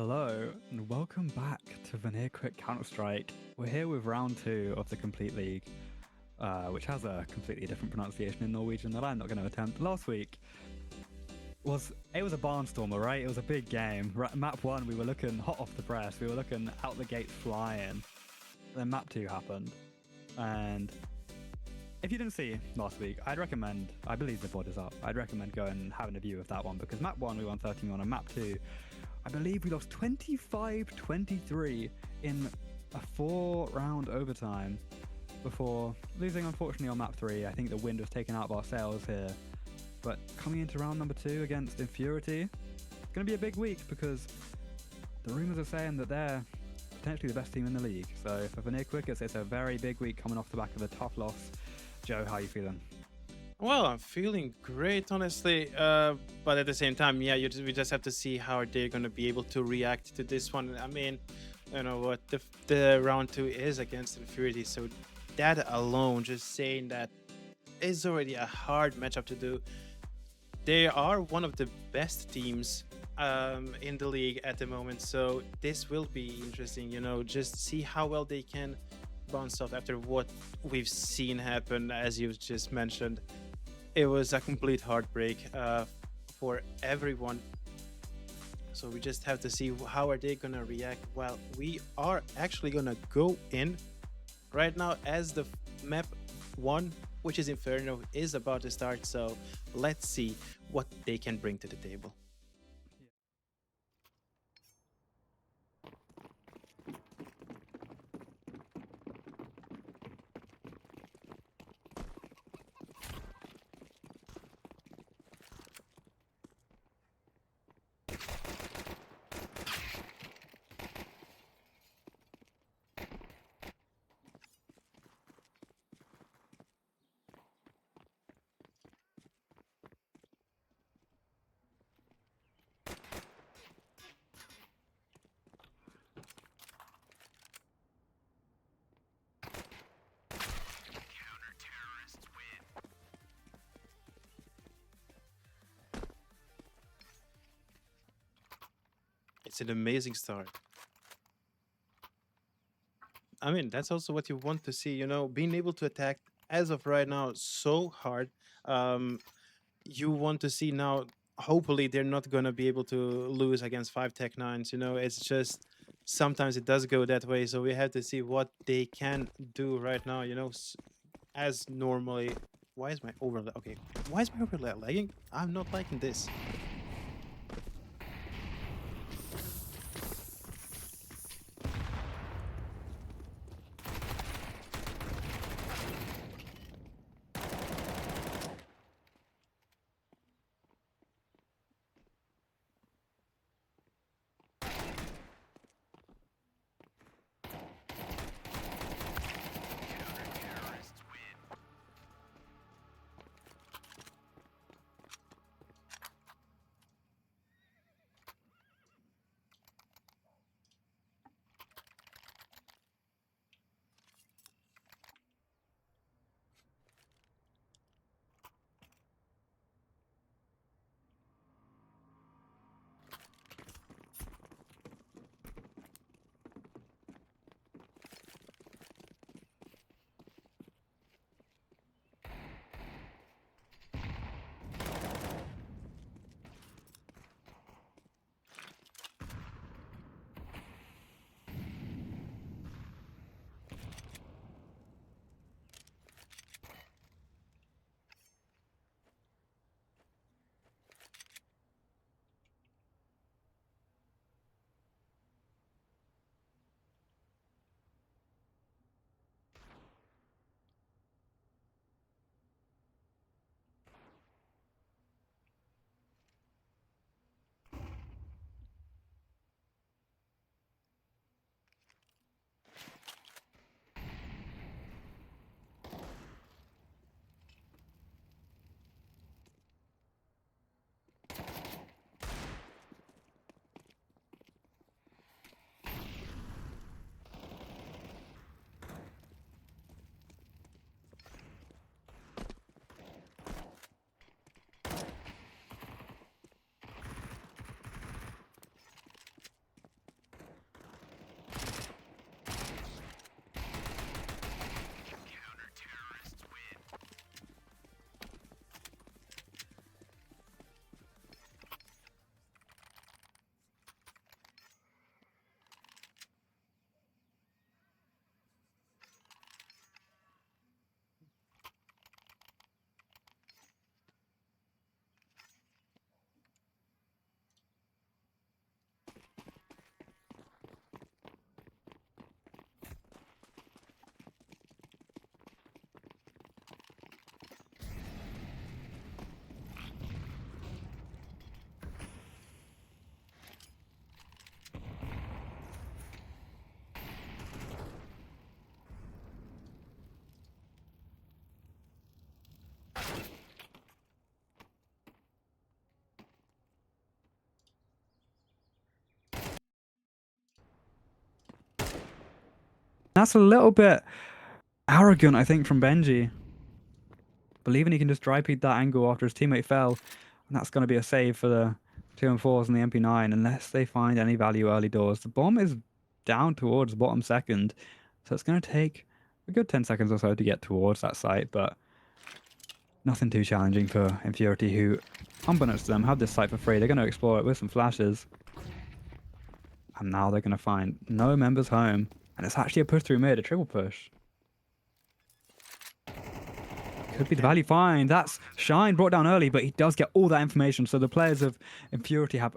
Hello and welcome back to VanirQuick Counter-Strike. We're here with round 2 of the Complete League, which has a completely different pronunciation in Norwegian that I'm not going to attempt. Last week was a barnstormer, right? It was a big game. Map 1, we were looking hot off the press. We were looking out the gates flying. Then map 2 happened, and if you didn't see last week, I'd recommend, I believe the board is up, I'd recommend going and having a view of that one, because map 1 we won 13-1, and map 2 I believe we lost 25-23 in a 4-round overtime before losing, unfortunately, on map 3. I think the wind was taken out of our sails here. But coming into round number 2 against Infurity, it's going to be a big week because the rumours are saying that they're potentially the best team in the league. So for VanirQuick, it's a very big week coming off the back of a tough loss. Joe, how are you feeling? Well, I'm feeling great, honestly. But at the same time, yeah, we just have to see how they're going to be able to react to this one. I mean, you know what, the round 2 is against Infurity, so that alone, just saying that, is already a hard matchup to do. They are one of the best teams in the league at the moment, so this will be interesting, you know, just see how well they can bounce off after what we've seen happen, as you just mentioned. It was a complete heartbreak for everyone. So we just have to see how are they gonna react. Well, we are actually gonna go in right now as the map 1, which is Inferno, is about to start. So let's see what they can bring to the table. It's an amazing start. I mean, that's also what you want to see, you know, being able to attack as of right now so hard. You want to see now, hopefully they're not going to be able to lose against 5 Tech 9s, you know, it's just sometimes it does go that way. So we have to see what they can do right now, you know, as normally. Why is my overlay? Okay, why is my overlay lagging? I'm not liking this. That's a little bit arrogant, I think, from Benji. Believing he can just dry peek that angle after his teammate fell. And that's going to be a save for the 2 and 4s and the MP9, unless they find any value early doors. The bomb is down towards the bottom second, so it's going to take a good 10 seconds or so to get towards that site, but nothing too challenging for Infurity, who, unbeknownst to them, have this site for free. They're going to explore it with some flashes. And now they're going to find no members home. And it's actually a push through mid, a triple push. Could be the value find. That's Shine brought down early, but he does get all that information. So the players of Infurity have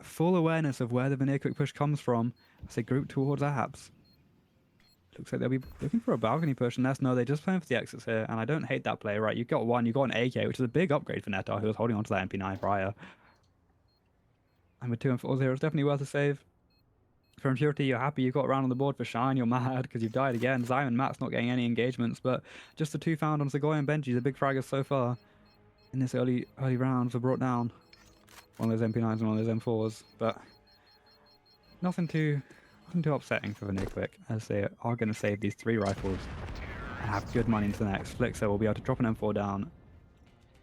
full awareness of where the VanirQuick push comes from as they group towards apps. Looks like they'll be looking for a balcony push, unless no, they're just playing for the exits here. And I don't hate that play, right? You've got one, you've got an AK, which is a big upgrade for Netar, who was holding on to that MP9 prior. And with 2 and 4s here, it's definitely worth a save. For Infurity, you're happy you've got around on the board. For Shine, you're mad because you've died again. Zion and Matt's not getting any engagements, but just the 2 found on Segoy and Benji, the big fraggers so far in this early rounds were brought down. One of those MP9s and one of those M4s, but nothing too upsetting for VanirQuick, as they are going to save these 3 rifles and have good money into the next. Flixer will be able to drop an M4 down.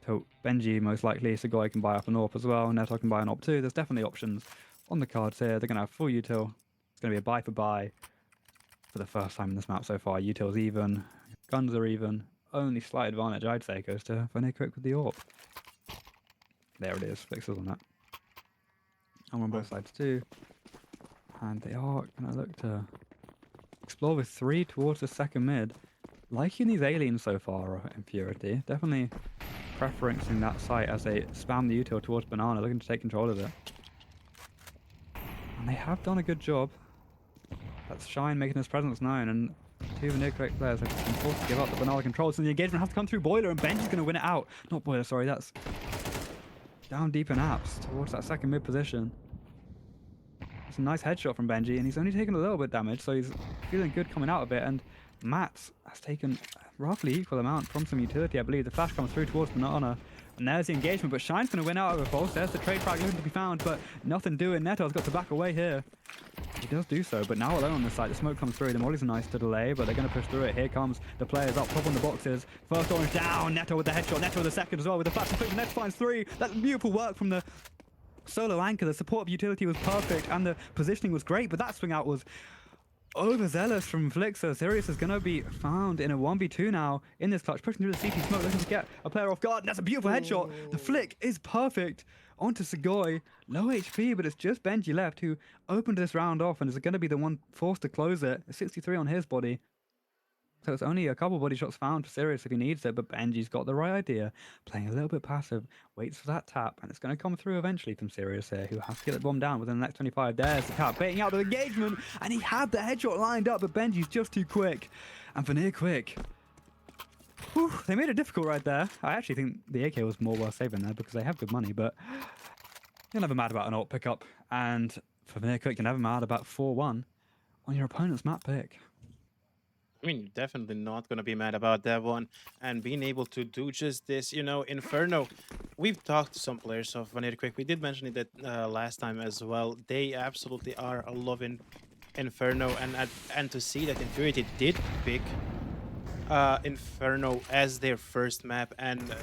So Benji, most likely, Segoy can buy up an AWP as well. Netar can buy an AWP too. There's definitely options on the cards here. They're going to have full util. It's going to be a buy for buy for the first time in this map so far. Util's even, guns are even. Only slight advantage, I'd say, goes to VanirQuick with the AWP. There it is, Flixer's on that. I'm on both sides too. And they are going to look to explore with 3 towards the second mid. Liking these aliens so far, Infurity. Definitely preferencing that site as they spam the util towards Banana, looking to take control of it. And they have done a good job. That's Shine making his presence known, and 2 VanirQuick players have been forced to give up the Banana controls, and the engagement has to come through Boiler, and Benji's going to win it out. Not Boiler, sorry, that's down deep in apps towards that second mid position. It's a nice headshot from Benji, and he's only taken a little bit damage, so he's feeling good coming out of it. And Matt has taken a roughly equal amount from some utility, I believe. The flash comes through towards Banana, and there's the engagement, but Shine's going to win out over False. There's the trade frag looking to be found, but nothing doing. Netar's got to back away here. He does do so, but now alone on this side, the smoke comes through. The mollies are nice to delay, but they're going to push through it. Here comes the players up top on the boxes. First orange down, Netar with the headshot, Netar with the second as well, with the flash and flick. Netar finds 3. That's beautiful work from the solo anchor. The support of utility was perfect, and the positioning was great, but that swing out was overzealous from Flixer. Sirius is going to be found in a 1v2 now in this clutch, pushing through the CT smoke, looking to get a player off guard, and that's a beautiful headshot. The flick is perfect onto Segoy. Low HP, but it's just Benji left who opened this round off and is going to be the one forced to close it. 63 on his body. So it's only a couple body shots found for Sirius if he needs it, but Benji's got the right idea. Playing a little bit passive, waits for that tap, and it's going to come through eventually from Sirius here, who has to get the bomb down within the next 25. There's the tap, baiting out the engagement, and he had the headshot lined up, but Benji's just too quick. And VanirQuick, they made it difficult right there. I actually think the AK was more worth saving there because they have good money, but you're never mad about an ult pickup. And for VanirQuick, you're never mad about 4-1 on your opponent's map pick. I mean, definitely not going to be mad about that one. And being able to do just this, you know, Inferno, we've talked to some players of VanirQuick. We did mention it that last time as well. They absolutely are loving Inferno. And to see that Infurity did pick Inferno as their first map, and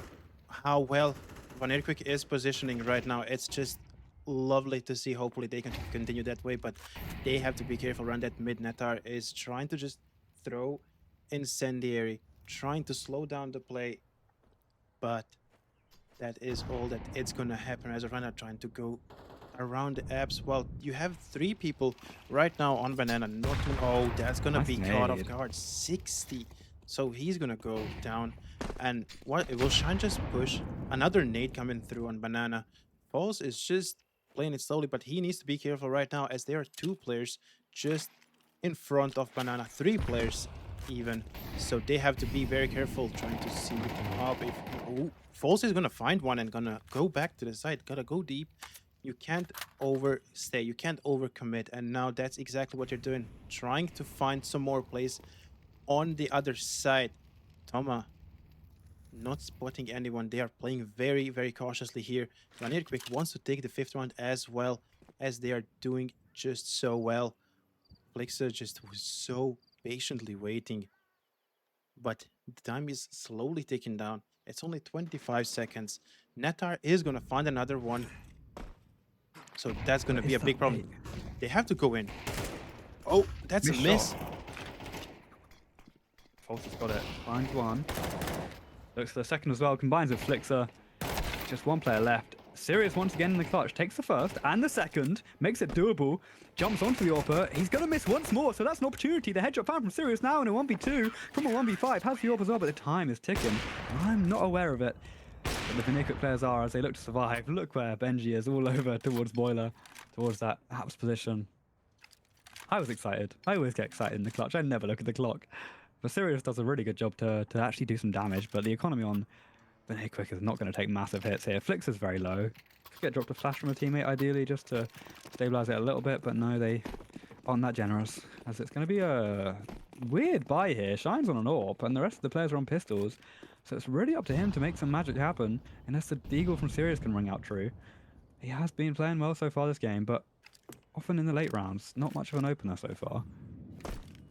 how well VanirQuick is positioning right now, it's just lovely to see. Hopefully they can continue that way, but they have to be careful around that mid. Netar is trying to just throw incendiary, trying to slow down the play, but that is all that it's gonna happen as a runner trying to go around the apps. Well, you have 3 people right now on Banana. Oh, that's gonna be caught off guard. 60. So he's gonna go down. And what will Shine just push? Another nade coming through on Banana. False is just playing it slowly, but he needs to be careful right now as there are 2 players just in front of Banana, 3 players even. So they have to be very careful trying to see up. If False is gonna find one and gonna go back to the side, gotta go deep. You can't overstay, you can't overcommit, and now that's exactly what you're doing, trying to find some more plays on the other side. Toma not spotting anyone. They are playing very, very cautiously here. VanirQuick wants to take the 5th round as well, as they are doing just so well. Flixer just was so patiently waiting, but the time is slowly ticking down. It's only 25 seconds. Netar is gonna find another one, so that's gonna But be it's a that big problem. late. They have to go in. Oh, that's a Missed miss. shot. False has got it. Finds one. Looks for the second as well. Combines with Flixer. Just one player left. Sirius once again in the clutch. Takes the first and the second. Makes it doable. Jumps onto the AWP. He's going to miss once more, so that's an opportunity. The headshot found from Sirius now in a 1v2 from a 1v5. Has the AWP as well, but the time is ticking. I'm not aware of it. But the VanirQuick players are as they look to survive. Look where Benji is all over towards Boiler, towards that apps position. I was excited. I always get excited in the clutch. I never look at the clock. But Sirius does a really good job to actually do some damage, but the economy on VanirQuick is not going to take massive hits here. Flix is very low. Could get dropped a flash from a teammate ideally just to stabilize it a little bit, but no, they aren't that generous. As it's going to be a weird buy here. Shine's on an AWP, and the rest of the players are on pistols. So it's really up to him to make some magic happen, unless the Deagle from Sirius can ring out true. He has been playing well so far this game, but often in the late rounds, not much of an opener so far.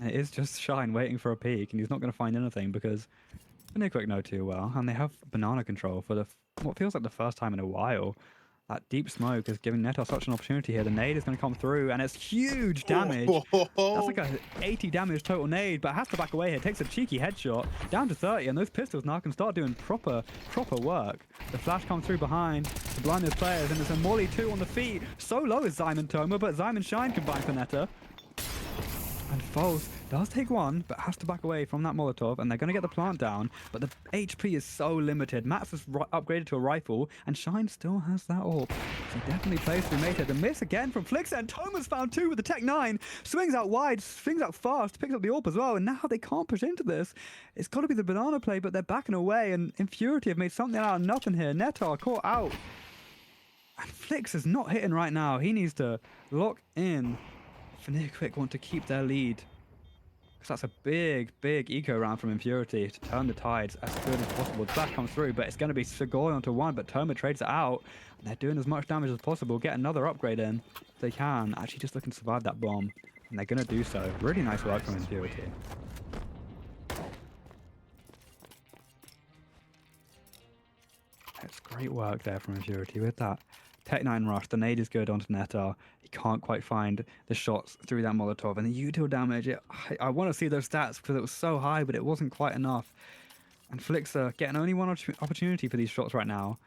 And it is just Shine waiting for a peek, and he's not going to find anything because VanirQuick know too well, and they have banana control for what feels like the first time in a while. That deep smoke is giving Netar such an opportunity here. The nade is going to come through, and it's huge damage. That's like a 80 damage total nade, but has to back away here. Takes a cheeky headshot, down to 30, and those pistols now can start doing proper work. The flash comes through behind to blind those players, and there's a Molly 2 on the feet. So low is Zyman Toma, but Zyman Shine combined for Netar. And False does take one, but has to back away from that Molotov, and they're going to get the plant down, but the HP is so limited. Matt's has upgraded to a rifle, and Shine still has that AWP. So definitely plays through Meta. The miss again from Flixer, and Toma's found two with the Tech 9. Swings out wide, swings out fast, picks up the AWP as well, and now they can't push into this. It's got to be the banana play, but they're backing away, and Infurity have made something out of nothing here. Netar caught out. And Flix is not hitting right now. He needs to lock in. VanirQuick want to keep their lead. Because that's a big eco round from Infurity to turn the tides as good as possible. The flash comes through, but it's going to be Segoy onto one, but Toma trades it out. And they're doing as much damage as possible. Get another upgrade in if they can. Actually just looking to survive that bomb. And they're going to do so. Really nice work from Infurity. It's great work there from Infurity with that Tech 9 rush. The nade is good onto Netar. He can't quite find the shots through that Molotov. And the util damage, I want to see those stats because it was so high, but it wasn't quite enough. And Flixer getting only one opportunity for these shots right now.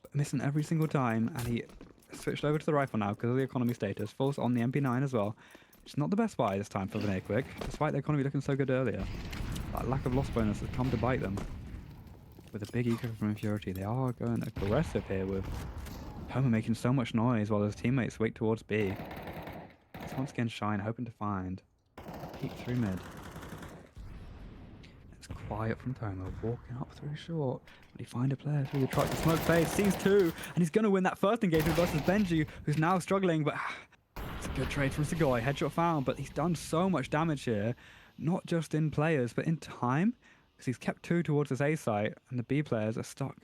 But missing every single time. And he switched over to the rifle now because of the economy status. False on the MP9 as well. It's not the best buy this time for VanirQuick, despite the economy looking so good earlier. That lack of loss bonus has come to bite them. With a big eco from Infurity, they are going aggressive here with Toma making so much noise while his teammates wait towards B. It's once again Shine hoping to find a peek through mid. It's quiet from Toma, walking up through short. But he find a player through the truck. The smoke fades, sees two, and he's going to win that first engagement versus Benji, who's now struggling, but it's a good trade from Segoy. Headshot found, but he's done so much damage here, not just in players, but in time, because he's kept two towards his A site, and the B players are stuck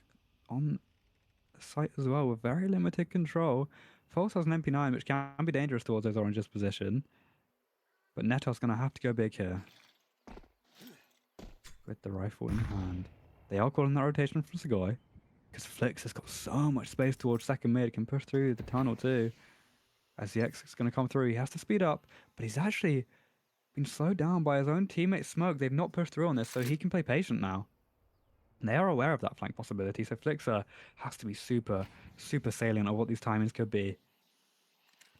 on the site as well with very limited control. False has an MP9, which can be dangerous towards those oranges position. But Netar's going to have to go big here. With the rifle in hand. They are calling that rotation from Segoy. Because Flix has got so much space towards second mid. Can push through the tunnel too. As the X is going to come through, he has to speed up. But he's actually been slowed down by his own teammate Smoke. They've not pushed through on this, so he can play patient now. And they are aware of that flank possibility, so Flixer has to be super salient of what these timings could be.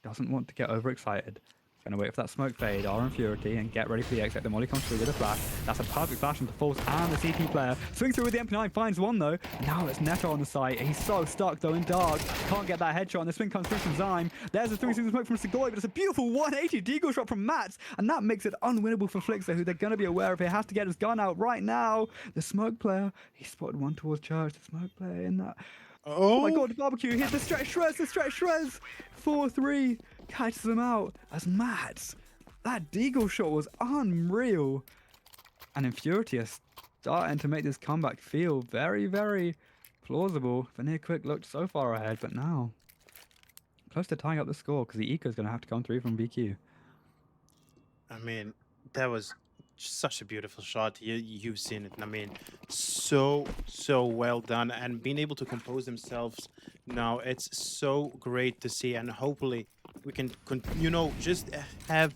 Doesn't want to get overexcited. Gonna wait for that smoke fade, R Infurity, and get ready for the exit. The Molly comes through with a flash. That's a perfect flash into False and the CT player. Swings through with the MP9, finds one though. Now it's Netar on the site. He's so stuck though in dark. Can't get that headshot, and the swing comes through from Zyme. There's a 360 smoke from Segoy, but it's a beautiful 180 deagle shot from Mats, and that makes it unwinnable for Flixer, who they're gonna be aware of. He has to get his gun out right now. The smoke player, he spotted one towards Church. The smoke player in that. Oh my god, the barbecue hit the stretch shreds, 4-3 catches him out as Mats. That deagle shot was unreal. And Infurity is starting to make this comeback feel very plausible. VanirQuick looked so far ahead, but now close to tying up the score because the eco is going to have to come through from BQ. I mean, that was such a beautiful shot. You've seen it. I mean, so well done, and being able to compose themselves now, it's so great to see. And hopefully we can just have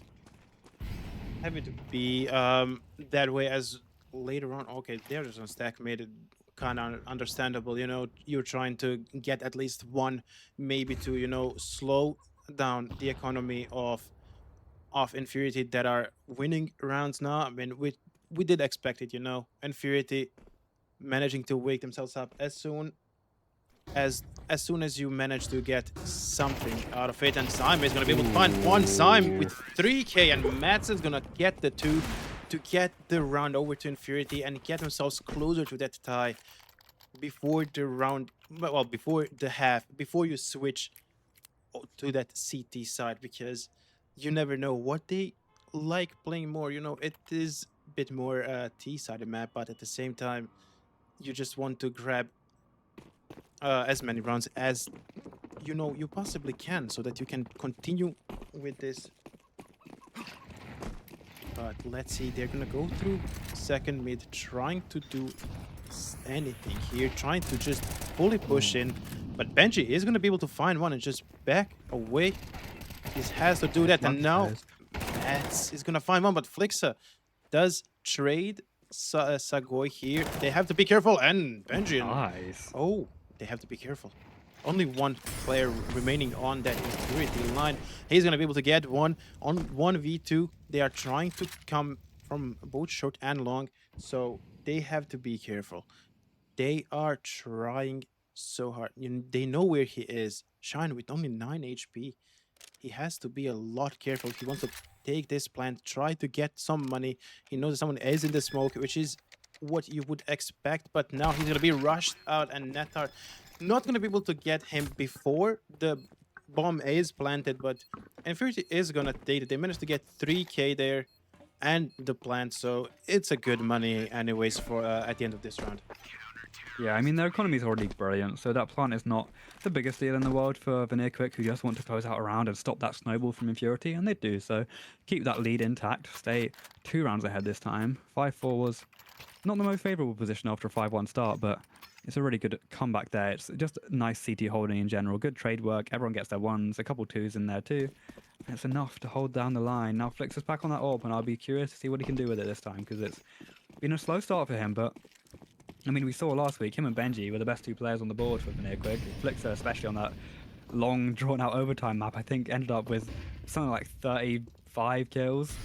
it be that way as later on. Okay, they're just on stack, made it kind of understandable. You're trying to get at least one, maybe to slow down the economy of Infurity that are winning rounds now. I mean, we did expect it. Infurity managing to wake themselves up as soon as you manage to get something out of it. And Syme is going to be able to find one. Syme with 3k, and Mats is going to get the 2 to get the round over to Infurity and get themselves closer to that tie before the round, well, before the half, before you switch to that CT side, because you never know what they like playing more. It is a bit more T-sided map, but at the same time, you just want to grab as many rounds as you possibly can, so that you can continue with this. But let's see, they're gonna go through second mid, trying to do anything here, trying to just fully push in. But Benji is gonna be able to find one and just back away. He has to do that, and now Mats is gonna find one, but Flixa does trade Sagoy here. They have to be careful, and Benji. Nice. Oh, they have to be careful. Only one player remaining on that Infurity line. He's gonna be able to get one on 1v2. They are trying to come from both short and long, so they have to be careful. They are trying so hard. They know where he is. Shine with only 9 HP. He has to be a lot careful. He wants to take this plant, try to get some money. He knows that someone is in the smoke, which is what you would expect, but now he's gonna be rushed out, and Netar not gonna be able to get him before the bomb is planted, but Infurity is gonna take it. They managed to get 3k there and the plant, so it's a good money anyways for at the end of this round. Yeah, I mean, their economy is already brilliant, so that plant is not the biggest deal in the world for VanirQuick, who just want to close out a round and stop that snowball from Infurity, and they do. So keep that lead intact, stay 2 rounds ahead this time. 5-4 was not the most favourable position after a 5-1 start, but it's a really good comeback there. It's just nice CT holding in general, good trade work, everyone gets their 1s, a couple 2s in there too. And it's enough to hold down the line. Now Flix is back on that AWP, and I'll be curious to see what he can do with it this time, because it's been a slow start for him, but I mean, we saw last week, him and Benji were the best 2 players on the board for VanirQuick. Flixer, especially on that long, drawn-out overtime map, I think ended up with something like 35 kills.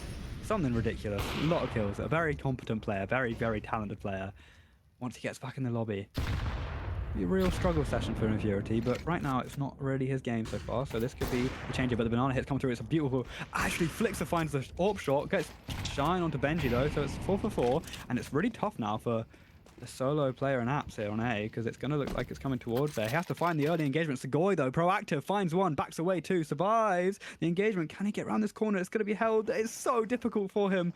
Something ridiculous. A lot of kills. A very competent player, very, very talented player. Once he gets back in the lobby, it'll be a real struggle session for Infurity, but right now it's not really his game so far, so this could be a change. But the banana hits come through. It's a beautiful... Actually, Flixer finds the AWP shot, gets Shine onto Benji though, so it's 4 for 4, and it's really tough now for the solo player in apps here on A, because it's going to look like it's coming towards there. He has to find the early engagement. Sagoy, though, proactive, finds one, backs away too, survives the engagement. Can he get around this corner? It's going to be held. It's so difficult for him,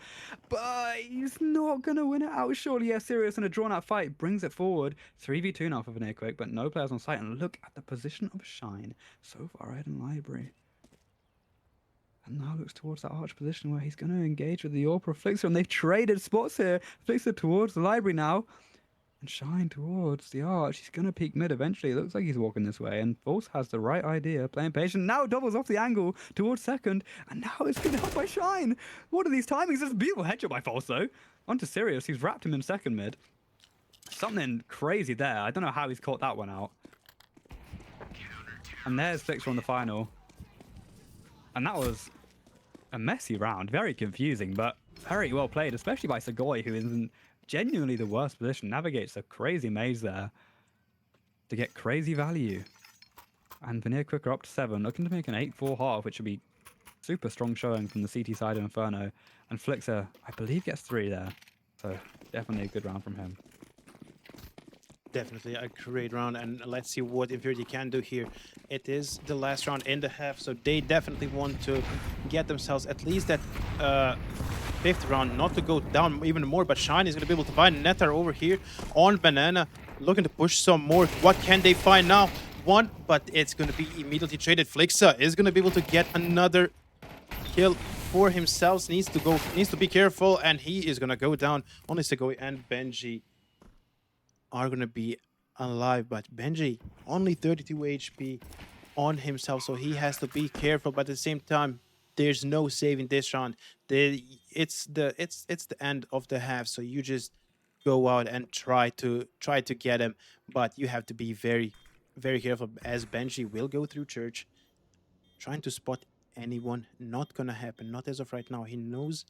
but he's not going to win it out, surely. Yeah, Sirius in a drawn-out fight brings it forward. 3v2 now for VanirQuick, but no players on site. And look at the position of Shine so far ahead in Library. And now looks towards that arch position where he's going to engage with the AWP of Flixer, and they've traded spots here. Flixer towards the Library now, and Shine towards the arch. He's going to peek mid eventually. It looks like he's walking this way, and False has the right idea, playing patient. Now doubles off the angle towards second, and now it's been held by Shine. What are these timings? It's a beautiful headshot by False, though. Onto Sirius, he's wrapped him in second mid. Something crazy there. I don't know how he's caught that one out. And there's Flixer on the final. And that was a messy round. Very confusing, but very well played, especially by Sagoy, who is in genuinely the worst position. Navigates a crazy maze there to get crazy value. And VanirQuick are up to 7, looking to make an 8-4 half, which would be super strong showing from the CT side of Inferno. And Flixer, I believe, gets 3 there. So definitely a good round from him. Definitely a great round, and let's see what Infurity can do here. It is the last round in the half, so they definitely want to get themselves at least that 5th round, not to go down even more. But Shine is going to be able to find Netar over here on Banana, looking to push some more. What can they find now? One, but it's going to be immediately traded. Flixa is going to be able to get another kill for himself. Needs to be careful, and he is gonna go down. Only Segoy and Benji are gonna be alive, but Benji only 32 HP on himself, so he has to be careful. But at the same time, there's no saving this round. It's the end of the half, so you just go out and try to get him, but you have to be very careful as Benji will go through church, trying to spot anyone. Not gonna happen. Not as of right now. He knows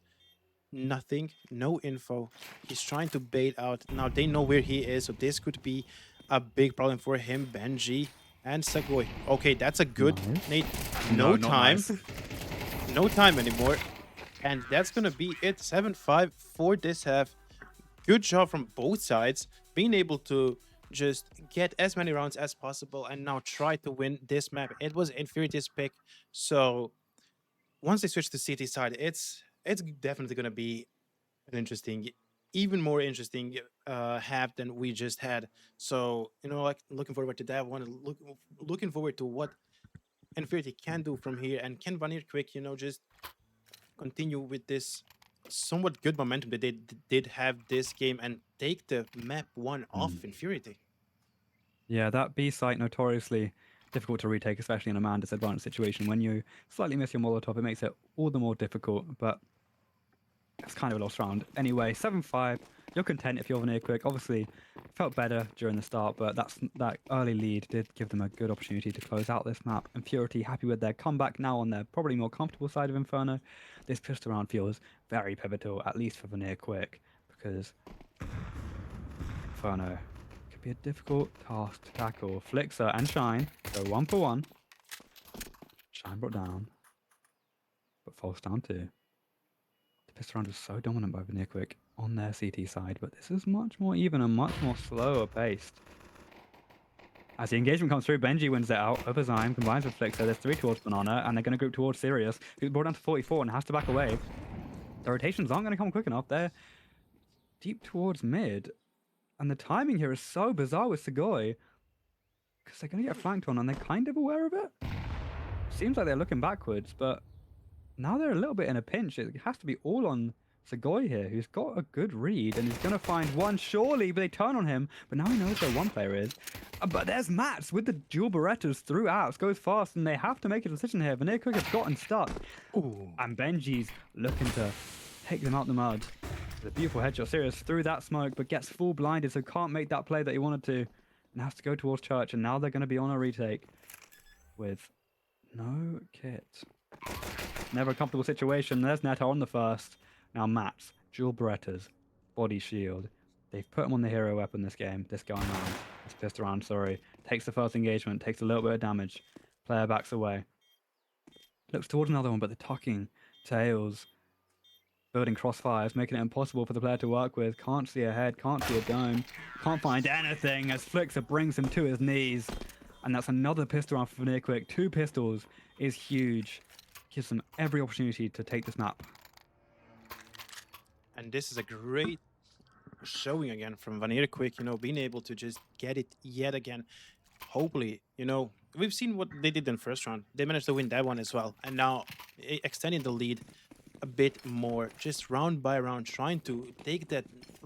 nothing, no info. He's trying to bait out. Now they know where he is, so this could be a big problem for him. Benji and Segoy. Okay, that's a good Nate. No time. Nice. No time anymore. And that's gonna be it. 7-5 for this half. Good job from both sides, being able to just get as many rounds as possible and now try to win this map. It was Infurity's pick, so once they switch to city side, it's definitely gonna be an interesting, even more interesting half than we just had. So like looking forward to that one. Looking forward to what Infurity can do from here, and can VanirQuick just continue with this somewhat good momentum that they did have this game and take the map 1 off Infurity. Yeah, that B site notoriously difficult to retake, especially in a man disadvantaged situation. When you slightly miss your Molotov, it makes it all the more difficult, but it's kind of a lost round. Anyway, 7-5, you're content if you're VanirQuick. Obviously, felt better during the start, but that early lead did give them a good opportunity to close out this map. Infurity happy with their comeback now on their probably more comfortable side of Inferno. This pistol round feels very pivotal, at least for VanirQuick, because Inferno could be a difficult task to tackle. Flixer and Shine go 1 for 1. Shine brought down, but falls down 2. This round was so dominant by VanirQuick on their CT side, but this is much more even and much more slower paced. As the engagement comes through, Benji wins it out over Zyme, combines with Flixer. There's 3 towards Banana, and they're going to group towards Sirius, who's brought down to 44 and has to back away. The rotations aren't going to come quick enough. They're deep towards mid, and the timing here is so bizarre with Segoy, because they're going to get flanked on, and they're kind of aware of it. Seems like they're looking backwards, but now they're a little bit in a pinch. It has to be all on Segoy here, who's got a good read and is going to find one surely, but they turn on him. But now he knows where one player is. But there's Mats with the dual Berettas throughout. Goes fast, and they have to make a decision here. VanirQuick has gotten stuck. Ooh. And Benji's looking to take them out the mud. The beautiful headshot. Sirius through that smoke, but gets full blinded, so can't make that play that he wanted to. And has to go towards Church, and now they're going to be on a retake with no kit. Never a comfortable situation. There's Neta on the first. Now Mats, dual Berettas, body shield. They've put him on the hero weapon this game, this going round. This pissed around, sorry. Takes the first engagement, takes a little bit of damage. Player backs away. Looks towards another one, but the tucking tails, building crossfires, making it impossible for the player to work with. Can't see ahead, can't see a dome, can't find anything as Flixer brings him to his knees. And that's another pistol round for VanirQuick. 2 pistols is huge. Gives them every opportunity to take this map. And this is a great showing again from VanirQuick, being able to just get it yet again. Hopefully, we've seen what they did in the first round. They managed to win that one as well. And now extending the lead a bit more, just round by round, trying to take that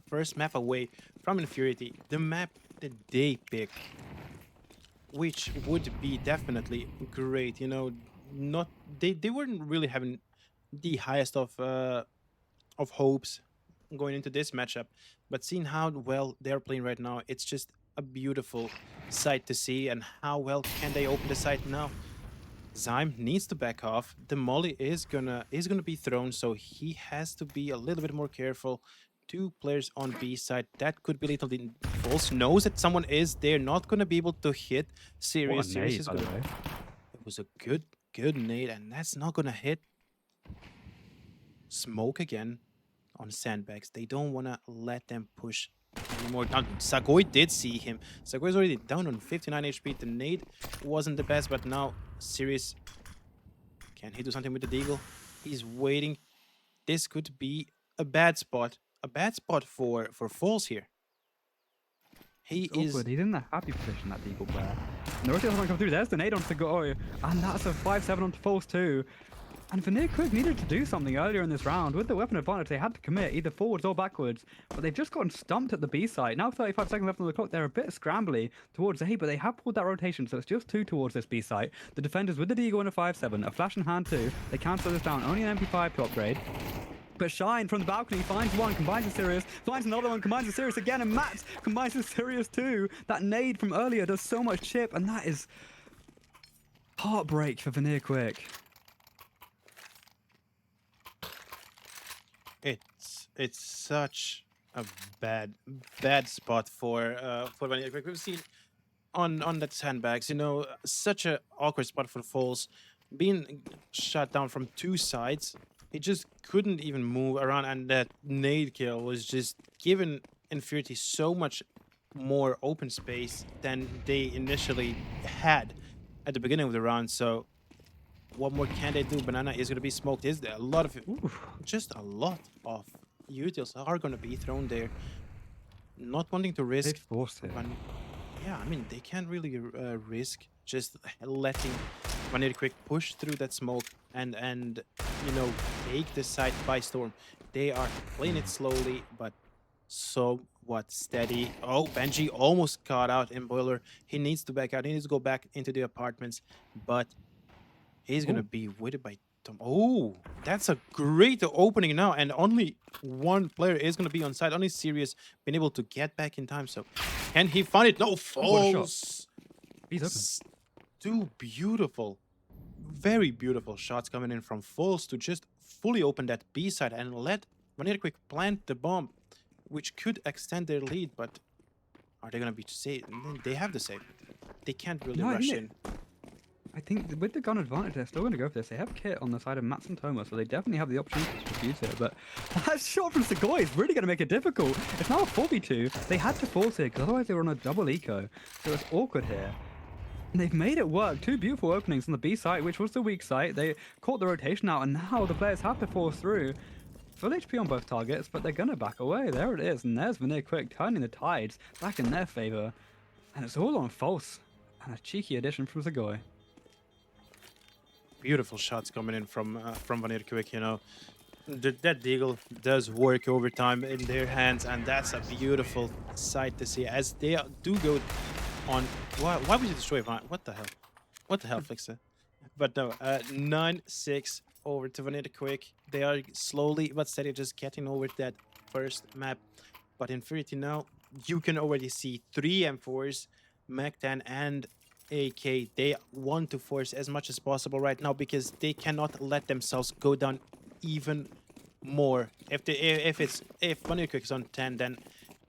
first map away from Infurity. The map that they picked, which would be definitely great, not they weren't really having the highest of hopes going into this matchup, but seeing how well they're playing right now, it's just a beautiful sight to see. And how well can they open the site now? Zyme needs to back off. The molly is gonna be thrown, so he has to be a little bit more careful. 2 players on B side. That could be little false. Knows that someone is there, not gonna be able to hit. Sirius is gonna... It was a good nade, and that's not gonna hit. Smoke again on sandbags. They don't wanna let them push anymore down. Segoy did see him. Segoy's already down on 59 HP. The nade wasn't the best, but now Sirius, can he do something with the deagle? He's waiting. This could be a bad spot. A bad spot for Falls here. He's in the happy position, that deagle player. And the rest of them come through. There's the nade on Segoy, and that's a 5-7 on Falls too. And VanirQuick needed to do something earlier in this round. With the weapon advantage, they had to commit either forwards or backwards. But they've just gotten stumped at the B site. Now 35 seconds left on the clock. They're a bit scrambly towards A, but they have pulled that rotation, so it's just 2 towards this B site. The defenders with the Deagle and a 5-7, a flash in hand too. They can't slow this down. Only an MP5 to upgrade. But Shine from the balcony finds one, combines with Sirius, finds another one, combines with Sirius again, and Matt combines with Sirius too. That nade from earlier does so much chip, and that is heartbreak for VanirQuick. It's such a bad spot for VanirQuick. We've seen on that sandbags, you know, such a awkward spot for Falls, being shot down from 2 sides. He just couldn't even move around, and that nade kill was just giving Infurity so much more open space than they initially had at the beginning of the round. So what more can they do? Banana is going to be smoked. Is there a lot of just a lot of utils are going to be thrown there, not wanting to risk. They forced it. Yeah, I mean, they can't really risk just letting VanirQuick push through that smoke and you know, take the site by storm. They are playing it slowly, but somewhat steady. Oh, Benji almost caught out in Boiler. He needs to back out. He needs to go back into the apartments, but he's gonna be waited by Tom. Oh, that's a great opening now, and only one player is gonna be on site. Only Sirius been able to get back in time. So can he find it? No, falls. He's open. 2 beautiful, very beautiful shots coming in from Falls to just fully open that B side and let VanirQuick plant the bomb, which could extend their lead. But are they gonna be safe? They have the save. They can't really rush in. I think with the gun advantage, they're still going to go for this. They have Kit on the side of Mats and Thomas, so they definitely have the opportunity to use it. But that shot from Segoy is really going to make it difficult. It's now a 4v2. They had to force it, because otherwise they were on a double eco. So it's awkward here. And they've made it work. 2 beautiful openings on the B site, which was the weak site. They caught the rotation out, and now the players have to force through. Full HP on both targets, but they're going to back away. There it is. And there's VanirQuick turning the tides back in their favor. And it's all on False. And a cheeky addition from Segoy. Beautiful shots coming in from VanirQuick, you know. That Deagle does work overtime in their hands, and that's a beautiful sight to see as they do go on. Why would you destroy Van? What the hell? What the hell, Flixer? But no, 9-6 over to VanirQuick. They are slowly but steady just getting over that first map. But Infurity now, you can already see 3 M4s, Mac 10 and AK. They want to force as much as possible right now because they cannot let themselves go down even more. If VanirQuick is on 10, then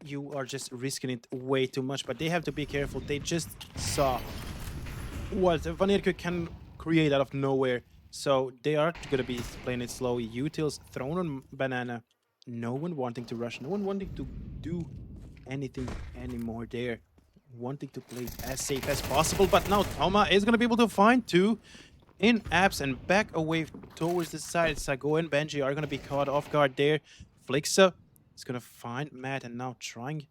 you are just risking it way too much. But they have to be careful. They just saw what VanirQuick can create out of nowhere. So they are gonna be playing it slow. Utils thrown on Banana. No one wanting to rush. No one wanting to do anything anymore there. Wanting to play as safe as possible, but now Toma is going to be able to find 2 in apps and back away towards the side. Sago and Benji are going to be caught off guard there. Flixa is going to find Matt and now trying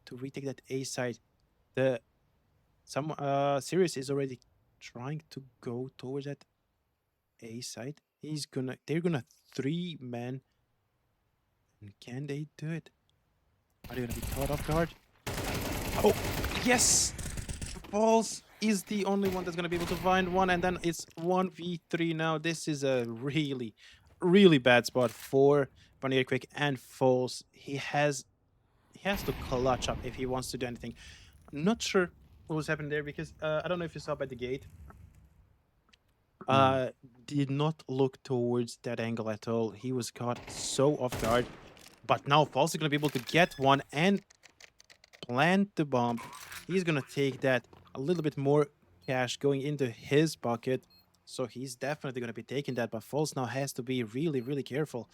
to retake that A side. Sirius is already trying to go towards that A side. They're gonna 3-man. And can they do it? Are they gonna be caught off guard? Oh, yes! Falls is the only one that's going to be able to find one, and then it's 1v3 now. This is a really, really bad spot for VanirQuick and Falls. He has to clutch up if he wants to do anything. I'm not sure what was happening there because I don't know if you saw by the gate. Did not look towards that angle at all. He was caught so off guard. But now Falls is going to be able to get one and plant the bomb. He's gonna take that a little bit more cash going into his pocket, so he's definitely gonna be taking that. But Falls now has to be really, really careful.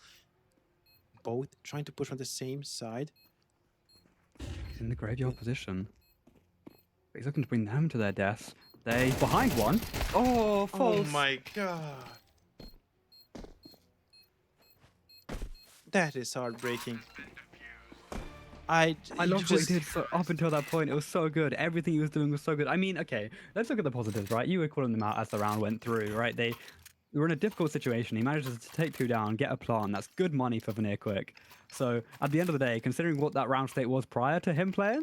Both trying to push on the same side. He's in the graveyard position. He's looking to bring them to their deaths. They behind one. Oh, Falls! Oh my god! That is heartbreaking. I loved what he did up until that point. It was so good. Everything he was doing was so good. I mean, okay, let's look at the positives, right? You were calling them out as the round went through, right? They we were in a difficult situation. He manages to take 2 down, get a plant. That's good money for VanirQuick. So at the end of the day, considering what that round state was prior to him playing,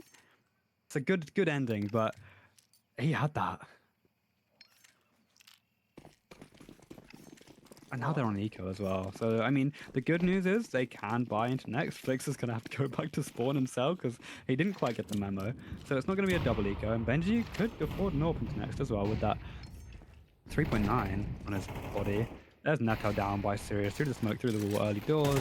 it's a good ending, but he had that. And now they're on eco as well. So, I mean, the good news is they can buy into next. Flix is going to have to go back to spawn and sell because he didn't quite get the memo. So it's not going to be a double eco. And Benji could afford an AWP into next as well with that 3.9 on his body. There's Neto down by Sirius through the smoke, through the early doors.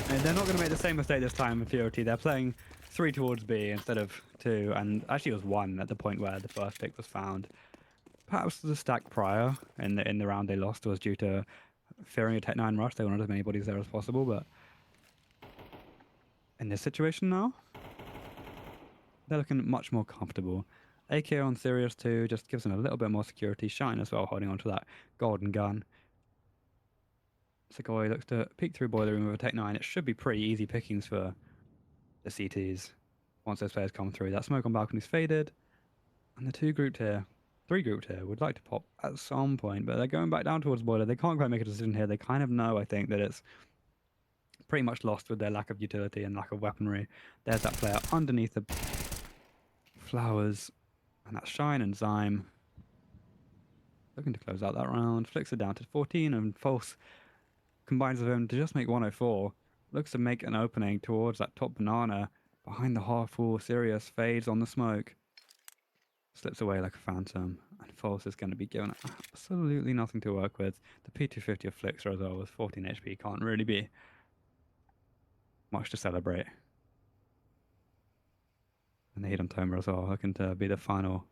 And they're not going to make the same mistake this time in Infurity. They're playing 3 towards B instead of 2. And actually it was 1 at the point where the first pick was found. Perhaps the stack prior in the round they lost was due to fearing a Tech 9 rush. They wanted as many bodies there as possible, but in this situation now, they're looking much more comfortable. AK on Sirius 2 just gives them a little bit more security. Shine as well, holding onto that golden gun. Segoy looks to peek through boiler room with a Tech 9. It should be pretty easy pickings for the CTs once those players come through. That smoke on balcony's faded, and the 3 grouped here would like to pop at some point, but they're going back down towards boiler. They can't quite make a decision here. They kind of know, I think, that it's pretty much lost with their lack of utility and lack of weaponry. There's that player underneath the flowers, and that's Shine and Zyme looking to close out that round. Flicks it down to 14, and False combines with him to just make 104. Looks to make an opening towards that top banana behind the half-full. Sirius fades on the smoke. Slips away like a phantom, and False is going to be given absolutely nothing to work with. The P250 of Flixer as well with 14 HP can't really be much to celebrate. And the hit on Tomer as well, looking to be the final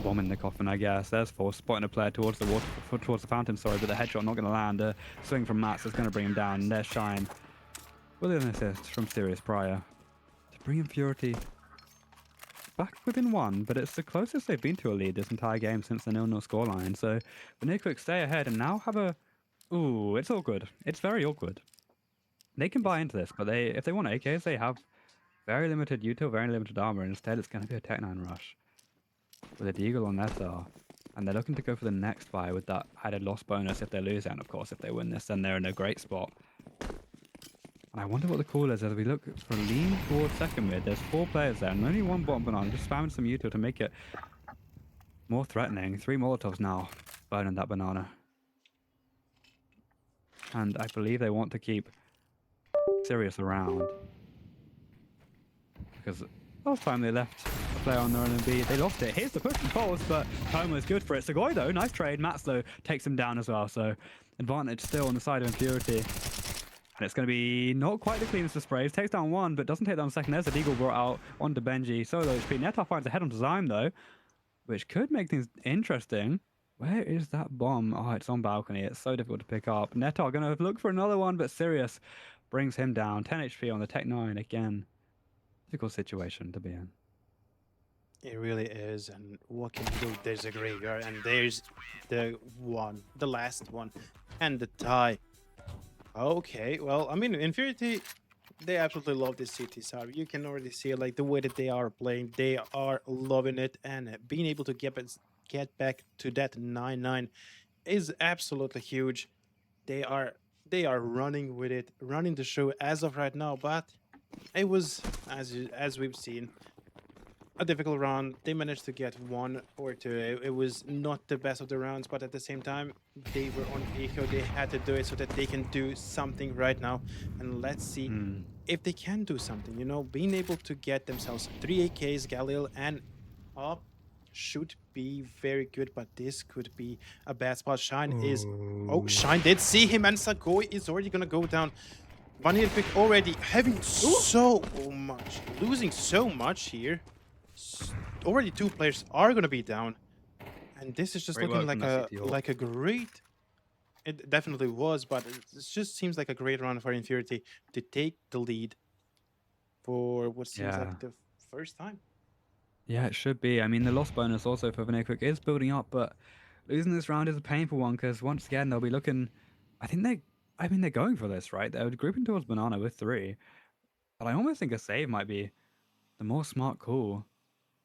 bomb in the coffin, I guess. There's False spotting a player towards the water, towards the fountain, sorry, but the headshot not going to land. A swing from Mats is going to bring him down. And there's Shine with an assist from Sirius prior to bring Infurity back within 1, but it's the closest they've been to a lead this entire game since the 0-0 scoreline. So VanirQuick stay ahead and now have a... Ooh, it's awkward. It's very awkward. They can buy into this, but if they want AKs, they have very limited util, very limited armor, and instead it's going to be a Tech 9 rush with a Deagle on Netar. And they're looking to go for the next buy with that added loss bonus if they lose, and of course if they win this, then they're in a great spot. And I wonder what the call is as we look for a lean towards second mid. There's 4 players there and only 1 bottom banana, just spamming some util to make it more threatening. 3 Molotovs now burning that banana. And I believe they want to keep Sirius around, because last time they left a player on their own B, they lost it. Here's the push from False, but Tomo is good for it. Segoy though, nice trade. Mats though takes him down as well, so advantage still on the side of Infurity. And it's going to be not quite the cleanest of sprays. Takes down 1, but doesn't take down the second. There's a Deagle brought out onto Benji. Solo HP. Netar finds a head onto Zyme though, which could make things interesting. Where is that bomb? Oh, it's on balcony. It's so difficult to pick up. Netar going to look for another one, but Sirius brings him down. 10 HP on the Tech 9 again. Difficult situation to be in. It really is, and what can you do? There's a graveyard, and there's the last one, and the tie. Okay, well, I mean, Infurity, they absolutely love this city, sorry. You can already see like the way that they are playing. They are loving it, and being able to get back to that 9-9 is absolutely huge. They are running with it, running the show as of right now, but it was, as we've seen, a difficult round. They managed to get 1 or 2. It was not the best of the rounds, but at the same time, they were on eco. They had to do it so that they can do something right now. And let's see if they can do something. You know, being able to get themselves 3 AKs, Galil, and up should be very good, but this could be a bad spot. Shine is... Oh, Shine did see him, and Segoy is already going to go down. VanirQuick already having so much, losing so much here. Already 2 players are going to be down, and this is just Great looking work like a great... It definitely was, but it just seems like a great round for Infurity to take the lead for what seems like the first time. Yeah, it should be. I mean, the loss bonus also for VanirQuick is building up, but losing this round is a painful one because once again they'll be looking... I mean, they're going for this, right? They're grouping towards banana with 3, but I almost think a save might be the more smart call.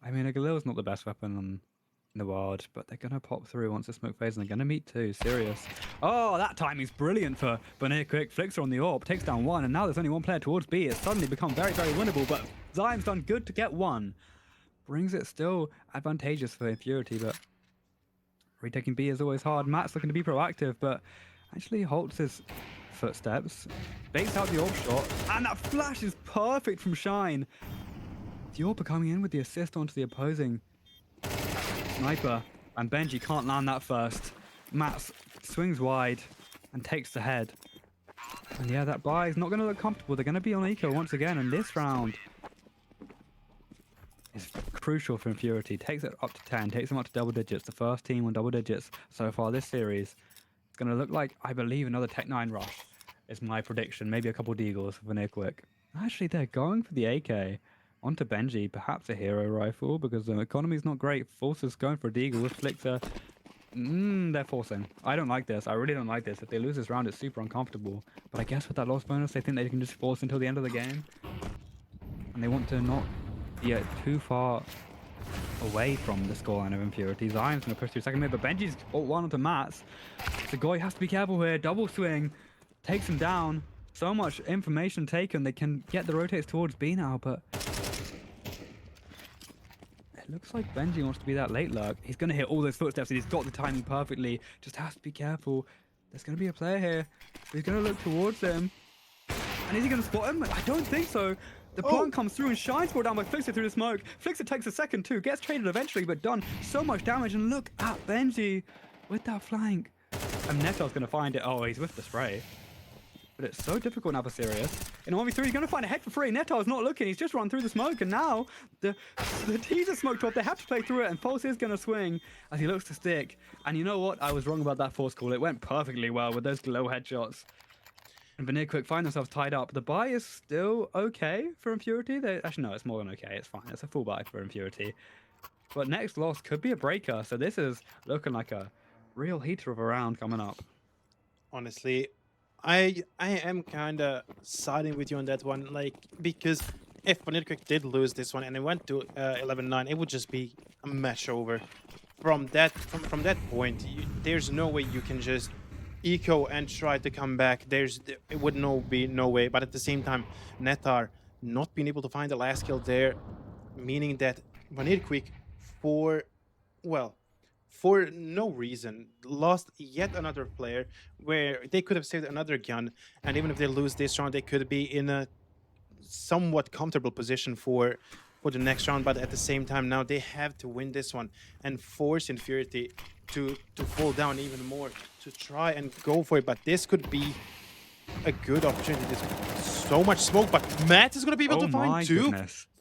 I mean, a Galil's not the best weapon on in the world, but they're gonna pop through once the smoke fades, and they're gonna meet two. Serious. Oh, that timing's brilliant for VanirQuick. Flicks her on the AWP, takes down one, and now there's only one player towards B. It's suddenly become very, very winnable, but Zyme's done good to get one. Brings it still advantageous for Infurity, but retaking B is always hard. Matt's looking to be proactive, but actually halts his footsteps, baits out the AWP shot, and that flash is perfect from Shine. The AWP coming in with the assist onto the opposing sniper, and Benji can't land that first. Matt swings wide and takes the head. And yeah, that buy is not going to look comfortable. They're going to be on eco once again, and this round is crucial for Infurity. Takes it up to 10, takes them up to double digits. The first team on double digits so far this series. It's going to look like, I believe, another Tech 9 rush is my prediction. Maybe a couple deagles for VanirQuick. Actually, they're going for the AK. Onto Benji, perhaps a hero rifle, because the economy's not great. Forces going for a deagle with Flicker. They're forcing. I don't like this. I really don't like this. If they lose this round, it's super uncomfortable. But I guess with that loss bonus, they think they can just force until the end of the game. And they want to not get too far away from the scoreline of Infurity. Zion's going to push through second mid, but Benji's ult one onto Mats. The guy has to be careful here. Double swing. Takes him down. So much information taken. They can get the rotates towards B now, but it looks like Benji wants to be that late lurk. He's going to hit all those footsteps, and he's got the timing perfectly. Just has to be careful. There's going to be a player here. He's going to look towards him. And is he going to spot him? I don't think so. The plant comes through, and Shine's brought down by Flixer through the smoke. Flixer takes a second too, gets traded eventually, but done so much damage. And look at Benji with that flank. And Neto's going to find it. Oh, he's with the spray. But it's so difficult now for Sirius. In 1v3, he's going to find a head for free. Neto's not looking. He's just run through the smoke. And now the teaser smoked off. They have to play through it. And Pulse is going to swing as he looks to stick. And you know what? I was wrong about that force call. It went perfectly well with those glow headshots. And VanirQuick find themselves tied up. The buy is still okay for Infurity. Actually, no, it's more than okay. It's fine. It's a full buy for Infurity. But next loss could be a breaker. So this is looking like a real heater of a round coming up. Honestly, I am kind of siding with you on that one, like, because if VanirQuick did lose this one and it went to 11-9, it would just be a match over. From that point, there's no way you can just eco and try to come back. It would be no way. But at the same time, Netar not being able to find the last kill there, meaning that VanirQuick for no reason lost yet another player where they could have saved another gun, and even if they lose this round, they could be in a somewhat comfortable position for the next round. But at the same time, now they have to win this one and force Infurity to fall down even more, to try and go for it. But this could be a good opportunity. There's so much smoke, but Matt is going to be able to find two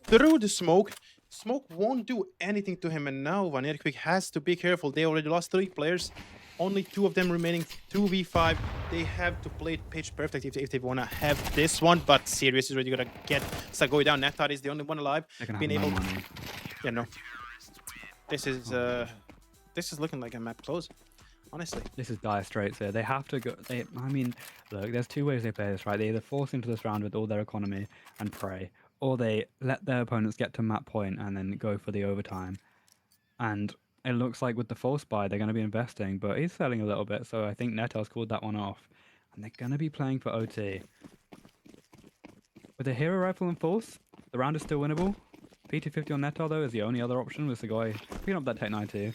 through the smoke. Smoke won't do anything to him, and now VanirQuick has to be careful. They already lost 3 players, only 2 of them remaining, 2v5. They have to play it pitch perfect if they want to have this one, but Sirius is already going to get Sagoi down. Netar is the only one alive. Being able to... Yeah, no. This is looking like a map close, honestly. This is dire straits here. They have to go... I mean, look, there's 2 ways they play this, right? They either force into this round with all their economy and pray, or they let their opponents get to map point and then go for the overtime. And it looks like with the false buy, they're going to be investing, but he's selling a little bit, so I think Neto's called that one off. And they're going to be playing for OT. With a hero rifle and force, the round is still winnable. P250 on Neto, though, is the only other option with the guy picking up that Tech 9 too.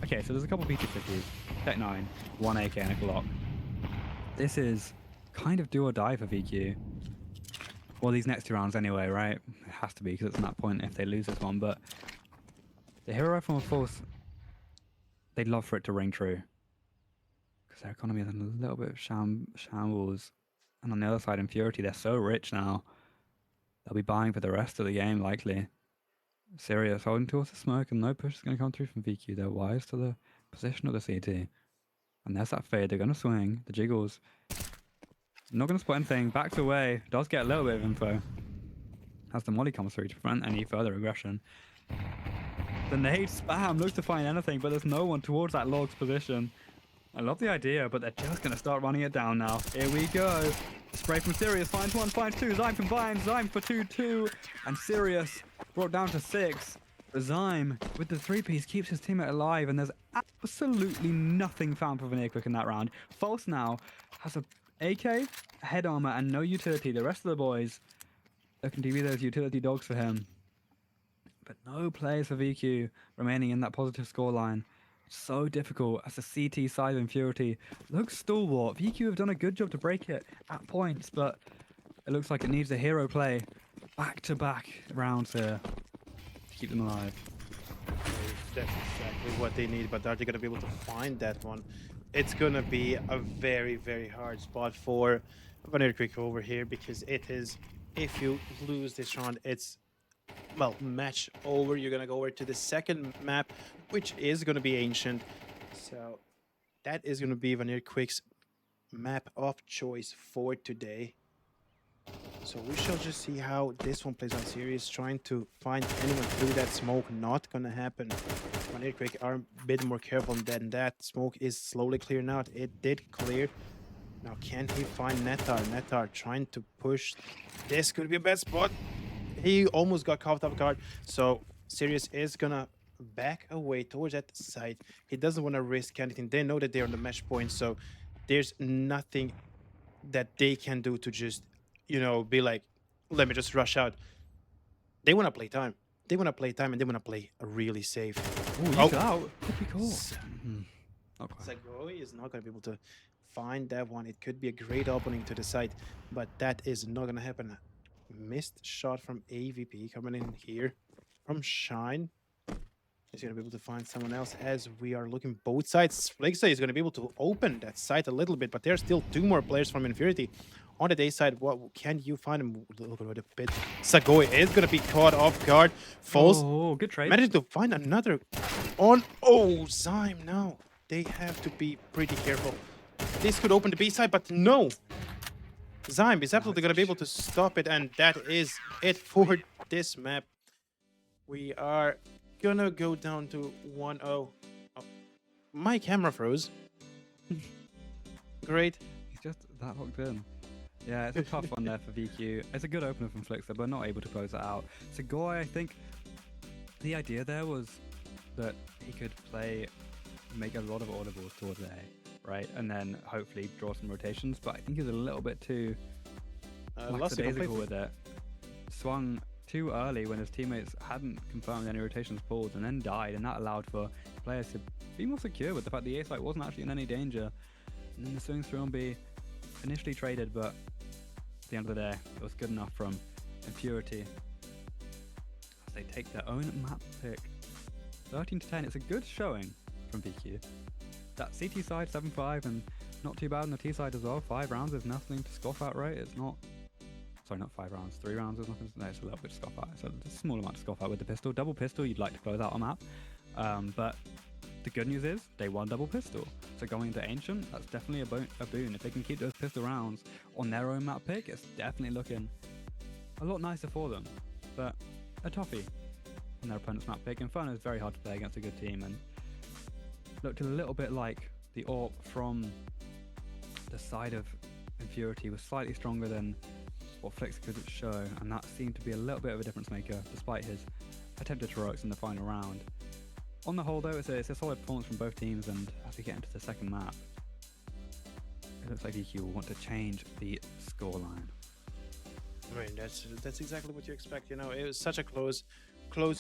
Okay, so there's a couple P250s. Tech 9, 1 AK and a Glock. This is kind of do or die for VQ. Well, these next 2 rounds anyway, right? It has to be, because it's that point if they lose this one. But the hero rifle and force, they'd love for it to ring true, because their economy is in a little bit of shambles. And on the other side, Infurity, they're so rich now. They'll be buying for the rest of the game, likely. Sirius holding towards the smoke, and no push is going to come through from VQ. They're wise to the position of the CT. And there's that fade. They're going to swing. The jiggles. Not going to spot anything. Backs away. Does get a little bit of info. As the molly comes through to prevent any further aggression. The nade spam looks to find anything, but there's no one towards that log's position. I love the idea, but they're just going to start running it down now. Here we go. Spray from Sirius. Finds 1, finds 2. Zyme combines. Zyme for 2-2. And Sirius brought down to 6. But Zyme, with the 3-piece, keeps his teammate alive, and there's absolutely nothing found for VanirQuick in that round. False now has a AK, head armor, and no utility. The rest of the boys looking to be those utility dogs for him. But no players for VQ remaining in that positive scoreline. So difficult as the CT side of Infurity looks stalwart. VQ have done a good job to break it at points, but it looks like it needs a hero play back-to-back rounds here to keep them alive. That's exactly what they need, but are they going to be able to find that one? It's going to be a very, very hard spot for VanirQuick over here, because it is, if you lose this round, it's, well, match over. You're going to go over to the second map, which is going to be Ancient. So that is going to be VanirQuick's map of choice for today. So we shall just see how this one plays out. Series trying to find anyone through that smoke. Not gonna happen. VanirQuick are a bit more careful than that. Smoke is slowly clearing out. It did clear. Now can he find Netar? Netar trying to push. This could be a bad spot. He almost got caught off guard. So Sirius is gonna back away towards that side. He doesn't want to risk anything. They know that they're on the match point, so there's nothing that they can do to just, you know, be like, let me just rush out. They want to play time. They want to play time, and they want to play really safe. Ooh, you out. Could be cool. Not quite. Zagoi is not going to be able to find that one. It could be a great opening to the side, but that is not going to happen. Missed shot from AVP coming in here from Shine. He's going to be able to find someone else as we are looking both sides. Flixa is going to be able to open that side a little bit, but there's still two more players from Infurity. On the day side, what can you find him? Look at a bit. Zagoi is going to be caught off guard. Falls. Oh, good trade. Managed to find another on. Oh, Zyme, no. They have to be pretty careful. This could open the B side, but no. Zyme is absolutely going to be able to stop it, and that is it for this map. We are gonna go down to 1-0. Oh, my camera froze. Great. He's just that locked in. Yeah, it's a tough one there for VQ. It's a good opener from Flixa, but not able to close it out. Zagoi, I think the idea there was that he could make a lot of audibles towards A, right? And then hopefully draw some rotations, but I think he was a little bit too lackadaisical with it. Swung too early when his teammates hadn't confirmed any rotations pulled, and then died, and that allowed for players to be more secure with the fact the A site wasn't actually in any danger. And then the swings through on B initially traded, but at the end of the day, it was good enough from Infurity as they take their own map pick. 13-10, it's a good showing from VQ. That CT side 7-5, and not too bad on the T side as well. 5 rounds is nothing to scoff at, right? It's not. Sorry, not 5 rounds. 3 rounds is nothing. No, it's a little bit to scoff at. It's a small amount to scoff at with the pistol. Double pistol, you'd like to close out a map. But the good news is they won double pistol. So going into Ancient, that's definitely a boon. If they can keep those pistol rounds on their own map pick, it's definitely looking a lot nicer for them. But a toughie on their opponent's map pick. Inferno is very hard to play against a good team, and looked a little bit like the AWP from the side of Infurity was slightly stronger than what Flixa could show, and that seemed to be a little bit of a difference maker despite his attempted heroics in the final round. On the whole though, it's a solid performance from both teams, and as we get into the second map, it looks like EQ will want to change the scoreline. I mean, that's exactly what you expect. You know, it was such a close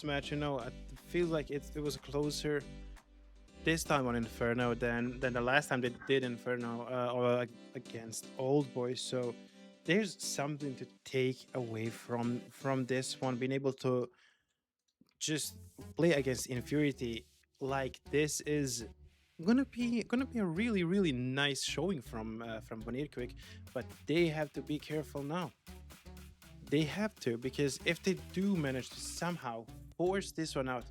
match. You know, I feel like it was closer this time on Inferno than the last time they did Inferno or against Old Boys. So there's something to take away from this one, being able to just play against Infurity like this is gonna be a really nice showing from VanirQuick, but they have to be careful now. They have to, because if they do manage to somehow force this one out,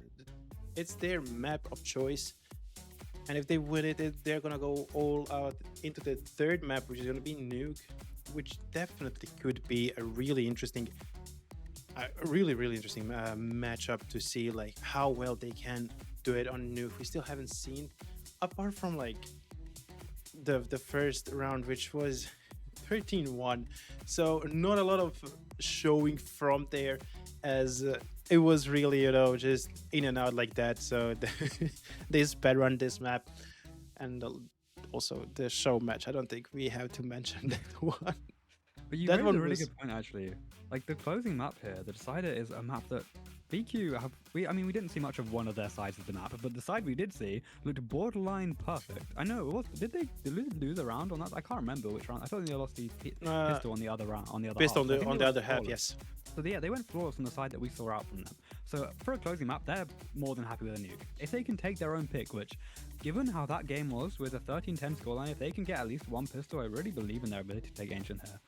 it's their map of choice. And if they win it, they're gonna go all out into the third map, which is gonna be Nuke, which definitely could be a really interesting matchup to see, like how well they can do it on Nuke. We still haven't seen, apart from like the first round, which was 13-1, so not a lot of showing from there, as it was really, just in and out like that. So they sped run this map, and also the show match. I don't think we have to mention that one. But you That raised a one really was good point, actually. Like the closing map here, the Decider is a map that BQ have. I mean, we didn't see much of one of their sides of the map, but the side we did see looked borderline perfect. I know it was. Did they lose a round on that? I can't remember which round. I thought they lost the pistol on the other round, on the other based half. on So I think the they went other half. flawless. Yes. So yeah, they went flawless on the side that we saw out from them. So for a closing map, they're more than happy with a nuke. If they can take their own pick, which, given how that game was with a 13-10 scoreline, if they can get at least one pistol, I really believe in their ability to take Ancient here.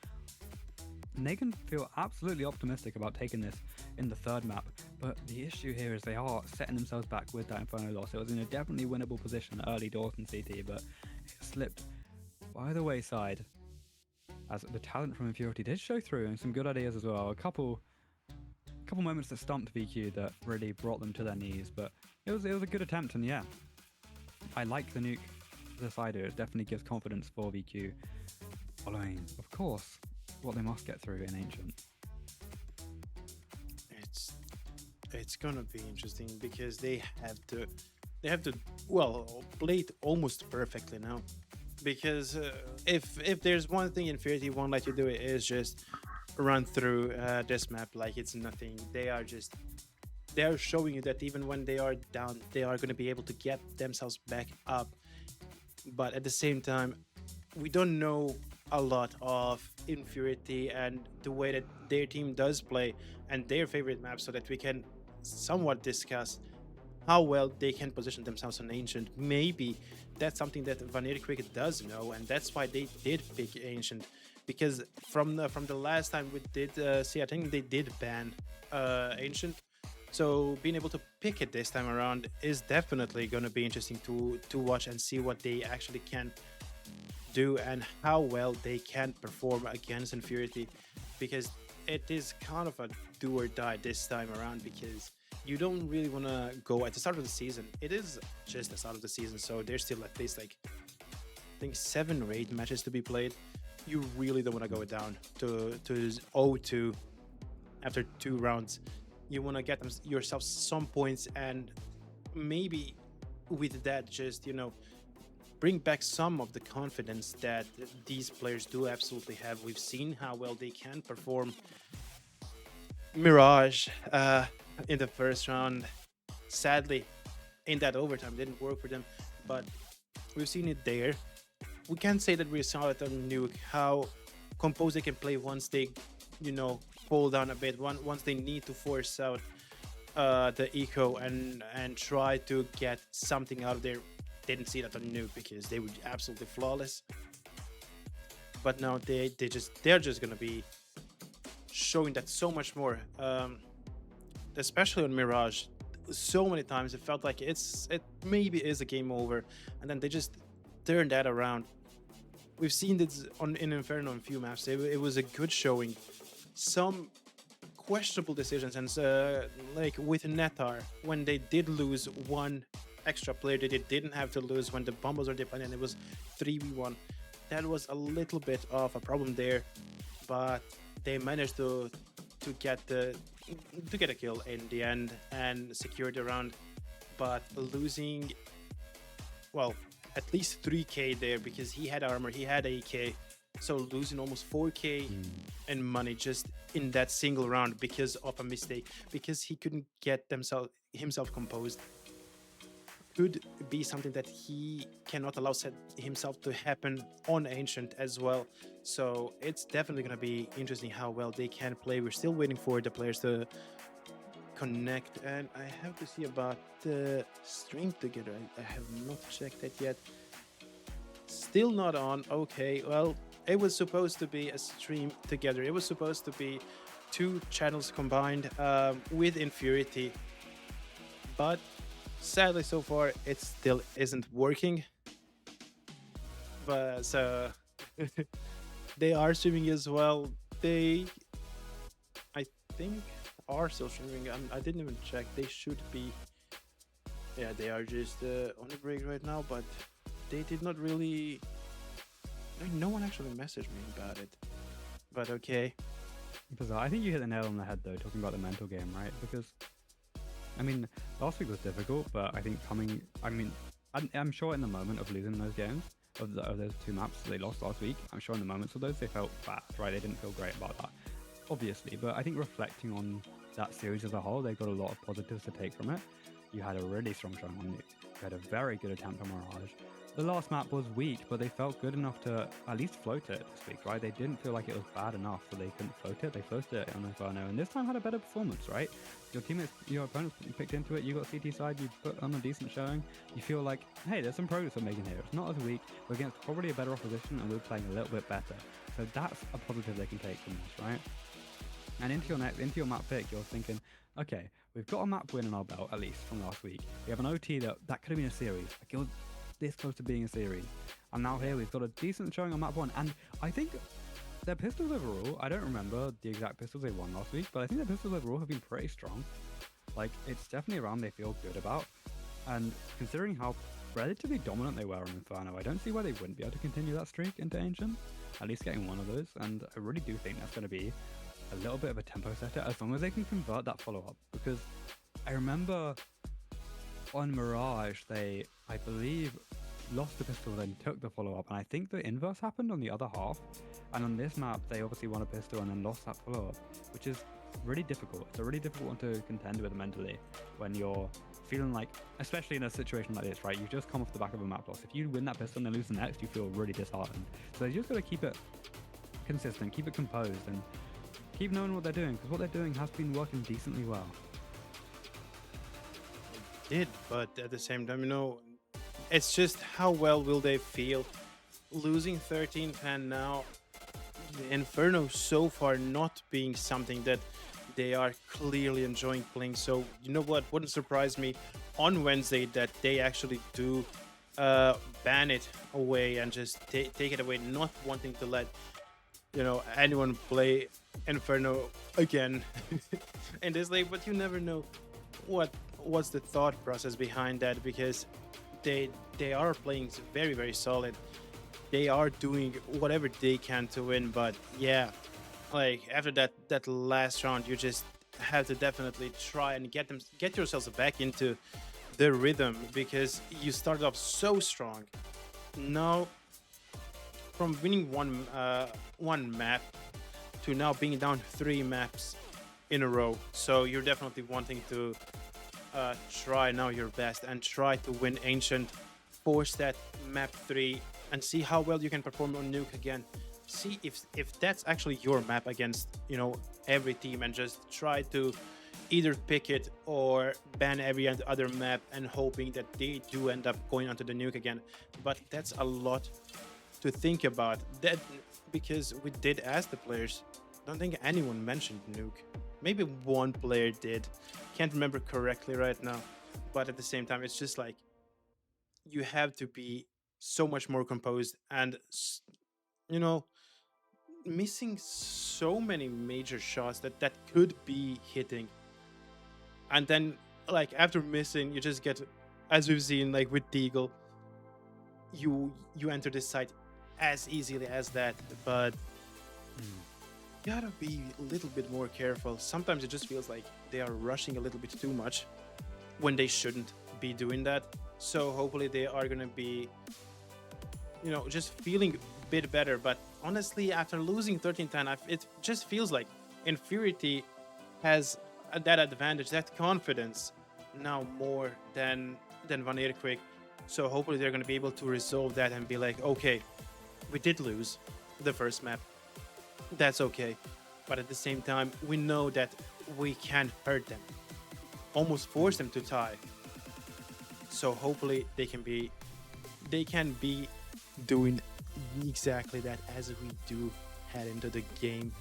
And they can feel absolutely optimistic about taking this in the third map. But the issue here is they are setting themselves back with that Inferno loss. It was in a definitely winnable position early doors in CT, but it slipped by the wayside. As the talent from Infurity did show through, and some good ideas as well. A couple moments that stumped VQ that really brought them to their knees, but it was a good attempt, and yeah, I like the nuke Decider. It definitely gives confidence for VQ, following, of course, what they must get through in Ancient. It's gonna be interesting because they have to well play it almost perfectly now. Because if there's one thing Infurity won't let you do, it is just run through this map like it's nothing. They are showing you that even when they are down, they are going to be able to get themselves back up. But at the same time, we don't know a lot of Infurity and the way that their team does play and their favorite maps, so that we can somewhat discuss how well they can position themselves on Ancient. Maybe that's something that VanirQuick does know, and that's why they did pick Ancient. Because from the last time we did see, I think they did ban Ancient. So being able to pick it this time around is definitely going to be interesting to watch and see what they actually can do and how well they can perform against Infurity. Because it is kind of a do or die this time around, because you don't really want to go at the start of the season. It is just the start of the season, so there's still at least like, I think 7 or 8 matches to be played. You really don't want to go down to 0-2 after 2 rounds. You want to get yourself some points, and maybe with that, just bring back some of the confidence that these players do absolutely have. We've seen how well they can perform. Mirage in the first round, sadly, in that overtime didn't work for them, but we've seen it there. We can't say that we saw it on Nuke, how composed they can play once they, fall down a bit, once they need to force out the eco and try to get something out of there. Didn't see that on Nuke because they were absolutely flawless. But now they're just gonna be showing that so much more, especially on Mirage. So many times it felt like it maybe is a game over, and then they just turned that around. We've seen this in Inferno in a few maps. It was a good showing. Some questionable decisions, and like with Netar, when they did lose one extra player that they didn't have to lose when the bombs were deployed and it was 3v1. That was a little bit of a problem there, but they managed to get a kill in the end and secure the round. But losing, well, at least 3k there, because he had armor, he had AK, so losing almost 4k in money just in that single round because of a mistake, because he couldn't get himself composed, could be something that he cannot allow himself to happen on Ancient as well. So it's definitely going to be interesting how well they can play. We're still waiting for the players to connect, and I have to see about the stream together. I have not checked that yet. Still not on. Okay, well, it was supposed to be a stream together. It was supposed to be 2 channels combined with Infurity, but sadly so far it still isn't working. But so they are streaming as well. They, I think, are still streaming. I didn't even check. They should be. Yeah, they are just on a break right now, but they did not really. No one actually messaged me about it. But okay. bizarre. I think you hit the nail on the head though, talking about the mental game, right? Because I mean, last week was difficult, but I think I'm sure in the moment of losing those games, of those 2 maps they lost last week, I'm sure in the moments of those they felt bad, right? They didn't feel great about that, obviously. But I think reflecting on that series as a whole, they got a lot of positives to take from it. You had a really strong showing on Nuke. You had a very good attempt on Mirage. The last map was weak, but they felt good enough to at least float it this week, right? They didn't feel like it was bad enough, so they couldn't float it. They floated it on Inferno, and this time had a better performance, right? Your opponents picked into it. You got CT side. You put on a decent showing. You feel like, hey, there's some progress we're making here. It's not as weak. We're against probably a better opposition, and we're playing a little bit better. So that's a positive they can take from this, right? And into your map pick, you're thinking, okay, we've got a map win in our belt at least from last week. We have an OT that could have been a series. Like, it was this close to being a series, and now here we've got a decent showing on map 1. And I think their pistols overall, I don't remember the exact pistols they won last week, but I think their pistols overall have been pretty strong. Like, it's definitely a round they feel good about, and considering how relatively dominant they were on Inferno, I don't see why they wouldn't be able to continue that streak into Ancient, at least getting one of those. And I really do think that's going to be a little bit of a tempo setter as long as they can convert that follow-up, because I remember on Mirage they, I believe, lost the pistol then took the follow-up, and I think the inverse happened on the other half. And on this map they obviously won a pistol and then lost that follow-up, which is really difficult. It's a really difficult one to contend with mentally when you're feeling like, especially in a situation like this, right? You've just come off the back of a map loss. If you win that pistol and then lose the next, you feel really disheartened. So you just got to keep it consistent, keep it composed, and keep knowing what they're doing, because what they're doing has been working decently well. But at the same time, it's just how well will they feel losing 13-10 now. The Inferno so far not being something that they are clearly enjoying playing. So you know what, wouldn't surprise me on Wednesday that they actually do ban it away and just take it away, not wanting to let anyone play Inferno again in this league. But you never know what's the thought process behind that, because they are playing very, very solid. They are doing whatever they can to win, but yeah, like after that last round, you just have to definitely try and get yourselves back into the rhythm, because you started off so strong. Now, from winning one map to now being down 3 maps in a row, so you're definitely wanting to try now your best and try to win Ancient, force that map 3, and see how well you can perform on Nuke again. See if that's actually your map against every team, and just try to either pick it or ban every other map and hoping that they do end up going onto the Nuke again. But that's a lot to think about, that because we did ask the players. Don't think anyone mentioned Nuke. Maybe one player did, can't remember correctly right now. But at the same time, it's just like you have to be so much more composed, and missing so many major shots that could be hitting. And then like after missing, you just get, as we've seen like with Deagle, you enter this site as easily as that. But you gotta be a little bit more careful. Sometimes it just feels like they are rushing a little bit too much when they shouldn't be doing that. So hopefully they are gonna be just feeling a bit better. But honestly, after losing 13-10, it just feels like Infurity has that advantage, that confidence now more than VanirQuick. So hopefully they're going to be able to resolve that and be like, okay, we did lose the first map, that's okay, but at the same time we know that we can hurt them, almost force them to tie. So hopefully they can be doing exactly that as we do head into the game,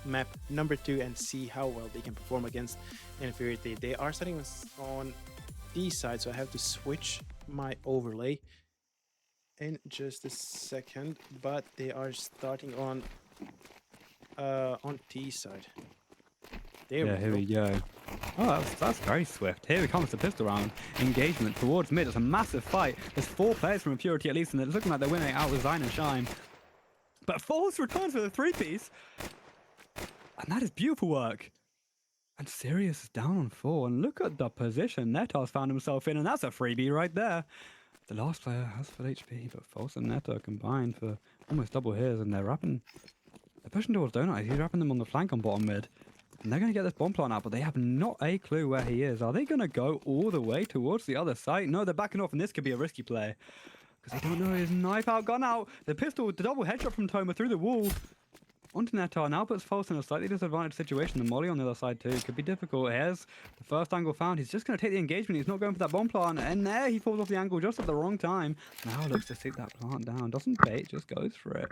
map number 2, and see how well they can perform against Infurity. They are starting on D side, so I have to switch my overlay in just a second, but they are starting on T side. Here we go. Oh, that's very swift. Here comes the pistol round. Engagement towards mid. It's a massive fight. There's 4 players from Infurity at least, and it's looking like they're winning out with Zine and Shine. But Falls returns with a 3-piece. And that is beautiful work. And Sirius is down on 4. And look at the position Netar's found himself in. And that's a freebie right there. The last player has full HP, but False and Netar combined for almost double heals. And they're pushing towards Donut. He's wrapping them on the flank on bottom mid. And they're going to get this bomb plant out, but they have not a clue where he is. Are they going to go all the way towards the other site? No, they're backing off, and this could be a risky play. Because they don't know his knife out, gun out. The pistol, the double headshot from Toma through the wall. Onto Netar, now puts False in a slightly disadvantaged situation. The molly on the other side too could be difficult. Here's the first angle found. He's just going to take the engagement. He's not going for that bomb plant. And there he falls off the angle just at the wrong time. Now looks to take that plant down. Doesn't bait, just goes for it.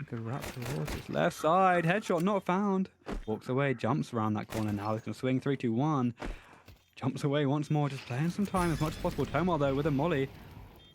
Good wrap towards his left side. Headshot not found. Walks away, jumps around that corner now. He's going to swing 3, 2, 1. Jumps away once more, just playing some time as much as possible. Tomar though with a molly.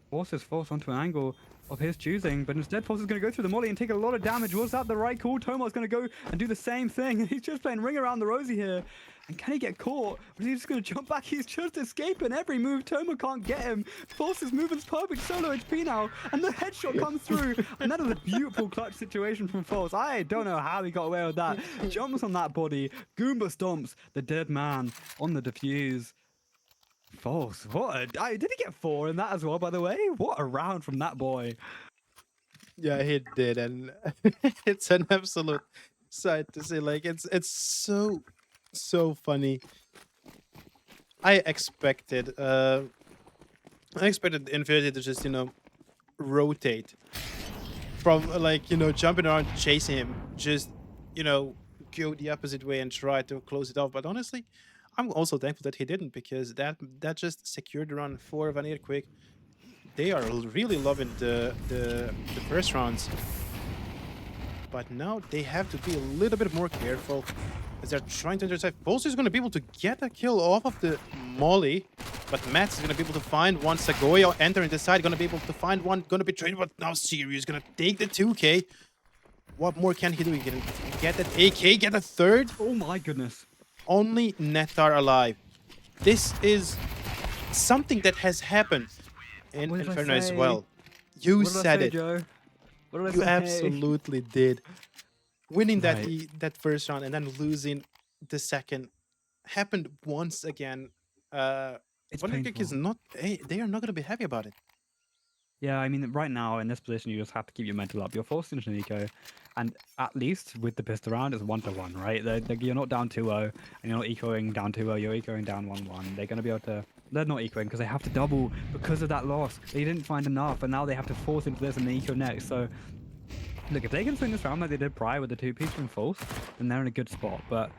Forces False onto an angle of his choosing, but instead False is going to go through the molly and take a lot of damage. Was that the right call? Tomar's going to go and do the same thing. He's just playing ring around the rosy here. And can he get caught? Or is he just going to jump back? He's just escaping every move. Toma can't get him. False's movement's perfect. Solo HP now. And the headshot comes through. And that is a beautiful clutch situation from False. I don't know how he got away with that. Jumps on that body. Goomba stomps the dead man on the defuse. False. Did he get 4 in that as well, by the way? What a round from that boy. Yeah, he did, and it's an absolute sight to see. Like, it's so funny. I expected Infurity to just, rotate from, like, jumping around chasing him, just, go the opposite way and try to close it off. But honestly, I'm also thankful that he didn't, because that just secured the run for VanirQuick. They are really loving the first rounds, but now they have to be a little bit more careful as they're trying to intercept. False is going to be able to get a kill off of the molly, but Mats is going to be able to find one. Sagoya entering the side, going to be able to find one, going to be traded, but now Sirius is going to take the 2K. What more can he do? He can get that AK, get a third. Oh my goodness. Only Netar alive. This is something that has happened in Inferno as well. You said it. Joe? You absolutely did. Winning that first round and then losing the second happened once again. VanirQuick is not. They are not going to be happy about it. Yeah, I mean, right now in this position, you just have to keep your mental up. You're forced into an eco, and at least with the pistol round, it's 1-1, right? You're not down 2-0, and you're not ecoing down 2-0. You're ecoing down 1-1. They're going to be able to. They're not ecoing because they have to double because of that loss. They didn't find enough, and now they have to force into this and then eco next. So, look, if they can swing this round like they did prior with the 2-piece from False, then they're in a good spot. But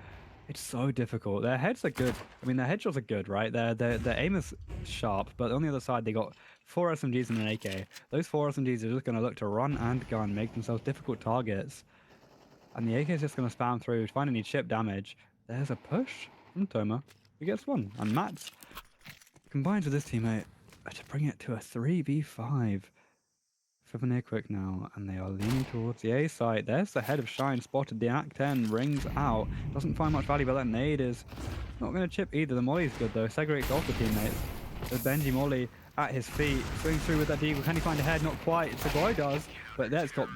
it's so difficult. Their heads are good. I mean, their headshots are good, right? Their aim is sharp, but on the other side, they got 4 SMGs and an AK. Those 4 SMGs are just going to look to run and gun, make themselves difficult targets. And the AK is just going to spam through, find any chip damage. There's a push from Toma, who gets 1. And Mats combines with his teammate to bring it to a 3v5 for VanirQuick now. And they are leaning towards the A site. There's the head of Shine spotted. The Act 10 rings out. Doesn't find much value, but that nade is not going to chip either. The molly's good though. Segregates off the teammates. There's Benji Molly at his feet, swings through with that deagle. Can he find a head? Not quite. Sagoy does, but that's got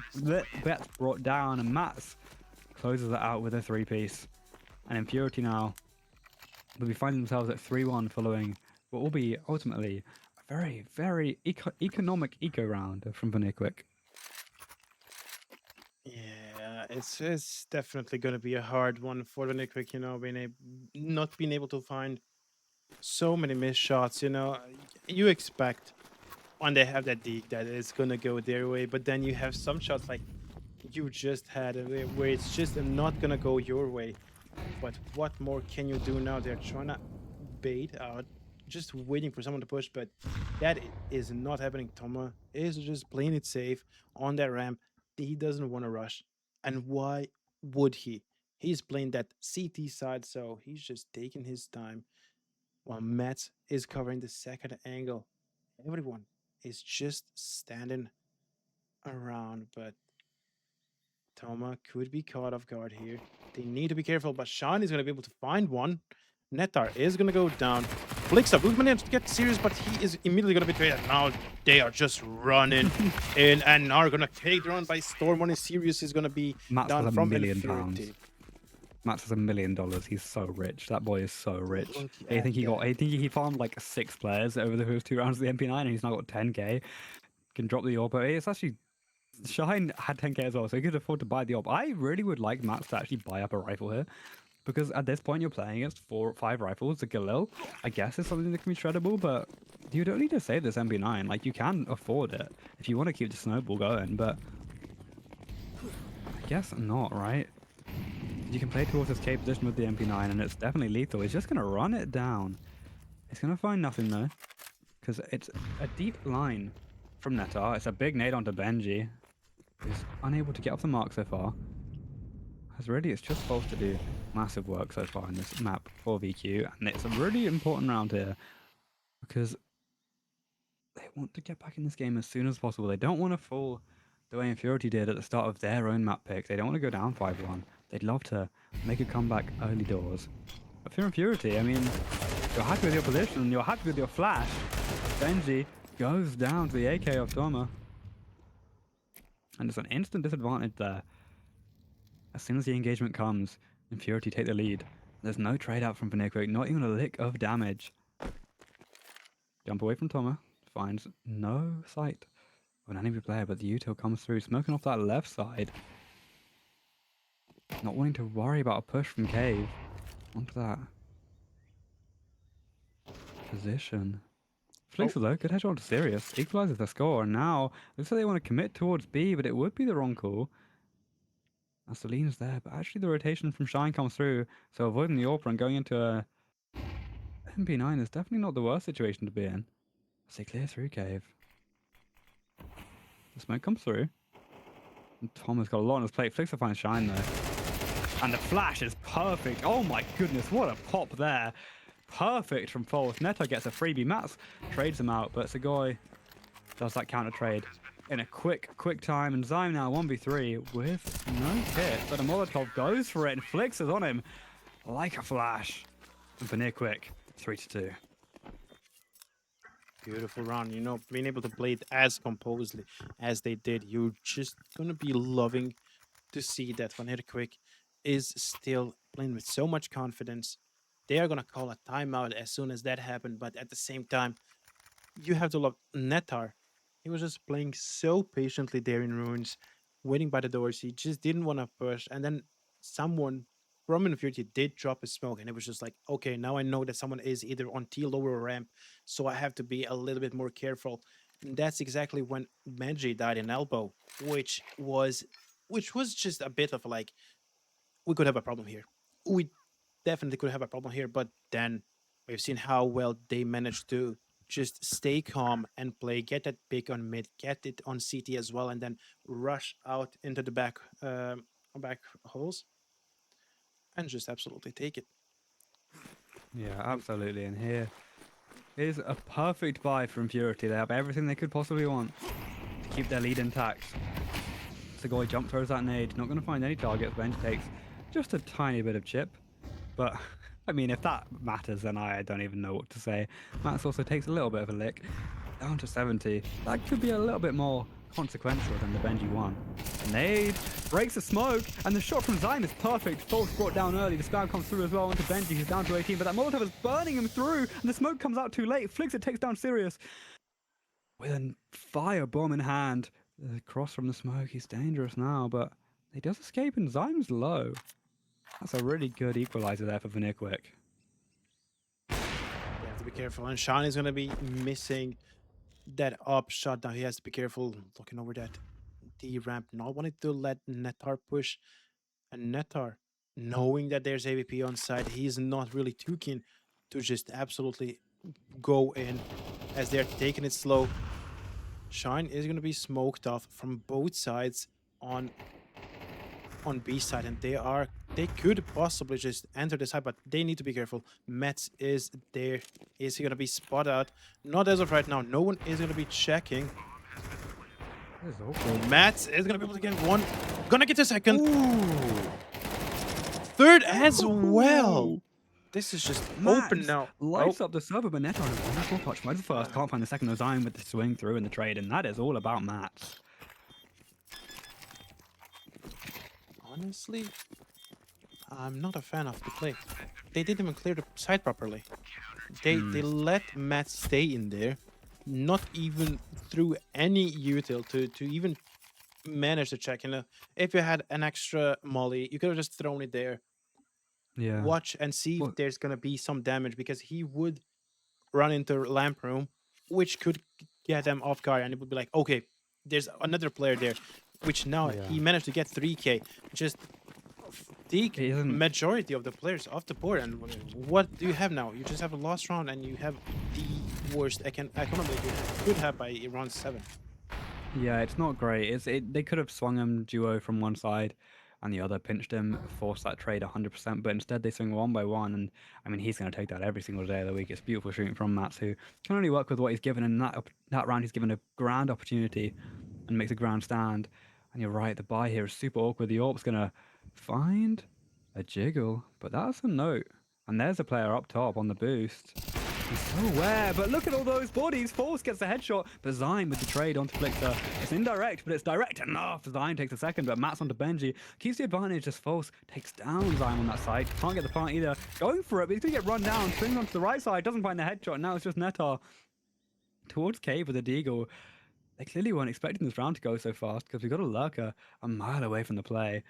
Bet's brought down, and Mats closes it out with a 3-piece. And Infurity now will be finding themselves at 3-1 following what will be ultimately a very, very economic eco round from VanirQuick. Yeah, it's definitely going to be a hard one for VanirQuick, not being able to find so many missed shots. You expect when they have that deke that it's gonna go their way, but then you have some shots like you just had where it's just not gonna go your way. But what more can you do now? They're trying to bait out, just waiting for someone to push, but that is not happening. Toma is just playing it safe on that ramp. He doesn't want to rush, and why would he? He's playing that CT side, so he's just taking his time. While Mats is covering the second angle, everyone is just standing around, but Toma could be caught off guard here. They need to be careful, but Sean is going to be able to find one. Netar is going to go down. Blixer will manage to get serious, but he is immediately going to be traded. Now they are just running in and are going to take the run by storm. When Sirius is going to be Mats down has from £1 million. Infurity. Matt's has $1 million. He's so rich. That boy is so rich. Look I at think that. he farmed like 6 players over the first 2 rounds of the MP9, and he's now got 10k. Can drop the orb, but it's actually Shine had 10k as well, so he could afford to buy the orb. I really would like Matt to actually buy up a rifle here, because at this point you're playing against 4 or 5 rifles. The Galil, I guess, is something that can be shreddable, but you don't need to save this MP9. Like, you can afford it if you want to keep the snowball going, but I guess not, right? You can play towards this K position with the MP9, and it's definitely lethal. He's just going to run it down. He's going to find nothing, though, because it's a deep line from Netar. It's a big nade onto Benji. He's unable to get off the mark so far. As really, it's just supposed to do massive work so far in this map for VQ, and it's a really important round here, because they want to get back in this game as soon as possible. They don't want to fall the way Infurity did at the start of their own map pick. They don't want to go down 5-1. They'd love to make a comeback early doors. But for Infurity, I mean, you're happy with your position, you're happy with your flash. Benji goes down to the AK of Toma. And it's an instant disadvantage there. As soon as the engagement comes, Infurity take the lead. There's no trade out from VanirQuick, not even a lick of damage. Jump away from Toma, finds no sight of an enemy player, but the util comes through, smoking off that left side. Not wanting to worry about a push from Cave onto that position. Flicks though, good headshot to Sirius, equalizes the score, and now looks like they want to commit towards B, but it would be the wrong call. As Celine's there, but actually the rotation from Shine comes through, so avoiding the AWP and going into a MP9 is definitely not the worst situation to be in. As they clear through Cave. The smoke comes through. And Tom has got a lot on his plate. Flicks will find Shine though. And the flash is perfect. Oh my goodness, what a pop there. Perfect from False. Neto gets a freebie. Mats trades him out, but Segoy does that counter trade in a quick time. And Zyme now 1v3 with no hit. But a Molotov goes for it and Flicks is on him like a flash. And VanirQuick 3-2. Beautiful round. You know, being able to play it as composedly as they did, you're just gonna be loving to see that VanirQuick is still playing with so much confidence. They are gonna call a timeout as soon as that happened, but at the same time, you have to love Netar. He was just playing so patiently there in ruins, waiting by the doors. He just didn't want to push, and then someone from Infurity did drop a smoke, and it was just like, okay, now I know that someone is either on T lower ramp, so I have to be a little bit more careful. And that's exactly when Benji died in elbow, which was just a bit of like, we could have a problem here. We definitely could have a problem here, but then we've seen how well they managed to just stay calm and play, get that pick on mid, get it on CT as well, and then rush out into the back holes and just absolutely take it. Yeah, absolutely. And here is a perfect buy from Infurity. They have everything they could possibly want to keep their lead intact. Segoy jump throws that nade, not going to find any targets. Benji takes just a tiny bit of chip, but I mean, if that matters, then I don't even know what to say. Mats also takes a little bit of a lick, down to 70. That could be a little bit more consequential than the Benji one. Nade breaks the smoke, and the shot from Zyme is perfect. False brought down early. The spam comes through as well onto Benji, who's down to 18, but that Molotov is burning him through, and the smoke comes out too late. Flicks it, takes down Sirius with a fire bomb in hand. The cross from the smoke, he's dangerous now, but he does escape, and Zyme's low. That's a really good equalizer there for VanirQuick. You have to be careful, and Sean is going to be missing that up shot. Now he has to be careful looking over that D ramp, not wanting to let Netar push. And Netar, knowing that there's AVP on side, he's not really too keen to just absolutely go in as they're taking it slow. Shine is going to be smoked off from both sides on B side, and they could possibly just enter the side, but they need to be careful. Mets is there. Is he gonna be spot out? Not as of right now. No one is gonna be checking. Mets is gonna be able to get one. Gonna get a second. Ooh. Third as well. This is just open now. Lights up the server, but Netar has wonderful touch. Finds the first, can't find the second. Zyme with the swing through and the trade, and that is all about Mats. Honestly, I'm not a fan of the play. They didn't even clear the side properly. They let Matt stay in there, not even through any util to even manage to check. You know, if you had an extra molly, you could have just thrown it there. Yeah. Watch and see if Well, there's gonna be some damage because he would run into lamp room, which could get them off guard, and it would be like, okay, there's another player there, which now yeah. he managed to get 3K, just take It isn't. majority of the players off the board. And what do you have now? You just have a last round, and you have the worst economy you could have by round 7. Yeah, it's not great. They could have swung him duo from one side and the other, pinched him, forced that trade 100%, but instead they swing one by one. And I mean, he's going to take that every single day of the week. It's beautiful shooting from Mats, who can only work with what he's given. And that round, he's given a grand opportunity and makes a grand stand. And you're right, the buy here is super awkward. The AWP's going to find a jiggle, but that's a note. And there's a player up top on the boost. He's so aware, but look at all those bodies. Force gets the headshot, but Zyme with the trade onto Flicker. It's indirect, but it's direct enough. Zyme takes a second, but Matt's onto Benji. Keeps the advantage as False takes down Zyme on that side. Can't get the plant either. Going for it, but he's going to get run down. Swings onto the right side, doesn't find the headshot. Now it's just Netar towards Cave with a Deagle. They clearly weren't expecting this round to go so fast because we got a Lurker a mile away from the play.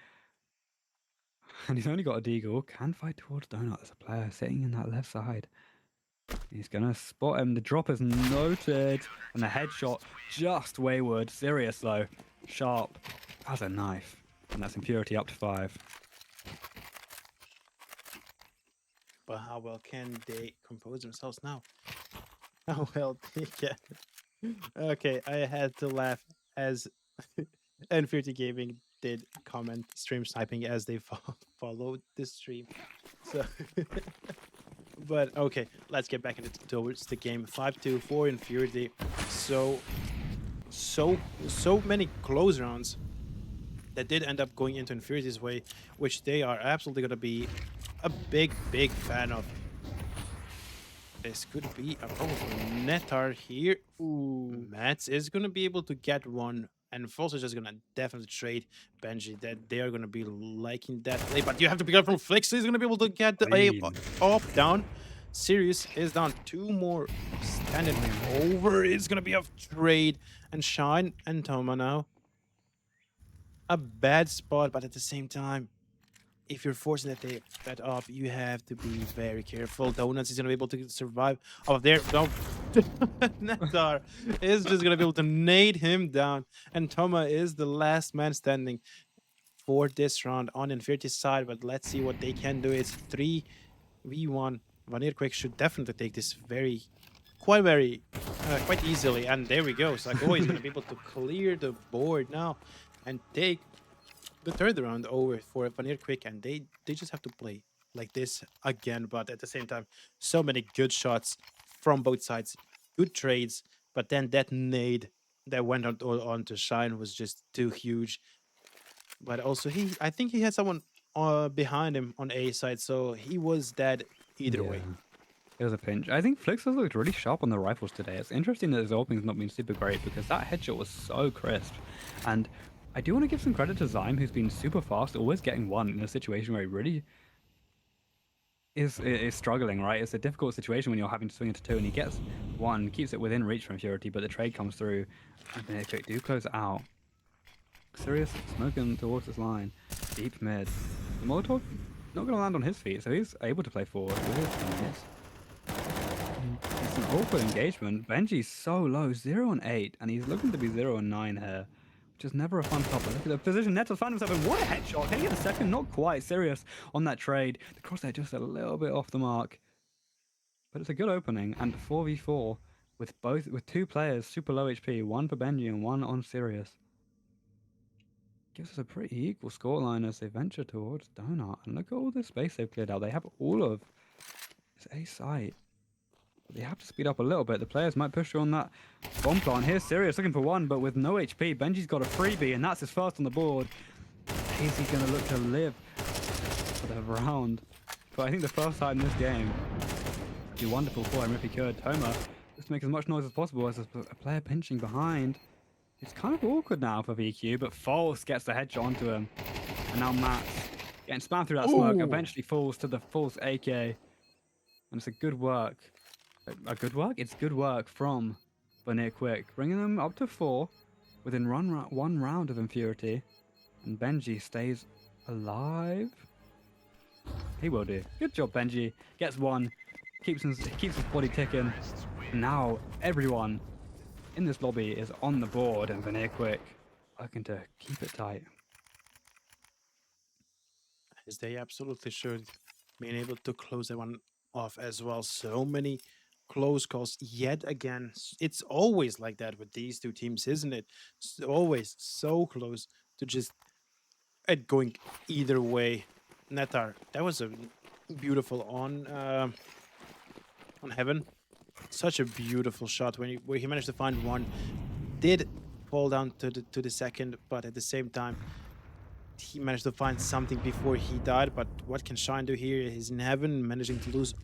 And he's only got a Deagle. Can fight towards Donut. There's a player sitting in that left side. He's going to spot him. The drop is noted. And the headshot just wayward. Serious, though. Sharp as a knife. And that's Infurity up to 5. But how well can they compose themselves now? How well they can. Okay, I had to laugh as Infurity Gaming did comment stream sniping as they followed the stream. So, but okay, let's get back into towards the game. 5-2 for Infurity. So many close rounds that did end up going into Infurity's way, which they are absolutely gonna be a big fan of. This could be a problem for Netar here. Ooh, Mats is gonna be able to get one, and False is just gonna definitely trade Benji. That they are gonna be liking that play, but you have to be careful. Flix is gonna be able to get the A up down. Sirius is down. 2 more standing over. It's gonna be a trade, and Shine and Toma now. A bad spot, but at the same time, if you're forcing that up, you have to be very careful. Donuts is gonna be able to survive off there. No, Netar is just gonna be able to nade him down, and Toma is the last man standing for this round on Infurity's side. But let's see what they can do. It's 3v1. VanirQuick should definitely take this quite easily, and there we go. Sago is gonna be able to clear the board now and take the third round over for VanirQuick, and they just have to play like this again. But at the same time, so many good shots from both sides, good trades, but then that nade that went on to Shine was just too huge. But also I think he had someone behind him on A side, so he was dead either way. It was a pinch. I think Flix has looked really sharp on the rifles today. It's interesting that his opening's not been super great because that headshot was so crisp. And I do want to give some credit to Zyme, who's been super fast, always getting one in a situation where he really is struggling, right? It's a difficult situation when you're having to swing into 2, and he gets one, keeps it within reach from Infurity, but the trade comes through, and VanirQuick do close it out. Sirius smoking towards this line, deep mid. The Molotov not going to land on his feet, so he's able to play forward with his teammates. It's an awkward engagement. Benji's so low, 0 and 8, and he's looking to be 0 and 9 here. Which is never a fun top. Look at the position. Netar's found himself in. What a headshot. Can he get a second? Not quite. Serious on that trade. The crosshair just a little bit off the mark. But it's a good opening. And 4v4 with 2 players super low HP. 1 for Benji and 1 on Sirius. Gives us a pretty equal scoreline as they venture towards Donut. And look at all the space they've cleared out. They have all of this A site. They have to speed up a little bit. The players might push through on that bomb plant. Here's Sirius looking for one, but with no HP. Benji's got a freebie, and that's his first on the board. Is he going to look to live for the round? But I think the first time in this game would be wonderful for him if he could. Toma just make as much noise as possible as a player pinching behind. It's kind of awkward now for VQ, but False gets the headshot onto him. And now Matt Getting spammed through that smoke, Ooh. eventually falls to the false AK. And it's a good work. A good work? It's good work from VanirQuick, bringing them up to 4 within one round of Infurity. And Benji stays alive. He will do. Good job, Benji. Gets 1, keeps his body ticking. Now everyone in this lobby is on the board, and VanirQuick looking to keep it tight. As they absolutely should. Being able to close that one off as well. So many close calls yet again. It's always like that with these two teams, isn't it? It's always so close to just it going either way. Netar, that was a beautiful on Heaven. Such a beautiful shot where he managed to find one. Did fall down to the second, but at the same time, he managed to find something before he died. But what can Shine do here? He's in Heaven, managing to lose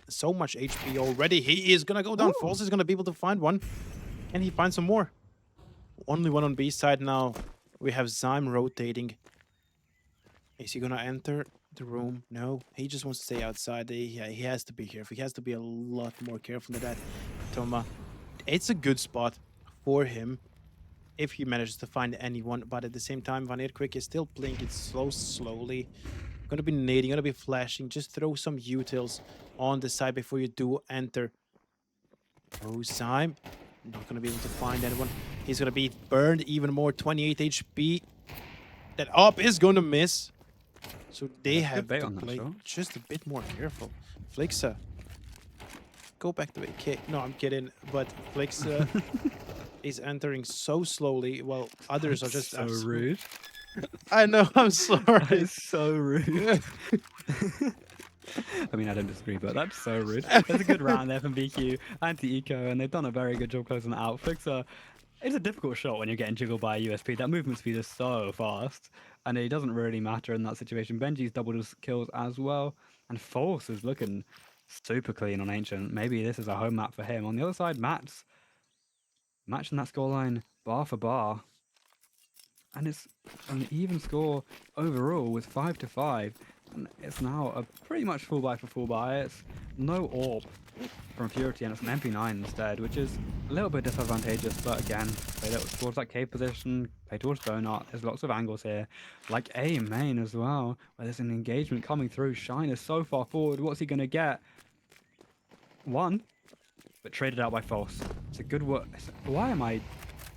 so much HP already. He is gonna go down. False is gonna be able to find one. Can he find some more? Only one on B side now. We have Zyme rotating. Is he gonna enter the room? No, he just wants to stay outside. He has to be careful. He has to be a lot more careful than that. Toma, it's a good spot for him if he manages to find anyone. But at the same time, VanirQuick is still playing it slowly. Gonna be nading, gonna be flashing. Just throw some utils on the side before you do enter. Oh, Zyme, not gonna be able to find anyone. He's gonna be burned even more. 28 HP. That op is gonna miss. So they have to play just a bit more careful. Flixa, go back to AK. No, I'm kidding. But Flixa is entering so slowly while others are just so rude. I know, I'm sorry. It's so rude. I mean, I don't disagree, but that's so rude. There's a good round there from BQ, anti-eco, and they've done a very good job closing it out. Flixa, it's a difficult shot when you're getting jiggled by a USP. That movement speed is so fast, and it doesn't really matter in that situation. Benji's doubled his kills as well, and Force is looking super clean on Ancient. Maybe this is a home map for him. On the other side, Matt's matching that scoreline bar for bar, and it's an even score overall with 5-5. And it's now a pretty much full buy for full buy. It's no AWP from Infurity, and it's an MP9 instead, which is a little bit disadvantageous. But again, play towards that cave position, play towards Donut. There's lots of angles here, like A main as well, where there's an engagement coming through. Shine is so far forward. What's he going to get? 1, but traded out by False. It's a good work. Why am I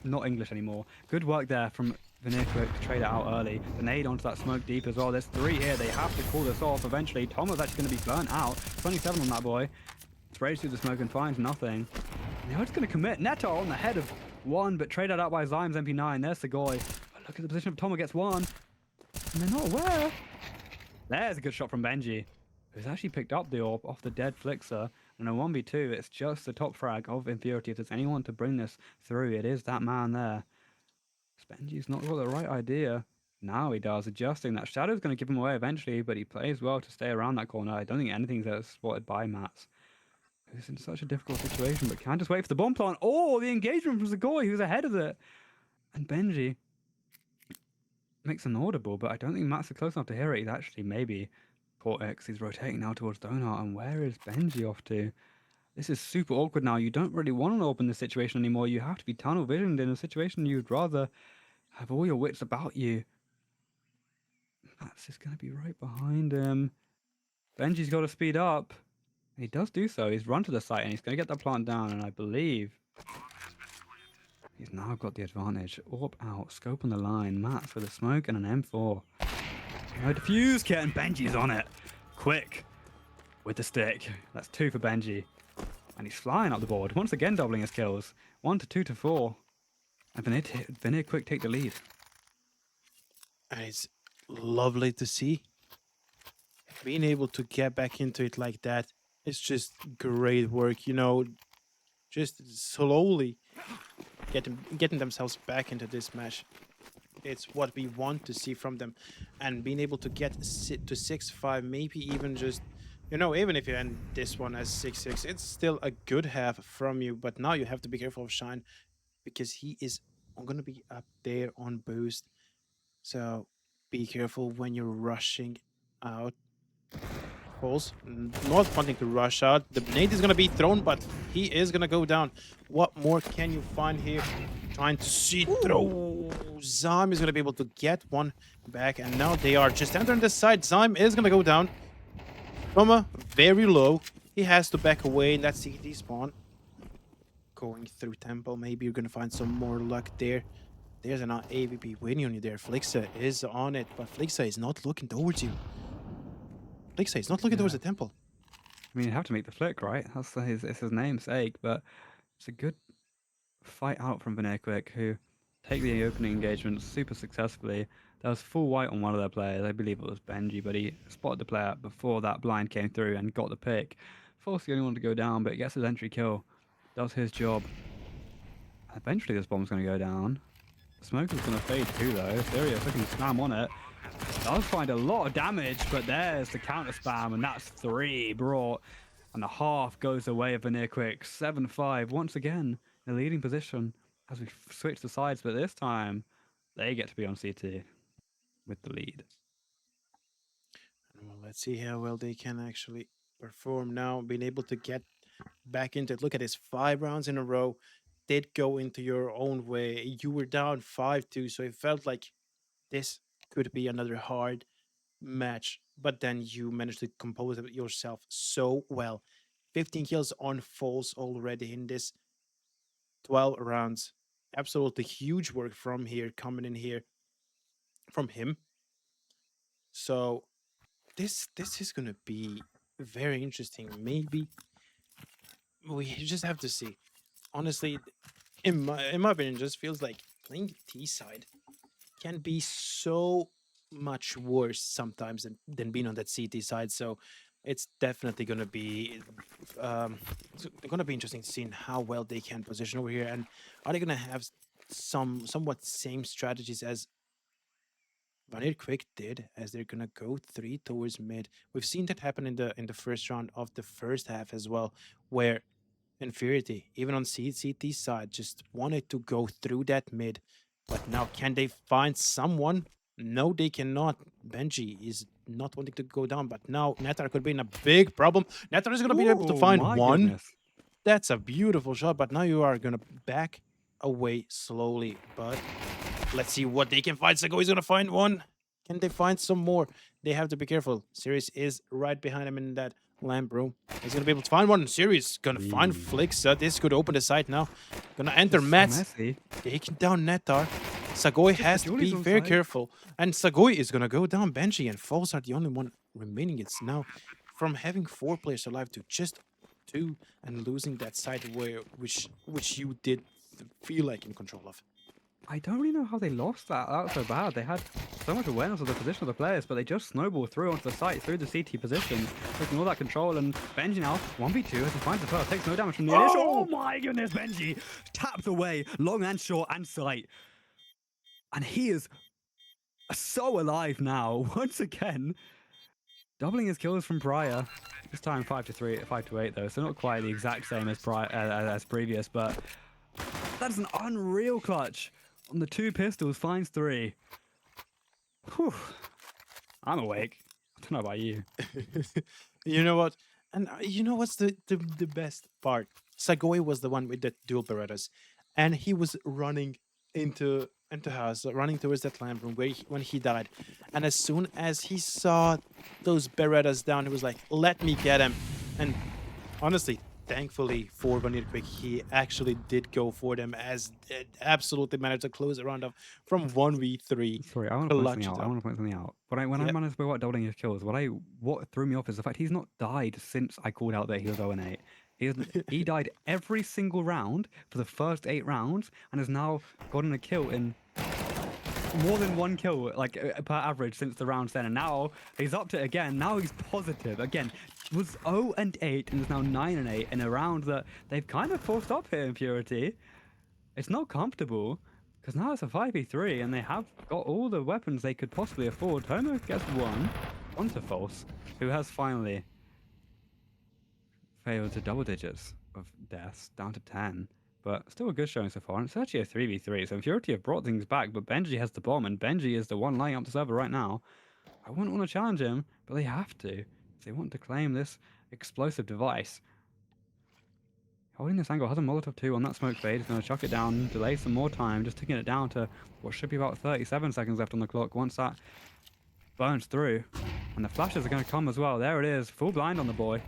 not English anymore? Good work there from VanirQuick to trade it out early. The nade onto that smoke deep as well. There's 3 here. They have to call this off eventually. Toma's actually going to be burnt out. 27 on that boy. Sprays through the smoke and finds nothing. Now it's going to commit. Neto on the head of 1, but traded out by Zyme's MP9. There's Segoy. But look at the position of Toma gets 1. And they're not aware. There's a good shot from Benji, who's actually picked up the AWP off the dead Flixa. And a 1v2, it's just the top frag of Infurity. If there's anyone to bring this through, it is that man there. Benji's not got the right idea. Now he does, adjusting. That shadow's going to give him away eventually, but he plays well to stay around that corner. I don't think anything's spotted by Mats, who's in such a difficult situation, but can't just wait for the bomb plant. Oh, the engagement from Zagoy, who's ahead of it. And Benji makes an audible, but I don't think Mats are close enough to hear it. He's actually maybe Cortex. He's rotating now towards Donut, and where is Benji off to? This is super awkward now. You don't really want to open this situation anymore. You have to be tunnel visioned in a situation. You'd rather have all your wits about you. Mats is going to be right behind him. Benji's got to speed up. He does do so. He's run to the site and he's going to get that plant down. And I believe he's now got the advantage. AWP out. Scope on the line. Mats with a smoke and an M4. No defuse kit and Benji's on it. Quick with the stick. That's 2 for Benji. And he's flying up the board, once again doubling his kills. 1 to 2 to 4. And VanirQuick take the lead. And it's lovely to see. Being able to get back into it like that, it's just great work, you know. Just slowly getting themselves back into this match. It's what we want to see from them. And being able to get to 6-5, maybe even just, you know, even if you end this one as 6-6, it's still a good half from you. But now you have to be careful of Shine, because he is going to be up there on boost. So be careful when you're rushing out. Falls, not wanting to rush out. The nade is gonna be thrown, but he is gonna go down. What more can you find here? Trying to see through. Zyme is gonna be able to get one back, and now they are just entering the side. Zyme is gonna go down from a very low. He has to back away in that CT spawn. Going through temple, maybe you're gonna find some more luck there. There's an AVP waiting on you there. Flixa is on it, but Flixa is not looking towards you. Flixa is not looking towards the temple. I mean, you have to make the flick, right? That's it's his namesake, but it's a good fight out from VanirQuick, who take the opening engagement super successfully. There was full white on one of their players. I believe it was Benji, but he spotted the player before that blind came through and got the pick. Forced the only one to go down, but he gets his entry kill. Does his job. Eventually, this bomb's going to go down. Smoke is going to fade too, though. Serious looking to spam on it. Does find a lot of damage, but there's the counter spam, and that's 3 brought. And the half goes away of VanirQuick. 7-5 once again in a leading position as we switch the sides, but this time they get to be on CT with the lead. Well, let's see how well they can actually perform now, being able to get back into it. Look at this, 5 rounds in a row did go into your own way. You were down 5-2, so it felt like this could be another hard match, but then you managed to compose it yourself so well. 15 kills on falls already in this 12 rounds. Absolutely huge work from here, coming in here from him. So this is gonna be very interesting. Maybe we just have to see. Honestly, in my opinion, just feels like playing T side can be so much worse sometimes than being on that CT side. So it's definitely gonna be interesting to see how well they can position over here, and are they gonna have somewhat same strategies as VanirQuick did, as they're gonna go 3 towards mid. We've seen that happen in the first round of the first half as well, where Infurity, even on CT side, just wanted to go through that mid. But now, can they find someone? No, they cannot. Benji is not wanting to go down, but now Netar could be in a big problem. Netar is gonna be able to find one. Goodness. That's a beautiful shot, but now you are gonna back away slowly. But let's see what they can find. Sago is gonna find one. Can they find some more? They have to be careful. Sirius is right behind him in that lamp room. He's gonna be able to find one. Sirius gonna find Flixa. This could open the site now. Gonna enter Mets. Taking down Netar. Sagoi has to be very careful. And Sagoi is gonna go down. Benji and Falls are the only one remaining. It's now from having 4 players alive to just 2 and losing that site which you did feel like in control of. I don't really know how they lost that. That was so bad. They had so much awareness of the position of the players, but they just snowballed through onto the site, through the CT positions, taking all that control. And Benji now, 1v2 as he finds the first, takes no damage from the initial. Oh my goodness, Benji tapped away, long and short and sight. And he is so alive now, once again. Doubling his kills from prior. This time 5-8 though, so not quite the exact same as previous, but that's an unreal clutch. On the 2 pistols, finds 3. Whew. I'm awake. I don't know about you. You know what? And you know what's the best part? Sagoi was the one with the dual Berettas, and he was running into house, running towards that lamp room when he died. And as soon as he saw those Berettas down, he was like, "Let me get him." And honestly, thankfully for VanirQuick, he actually did go for them, as it absolutely managed to close the round off from 1v3. Sorry, I want to point something out. When I managed to spoke about doubling his kills, what threw me off is the fact he's not died since I called out that he was 0-8. He died every single round for the first 8 rounds, and has now gotten a kill in more than 1 kill, like per average, since the round 10. And now he's upped it again. Now he's positive again. Was 0-8 and is now 9-8 in a round that they've kind of forced up here in Infurity. It's not comfortable because now it's a 5v3 and they have got all the weapons they could possibly afford. Homer gets 1 onto False, who has finally failed to double digits of deaths, down to 10. but still a good showing so far. And it's actually a 3v3, so Infurity have brought things back, but Benji has the bomb, and Benji is the one lighting up the server right now. I wouldn't want to challenge him, but they have to. If they want to claim this explosive device. Holding this angle, has a Molotov 2 on that smoke fade. He's going to chuck it down, delay some more time, just taking it down to what should be about 37 seconds left on the clock. Once that burns through, and the flashes are going to come as well. There it is, full blind on the boy.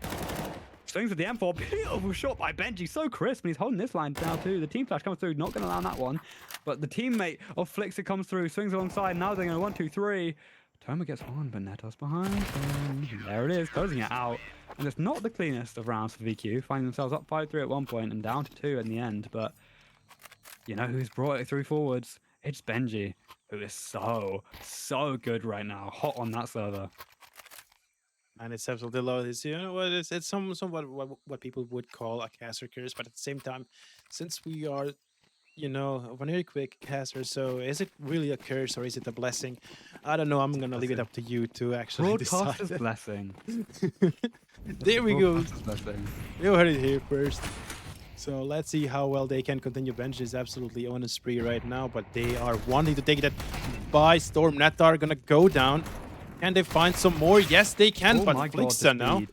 Swings with the M4, beautiful shot by Benji, so crisp, and he's holding this line now too. The team flash comes through, not going to land that one, but the teammate of Flixer comes through, swings alongside, now they're going to 1, 2, 3. Toma gets one, but Neto's behind him. There it is, closing it out. And it's not the cleanest of rounds for VQ, finding themselves up 5-3 at one point and down to 2 in the end. But you know who's brought it through forwards? It's Benji, who is so good right now, hot on that server. And it's absolutely low. It's, you know what, it's somewhat what people would call a caster curse, but at the same time, since we are, you know, VanirQuick caster, so is it really a curse or is it a blessing? I don't know. I'm gonna leave it up to you to actually decide. Broadcaster's blessing. There we go. Blessing. You heard it here first. So let's see how well they can continue. Benji is absolutely on a spree right now, but they are wanting to take that by storm. Netar gonna go down. Can they find some more? Yes, they can, Oh but my God, Flixer the now. speed.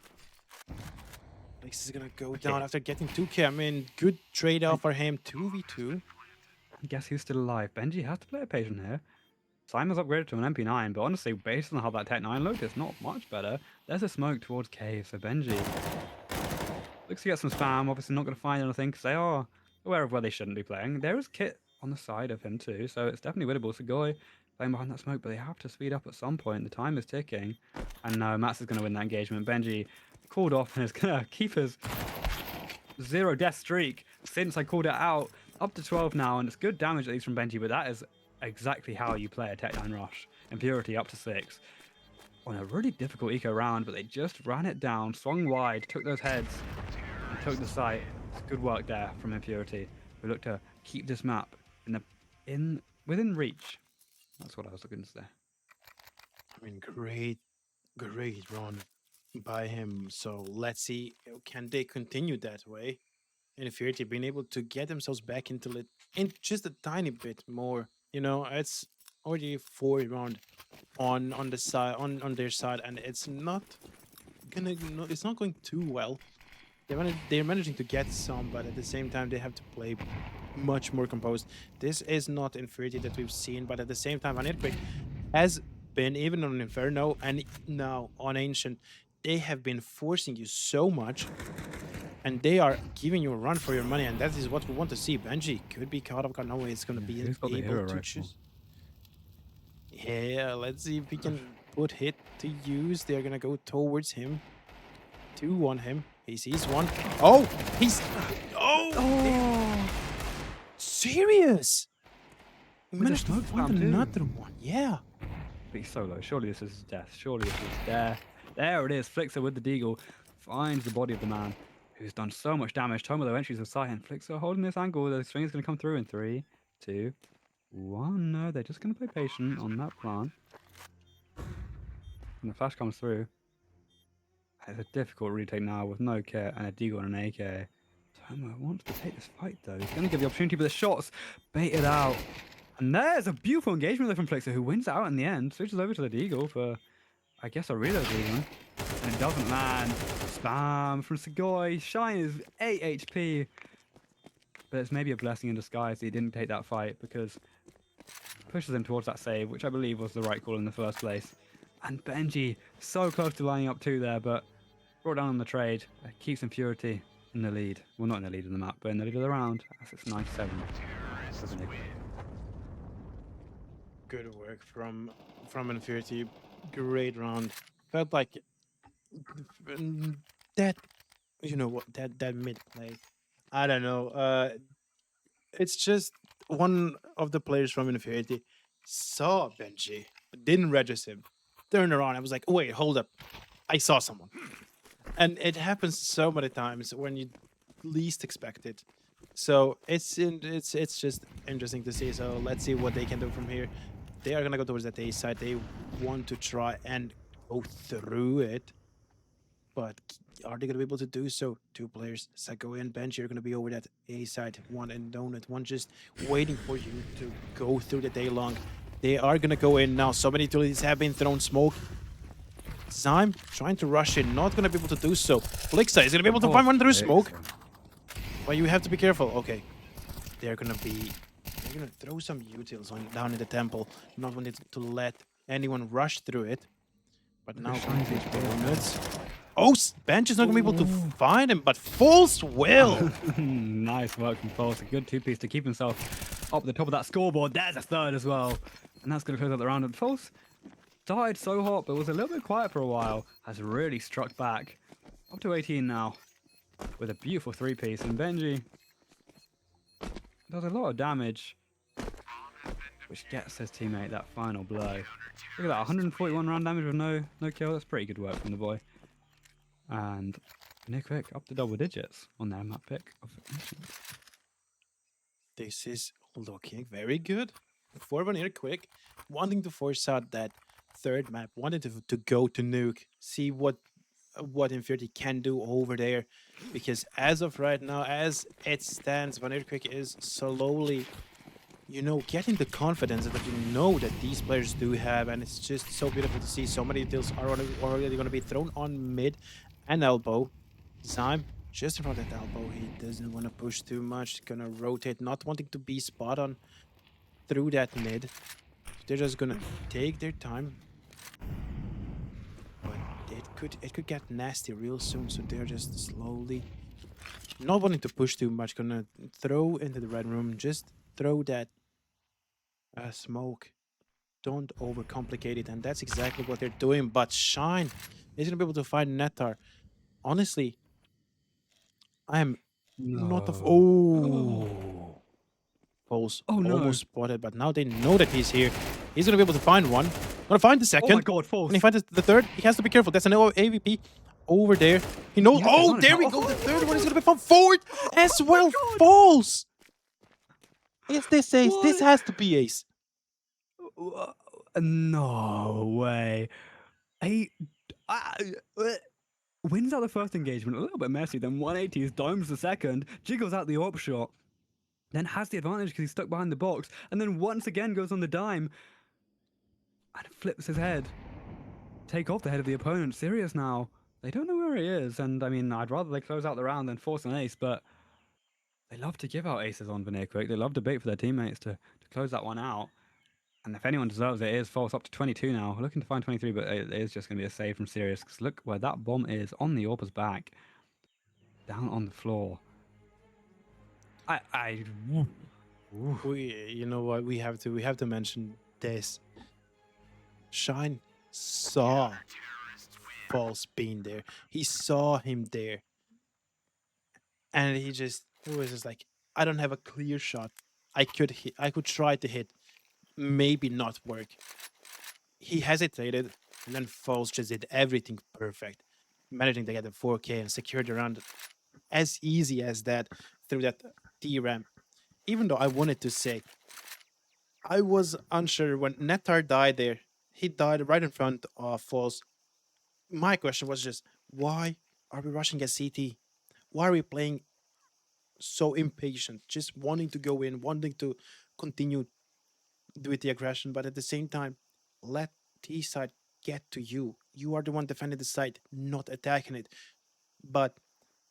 Flix is gonna go down after getting 2k. I mean, good trade-off for him. 2v2. Guess who's still alive? Benji has to play a patient here. Simon's upgraded to an MP9, but honestly, based on how that Tech 9 looked, it's not much better. There's a smoke towards cave, so Benji looks to get some spam. Obviously not going to find anything because they are aware of where they shouldn't be playing. There is Kit on the side of him too, so it's definitely winnable. Sugoi playing behind that smoke, but they have to speed up at some point. The time is ticking, and no, Mats is going to win that engagement. Benji called off and is going to keep his 0 death streak since I called it out up to 12 now, and it's good damage at least from Benji, but that is exactly how you play a Tech 9 rush. Infurity up to 6 on a really difficult eco round, but they just ran it down, swung wide, took those heads, and took the site. It's good work there from Infurity, who look to keep this map within reach. That's what I was looking to say. I mean, great run by him. So let's see, can they continue that way? And Infurity being able to get themselves back into it in just a tiny bit more. You know, it's already 4 round on the side on their side, and it's not going too well. They're managing to get some, but at the same time they have to play much more composed. This is not Infurity that we've seen, but at the same time, VanirQuick has been, even on Inferno and now on Ancient, they have been forcing you so much, and they are giving you a run for your money, and that is what we want to see. Benji could be caught off guard. No way it's going to be able to choose. Yeah, let's see if he can put hit to use. They're going to go towards him. 2 on him. He sees one. Oh, he's... Oh! Serious? He managed to find another one. Yeah. But he's so low. Surely this is death. Surely this is death. There it is. Flixer with the deagle finds the body of the man who's done so much damage. Toma though entries of sight, and Flixer holding this angle. The string is going to come through in 3, 2, 1. No, they're just going to play patient on that plan. And the flash comes through. It's a difficult retake now with no kit and a deagle and an AK. Toma wants to take this fight though. He's going to give the opportunity, but the shots baited out. And there's a beautiful engagement there from Flixer, who wins out in the end. Switches over to the deagle for, I guess, a reload even. And it doesn't land. Spam from Sugoi. Shine is 8 HP. But it's maybe a blessing in disguise that he didn't take that fight, because it pushes him towards that save, which I believe was the right call in the first place. And Benji, so close to lining up 2 there, but brought down on the trade. Keeps Infurity in the lead. Well, not in the lead of the map, but in the lead of the round. As it's 97. Good work from Infurity. Great round. Felt like that, you know what, that mid play. I don't know. It's just one of the players from Infurity saw Benji, didn't register him, turned around. I was like, wait, hold up, I saw someone. And it happens so many times when you least expect it. So it's just interesting to see. So let's see what they can do from here. They are gonna go towards that A side. They want to try and go through it. But are they going to be able to do so? Two players, Sako and Benji, are going to be over that A side. One and Donut, one just waiting for you to go through the day long. They are going to go in now. So many utilities have been thrown. Smoke. Zyme trying to rush in, not going to be able to do so. Flixa is going to be able to find one through smoke. But you have to be careful. Okay. They're going to throw some utils down in the temple. Not wanting to let anyone rush through it. But now Donuts. Oh, Bench is not going to be able to find him, but False will. Nice work from False. A good two-piece to keep himself up the top of that scoreboard. There's a third as well. And that's going to close out the round. And False started so hot, but was a little bit quiet for a while. Has really struck back. Up to 18 now. With a beautiful three-piece. And Benji does a lot of damage, which gets his teammate that final blow. Look at that, 141 round damage with no kill. That's pretty good work from the boy. And VanirQuick up to double digits on their map pick of Ancient. This is looking very good for VanirQuick, wanting to force out that third map, wanting to go to nuke, see what Infurity can do over there, because as of right now, as it stands, VanirQuick is slowly, getting the confidence that that these players do have, and it's just so beautiful to see. So many deals are already going to be thrown on mid and elbow. Zyme just in front of that elbow. He doesn't want to push too much. Gonna rotate, not wanting to be spot on through that mid. They're just gonna take their time. But it could get nasty real soon, so they're just slowly not wanting to push too much. Gonna throw into the red room. Just throw that smoke. Don't overcomplicate it, and that's exactly what they're doing. But Shine is gonna be able to find Netar. Honestly, I am not of False almost spotted, but now they know that he's here. He's gonna be able to find one. Gonna find the second. Oh my god, False. When he finds the third, he has to be careful. That's an AVP over there. He knows. Oh, there we go. The third one is gonna be found. Fourth as well. False. Is this ace? This has to be ace. No way. Wins out the first engagement, a little bit messy, then 180s, dimes the second, jiggles out the AWP shot, then has the advantage because he's stuck behind the box, and then once again goes on the dime and flips his head. Take off the head of the opponent. Serious now. They don't know where he is, and I mean, I'd rather they close out the round than force an ace, but they love to give out aces on VanirQuick. They love to bait for their teammates to close that one out. And if anyone deserves it, it is False up to 22 now. Looking to find 23, but it is just going to be a save from Sirius. Because look where that bomb is, on the AWP's back. Down on the floor. You know what? We have to mention this. Shine saw False being there. He saw him there. And he was just like, I don't have a clear shot. I could try to hit. Maybe not work. He hesitated, and then False just did everything perfect, managing to get the 4K and secure the round as easy as that through that D ramp. Even though I wanted to say, I was unsure when Netar died there. He died right in front of False. My question was just, why are we rushing at CT? Why are we playing so impatient? Just wanting to go in, wanting to continue with the aggression, but at the same time, let T side get to you. You are the one defending the site, not attacking it. But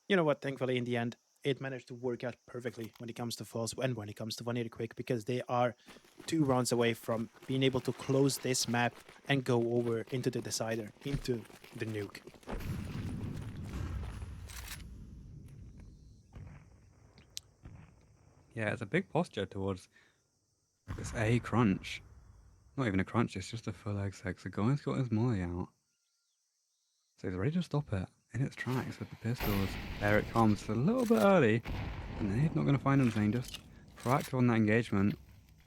you know what? Thankfully, in the end, it managed to work out perfectly when it comes to False and when it comes to VanirQuick, because they are 2 rounds away from being able to close this map and go over into the decider, into the nuke. Yeah, it's a big posture towards this A crunch. Not even a crunch, it's just a full egg sex. The guy's got his molly out. So he's ready to stop it in its tracks with the pistols. There it comes. A little bit early. And he's not going to find anything. Just proactive on that engagement.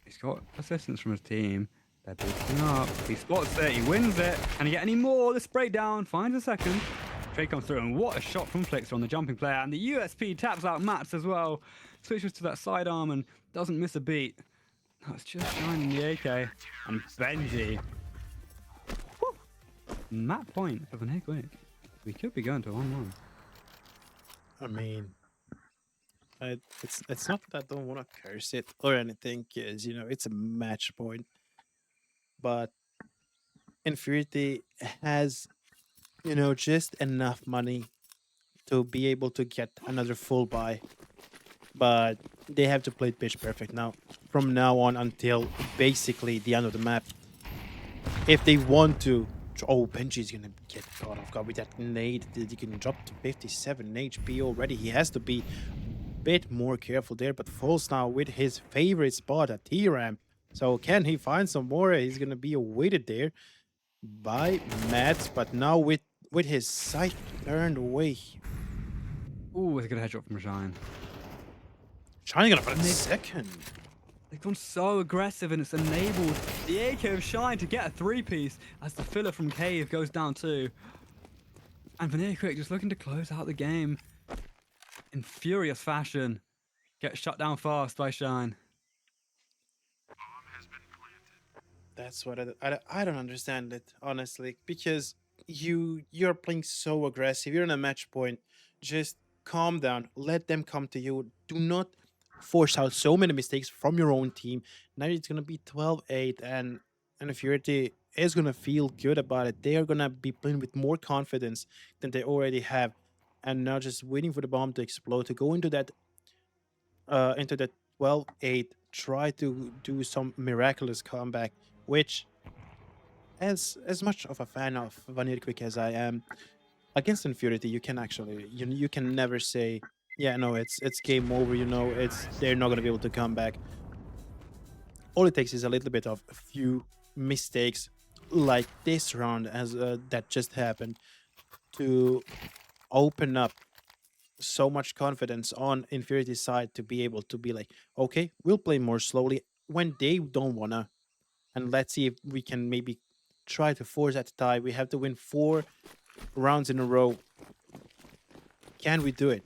He's got assistance from his team. They're boosting up. He spots it. He wins it. Can he get any more? The spray down. Finds a second. Trade comes through. And what a shot from Flixer on the jumping player. And the USP taps out Mats as well. Switches to that sidearm and doesn't miss a beat. That's just shining the AK. And Benji. Woo. Map point for VanirQuick. We could be going to 1-1. I mean, it's not that I don't want to curse it or anything, because it's a match point, but Infurity has just enough money to be able to get another full buy, but they have to play it pitch perfect now from now on until basically the end of the map. If they want to, oh, Benji's gonna get caught off guard with that nade. He can drop to 57 HP already. He has to be bit more careful there, but falls now with his favorite spot at T-ramp. So can he find some more? He's gonna be awaited there by Matt, but now with his sight turned away. Ooh, it's a good headshot from Shine. Shine gonna find a second. They've gone so aggressive and it's enabled the AK of Shine to get a 3-piece as the filler from Cave goes down too. And VanirQuick just looking to close out the game in furious fashion. Gets shut down fast by Shine. That's what I don't understand it, honestly, because you're playing so aggressive. You're in a match point. Just calm down. Let them come to you. Do not force out so many mistakes from your own team. Now it's gonna be 12-8, and Infurity is gonna feel good about it. They are gonna be playing with more confidence than they already have, and now just waiting for the bomb to explode to go into that 12-8, try to do some miraculous comeback, which, as much of a fan of VanirQuick as I am, against Infurity, you can actually you can never say, yeah, no, it's game over. It's they're not gonna be able to come back. All it takes is a little bit of a few mistakes, like this round as that just happened, to open up so much confidence on Infurity's side to be able to be like, okay, we'll play more slowly when they don't wanna, and let's see if we can maybe try to force that tie. We have to win 4 rounds in a row. Can we do it?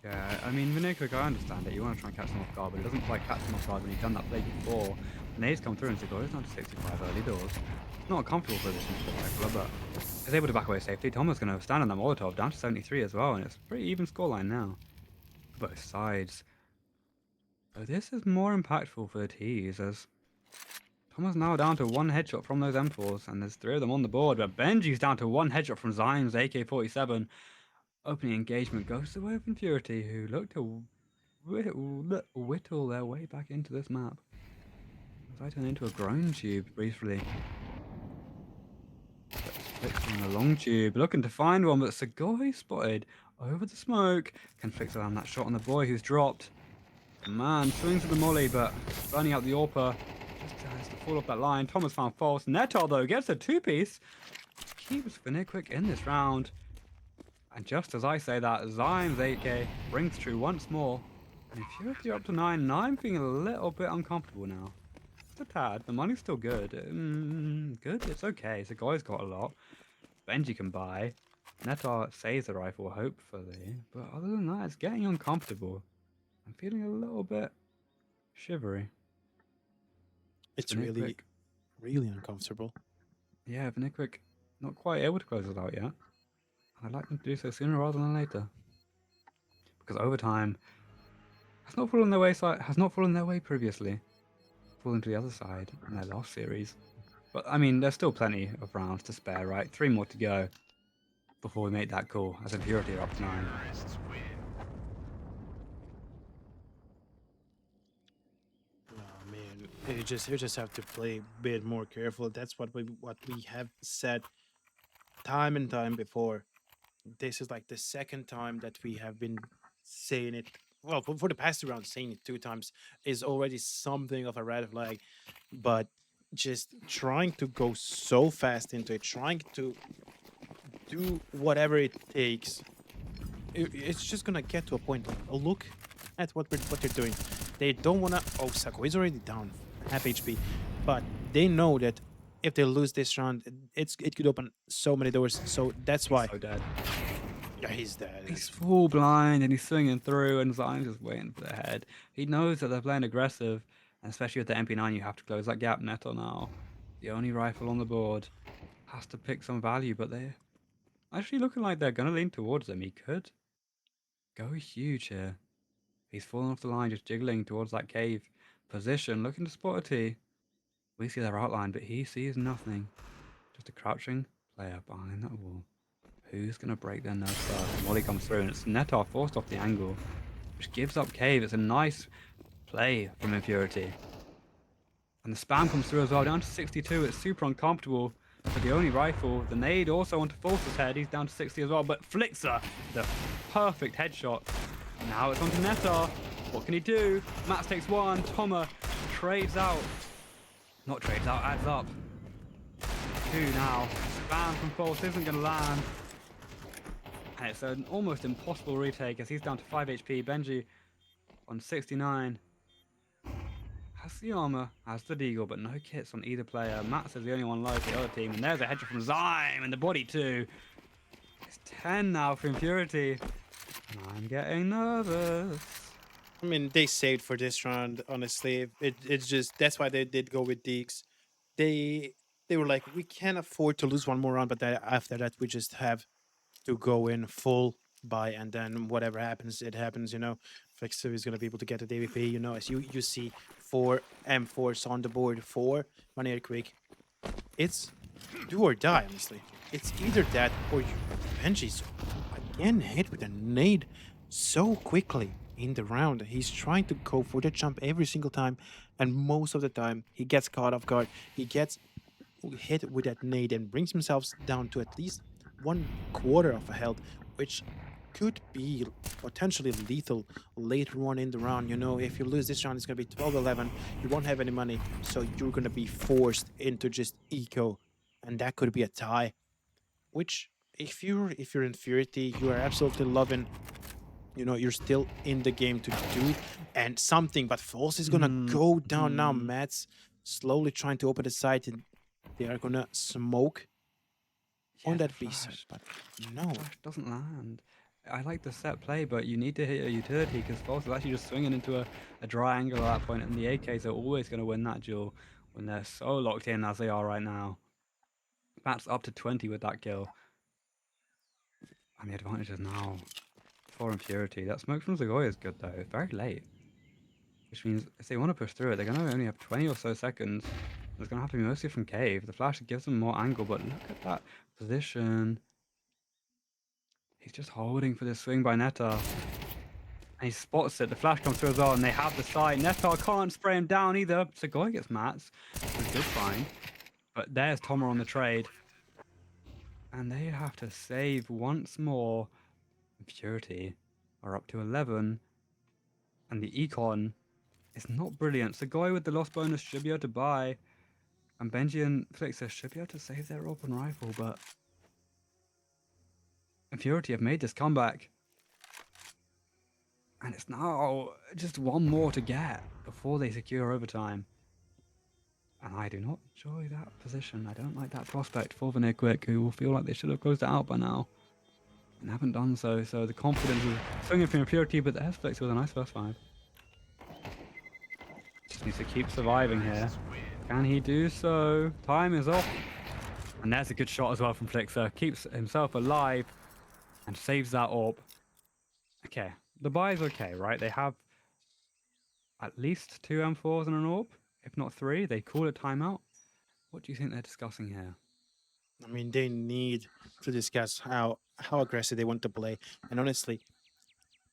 Yeah, I mean, VanirQuick, I understand it. You want to try and catch them off guard, but it doesn't quite catch them off guard when you've done that play before. And he's come through and said, oh, it's not 65 early doors. Not a comfortable position for the tackler, but he's able to back away safely. Thomas going to stand on that Molotov down to 73 as well, and it's a pretty even scoreline now. Both sides. But this is more impactful for the T's, as Thomas now down to 1 headshot from those M4s, and there's 3 of them on the board, but Benji's down to 1 headshot from Zyme's AK-47. Opening engagement goes away from Infurity, who look to whittle their way back into this map. As I turn into a groin tube briefly. On a long tube, looking to find one, but Segoy spotted over the smoke. Can fix around that shot on the boy who's dropped. Man swings to the molly, but burning out the AWPer. Just has to fall off that line. Thomas found false. Netar, though, gets a 2-piece. Keeps VanirQuick in this round. And just as I say that, Zyme's 8K rings true once more. And Infurity are up to 9, and I'm feeling a little bit uncomfortable now. Just a tad. The money's still good. Good? It's okay. Segoy's got a lot. Benji can buy. Netar saves the rifle, hopefully. But other than that, it's getting uncomfortable. I'm feeling a little bit shivery. It's really, really uncomfortable. Yeah, VanirQuick not quite able to close it out yet. I'd like them to do so sooner rather than later. Because overtime has not fallen their way previously. Fallen to the other side in their last series. But I mean, there's still plenty of rounds to spare, right? 3 more to go before we make that call, as Infurity are up to 9. Oh man, you just have to play a bit more careful. That's what we have said time and time before. This is like the second time that we have been saying it. Well, for the past 2 rounds, saying it 2 times is already something of a red flag. But just trying to go so fast into it, trying to do whatever it takes, it's just gonna get to a point. Like, look at what they're doing. They don't wanna. Oh, Sako is already down, half HP, but they know that if they lose this round, it could open so many doors. So that's why. So dead. Yeah, he's dead. He's full blind and he's swinging through, and Zion's just waiting for the head. He knows that they're playing aggressive, and especially with the MP9, you have to close that gap. Netar now, the only rifle on the board, has to pick some value, but they actually looking like they're going to lean towards him. He could go huge here. He's falling off the line, just jiggling towards that cave position, looking to spot a T. We see their outline, but he sees nothing. Just a crouching player behind that wall. Who's going to break their nerves first? And Wally comes through, and it's Netar forced off the angle, which gives up cave. It's a nice play from Infurity. And the spam comes through as well, down to 62. It's super uncomfortable for the only rifle. The nade also onto Force's head. He's down to 60 as well, but Flixer, the perfect headshot. Now it's onto Netar. What can he do? Mats takes one. Toma trades out. Not trades out, adds up. Two now. Spam from Force isn't going to land. And it's an almost impossible retake as he's down to 5 HP. Benji on 69. Has the armor, has the deagle, but no kits on either player. Mats is the only one live for the other team, and there's a headshot from Zyme and the body too. It's 10 now for Infurity, and I'm getting nervous. I mean, they saved for this round. Honestly, it's just that's why they did go with Deeks. They were like, we can't afford to lose one more round, but after that, we just have to go in full buy, and then whatever happens, it happens. Flexer is gonna be able to get a DVP. As you see 4 M4s on the board for VanirQuick. It's do or die. Honestly, it's either that or Benji's again hit with a nade so quickly in the round. He's trying to go for the jump every single time, and most of the time he gets caught off guard. He gets hit with that nade and brings himself down to at least 1/4 of a health, which could be potentially lethal later on in the round. If you lose this round, it's going to be 12-11. You won't have any money, so you're going to be forced into just eco, and that could be a tie. Which, if you're Infurity, you are absolutely loving. You're still in the game to do and something, but False is gonna go down now. Mats slowly trying to open the site, and they are gonna smoke on that B side, but no. Flash doesn't land. I like the set play, but you need to hit a utility because False is actually just swinging into a dry angle at that point, and the AKs are always going to win that duel when they're so locked in as they are right now. Mats up to 20 with that kill. And the advantage is now for Infurity. That smoke from Zagoya is good though. It's very late. Which means if they want to push through it, they're going to only have 20 or so seconds. It's going to have to be mostly from cave. The flash gives them more angle, but look at that position. He's just holding for the swing by Netar. And he spots it. The flash comes through as well, and they have the sight. Netar can't spray him down either. Zagoya gets Mats, which is good fine. But there's Toma on the trade. And they have to save once more. Infurity are up to 11. And the econ is not brilliant. Zagoya with the lost bonus should be able to buy. And Benji and Flixer should be able to save their open rifle, but Infurity have made this comeback. And it's now just one more to get before they secure overtime. And I do not enjoy that position. I don't like that prospect for VanirQuick, who will feel like they should have closed it out by now. And haven't done so. So the confidence is swinging from Infurity, but there's Flixer with a nice first 5. Just needs to keep surviving here. Can he do so? Time is off. And there's a good shot as well from Flixer. Keeps himself alive and saves that orb. Okay, the buy is okay, right? They have at least 2 M4s and an orb. If not 3, they call it timeout. What do you think they're discussing here? I mean, they need to discuss how aggressive they want to play. And honestly,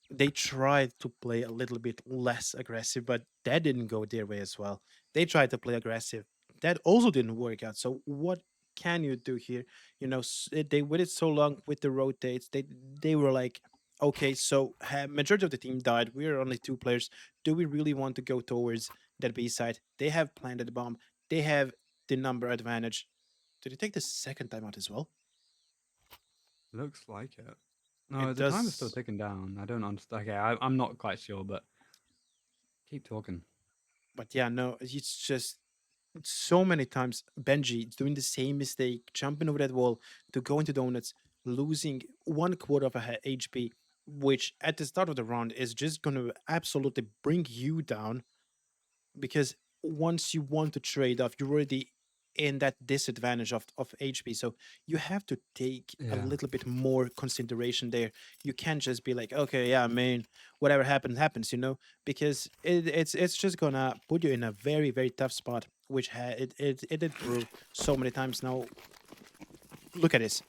they tried to play a little bit less aggressive, but that didn't go their way as well. They tried to play aggressive. That also didn't work out. So what can you do here? They waited so long with the rotates. They were like, okay, so majority of the team died. We are only 2 players. Do we really want to go towards that B side? They have planted the bomb. They have the number advantage. Did they take the second time out as well? Looks like it. No, It the time is still does. ticking down. I don't understand. Okay, I'm not quite sure, but keep talking. But yeah, no, it's just so many times Benji doing the same mistake, jumping over that wall to go into donuts, losing 1/4 of a HP, which at the start of the round is just going to absolutely bring you down because once you want to trade off, you're already in that disadvantage of HP. So you have to take a Yeah. little bit more consideration there. You can't just be like, okay, yeah, man, whatever happens, happens, because it's just gonna put you in a very, very tough spot, which it did prove so many times now. Look at this.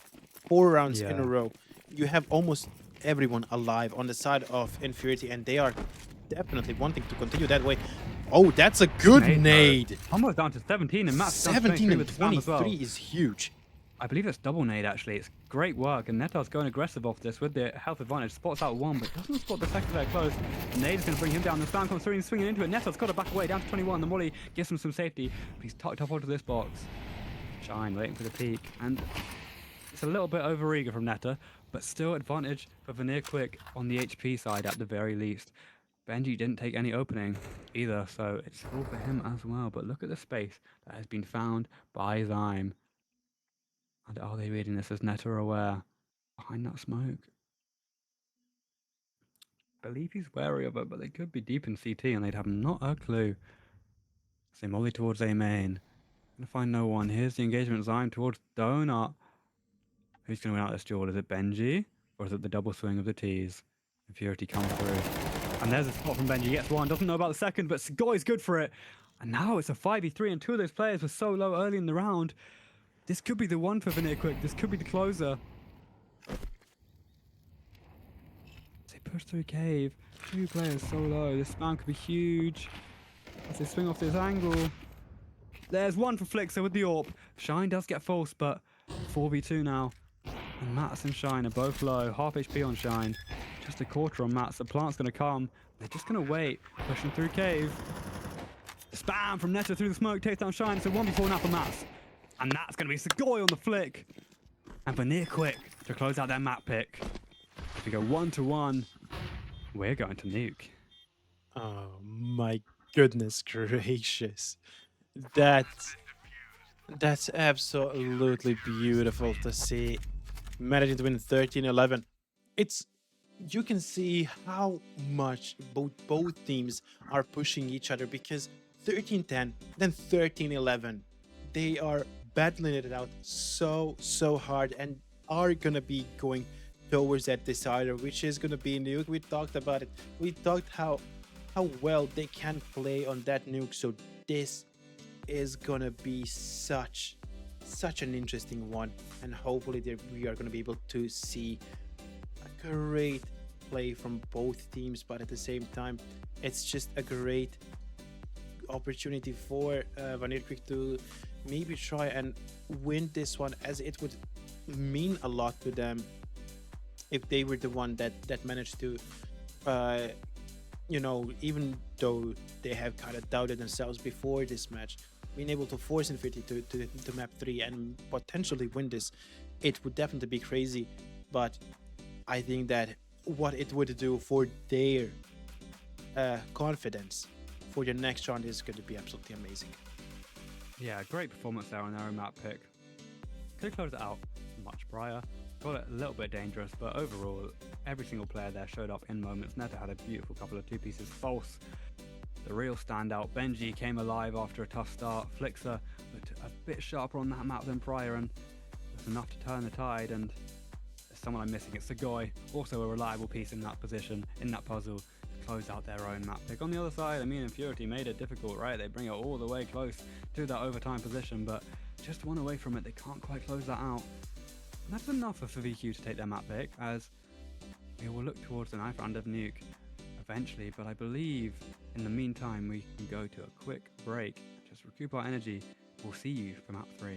4 rounds in a Yeah. row. You have almost everyone alive on the side of Infurity, and they are definitely wanting to continue that way. Oh, that's a good Nade, though. nade. Almost down to 17, and Matt's down to 17 23 and with the spam as well. 23 is huge. I believe it's double nade, actually. It's great work, and Netar's going aggressive off this with the health advantage. Spots out one, but doesn't spot the second there close. Nade is going to bring him down. The spam comes through and swinging into it. Netar's got to back away down to 21. The molly gives him some safety, but he's tucked up onto this box. Shine, waiting for the peak, and it's a little bit overeager from Neta, but still advantage for VanirQuick on the HP side at the very least. Benji didn't take any opening either, so it's all for him as well. But look at the space that has been found by Zyme. And are they reading this as Neta aware? Behind that smoke? I believe he's wary of it, but they could be deep in CT and they'd have not a clue. So molly towards A main. Gonna find no one. Here's the engagement. Zyme towards Donut. Who's gonna win out this duel? Is it Benji? Or is it the double swing of the T's? Infurity comes through. And there's a spot from Benji. Gets one. Doesn't know about the second, but Goy's good for it. And now it's a 5v3, and two of those players were so low early in the round. This could be the one for VanirQuick. This could be the closer. They push through cave. Two players so low. This spam could be huge. As they swing off this angle. There's one for Flixer with the AWP. Shine does get false, but 4v2 now. And Mats and Shine are both low. Half HP on Shine. Just a quarter on Mats. The plant's going to come. They're just going to wait. Pushing through cave. Spam from Neta through the smoke. Takes down Shine. It's a 1v4 now for Mats. And that's going to be Segoy on the flick. And VanirQuick to close out their map pick. If we go 1-1, we're going to nuke. Oh my goodness gracious. That's absolutely beautiful to see. Managing to win 13-11. You can see how much both teams are pushing each other, because 13-10, then 13-11. They are battling it out so hard and are gonna be going towards that decider, which is gonna be nuke. We talked about it. We talked how well they can play on that nuke. So this is gonna be such an interesting one, and hopefully we are gonna be able to see a great play from both teams. But at the same time, it's just a great opportunity for VanirQuick to maybe try and win this one, as it would mean a lot to them if they were the one that managed to even though they have kind of doubted themselves before this match, being able to force Infurity to map 3 and potentially win this, it would definitely be crazy. But I think that what it would do for their confidence for your next round is going to be absolutely amazing. Yeah, great performance there on their own map pick. Could close it out much prior. Got it a little bit dangerous, but overall, every single player there showed up in moments. Neta had a beautiful couple of two pieces false. The real standout, Benji, came alive after a tough start. Flixer looked a bit sharper on that map than prior, and was enough to turn the tide. And there's someone I'm missing. It's Segoy, also a reliable piece in that position, in that puzzle, to close out their own map pick. On the other side, I mean, Infurity made it difficult, right? They bring it all the way close to that overtime position, but just one away from it, they can't quite close that out. And that's enough for VQ to take their map pick, as we will look towards the 9th round of Nuke eventually, but I believe in the meantime we can go to a quick break, just recoup our energy. We'll see you for map 3.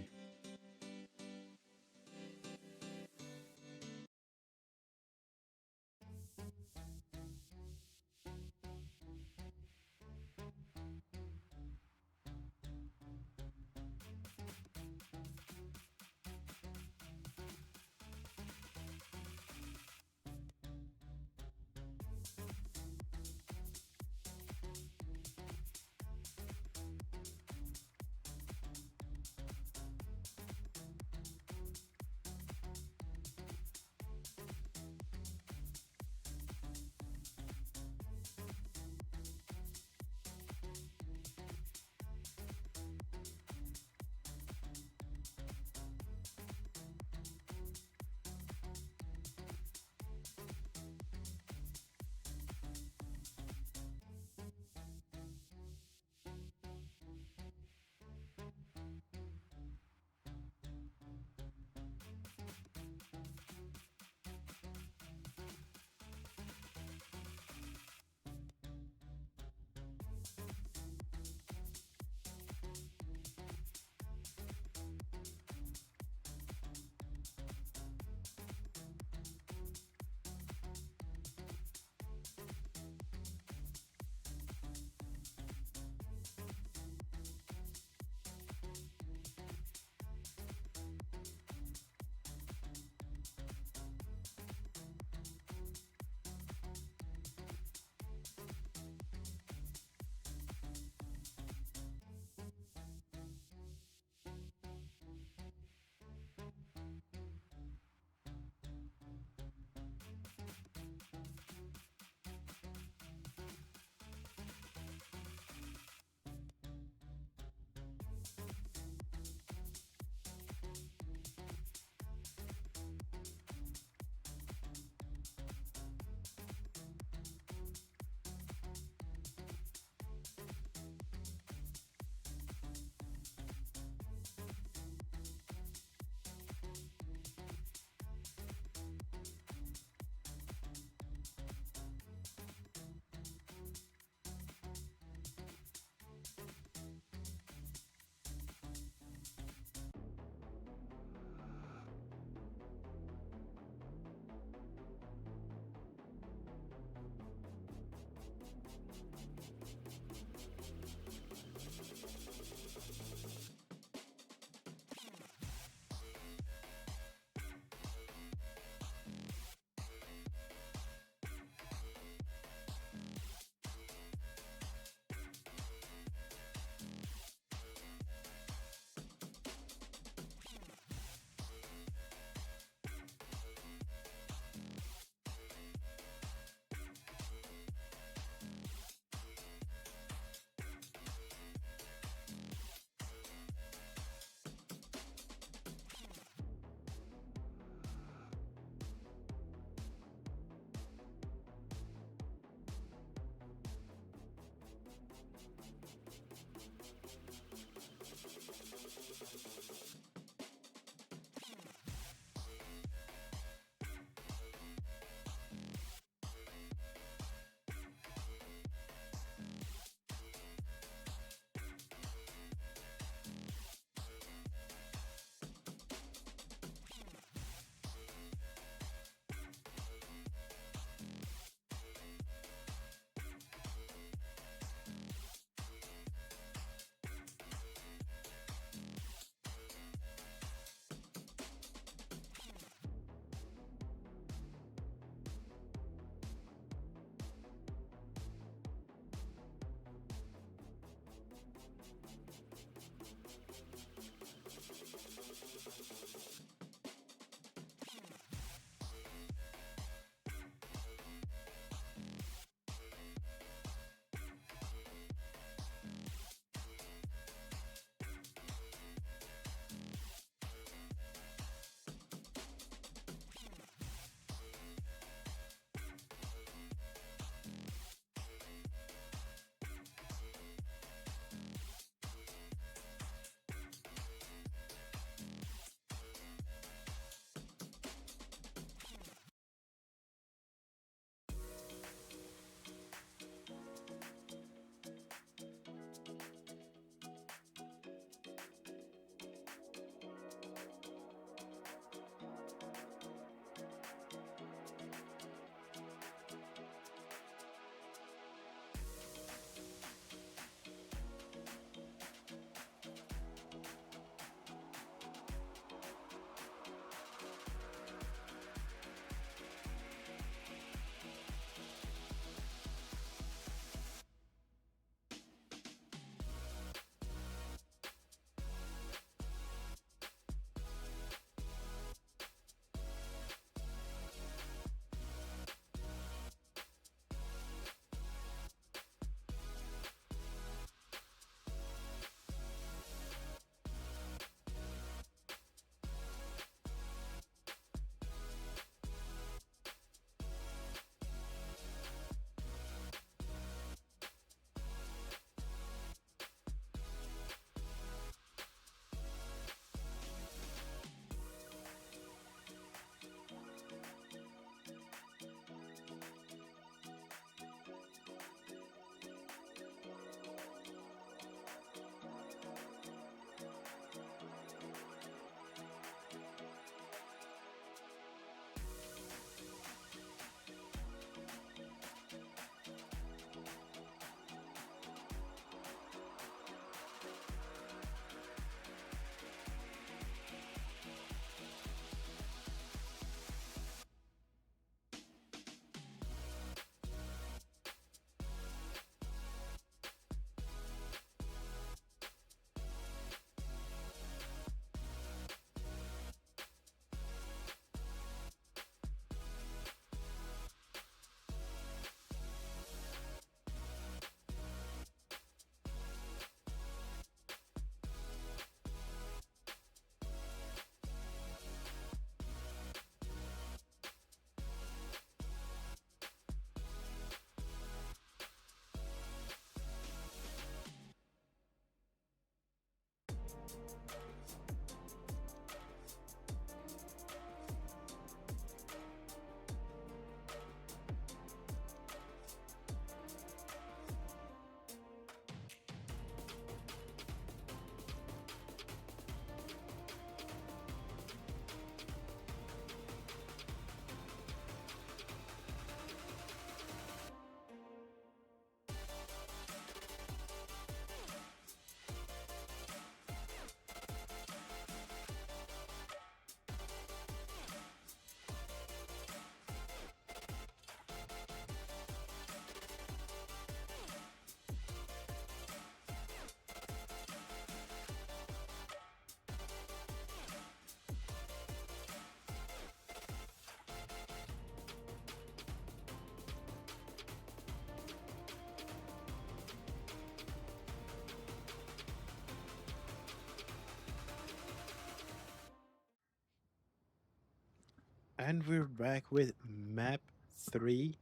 And we're back with map 3.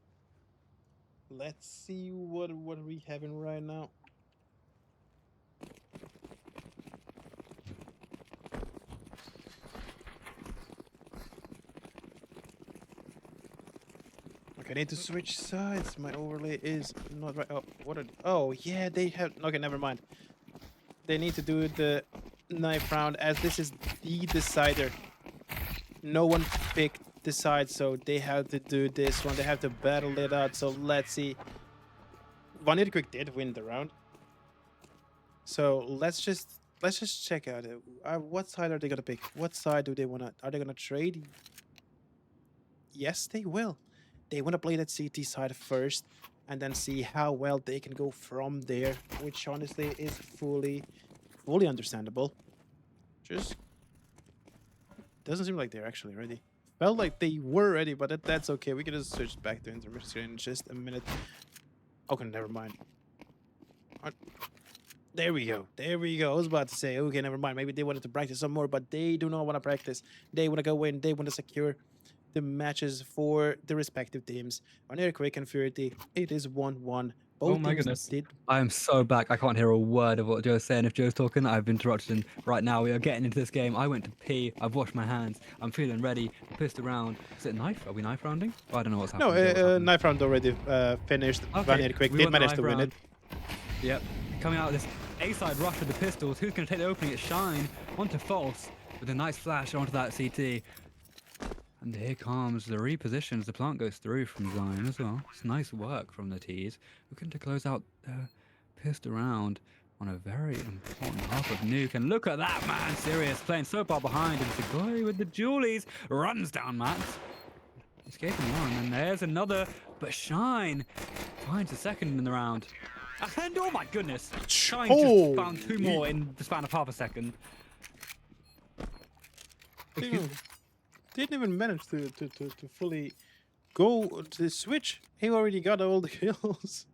Let's see what we having right now. Okay, I need to switch sides. My overlay is not right. Oh, oh yeah, they have. Okay, never mind. They need to do the knife round as this is the decider. No one picked the side, so they have to do this one. They have to battle it out. So let's see. VanirQuick did win the round. So let's just check out it. What side are they gonna pick? What side do they wanna? Are they gonna trade? Yes, they will. They wanna play that CT side first, and then see how well they can go from there, which honestly is fully understandable. Just doesn't seem like they're actually ready. Felt like they were ready, but that's okay. We can just switch back to intermission in just a minute. Okay, never mind. There we go. There we go. I was about to say, okay, never mind. Maybe they wanted to practice some more, but they do not want to practice. They want to go in. They want to secure the matches for the respective teams. VanirQuick and Infurity, it is 1-1. Oh my goodness. I am so back. I can't hear a word of what Joe's saying. If Joe's talking, I've interrupted him. Right now, we are getting into this game. I went to pee. I've washed my hands. I'm feeling ready. Pissed around. Is it knife? Are we knife rounding? Oh, I don't know what's happening. No, knife round already finished. Okay. VanirQuick did manage to win it. Yep. Coming out of this A-side rush with the pistols. Who's going to take the opening? It's Shine onto False with a nice flash onto that CT. And here comes the repositions. The plant goes through from Zion as well. It's nice work from the T's. Looking to close out pissed around on a very important half of Nuke. And look at that, man. Sirius playing so far behind. And Sugoi with the Julies runs down Max. Escaping one. And there's another. But Shine finds a second in the round. And oh my goodness. Shine just found two more in the span of half a second. Didn't even manage to fully go to the switch. He already got all the kills.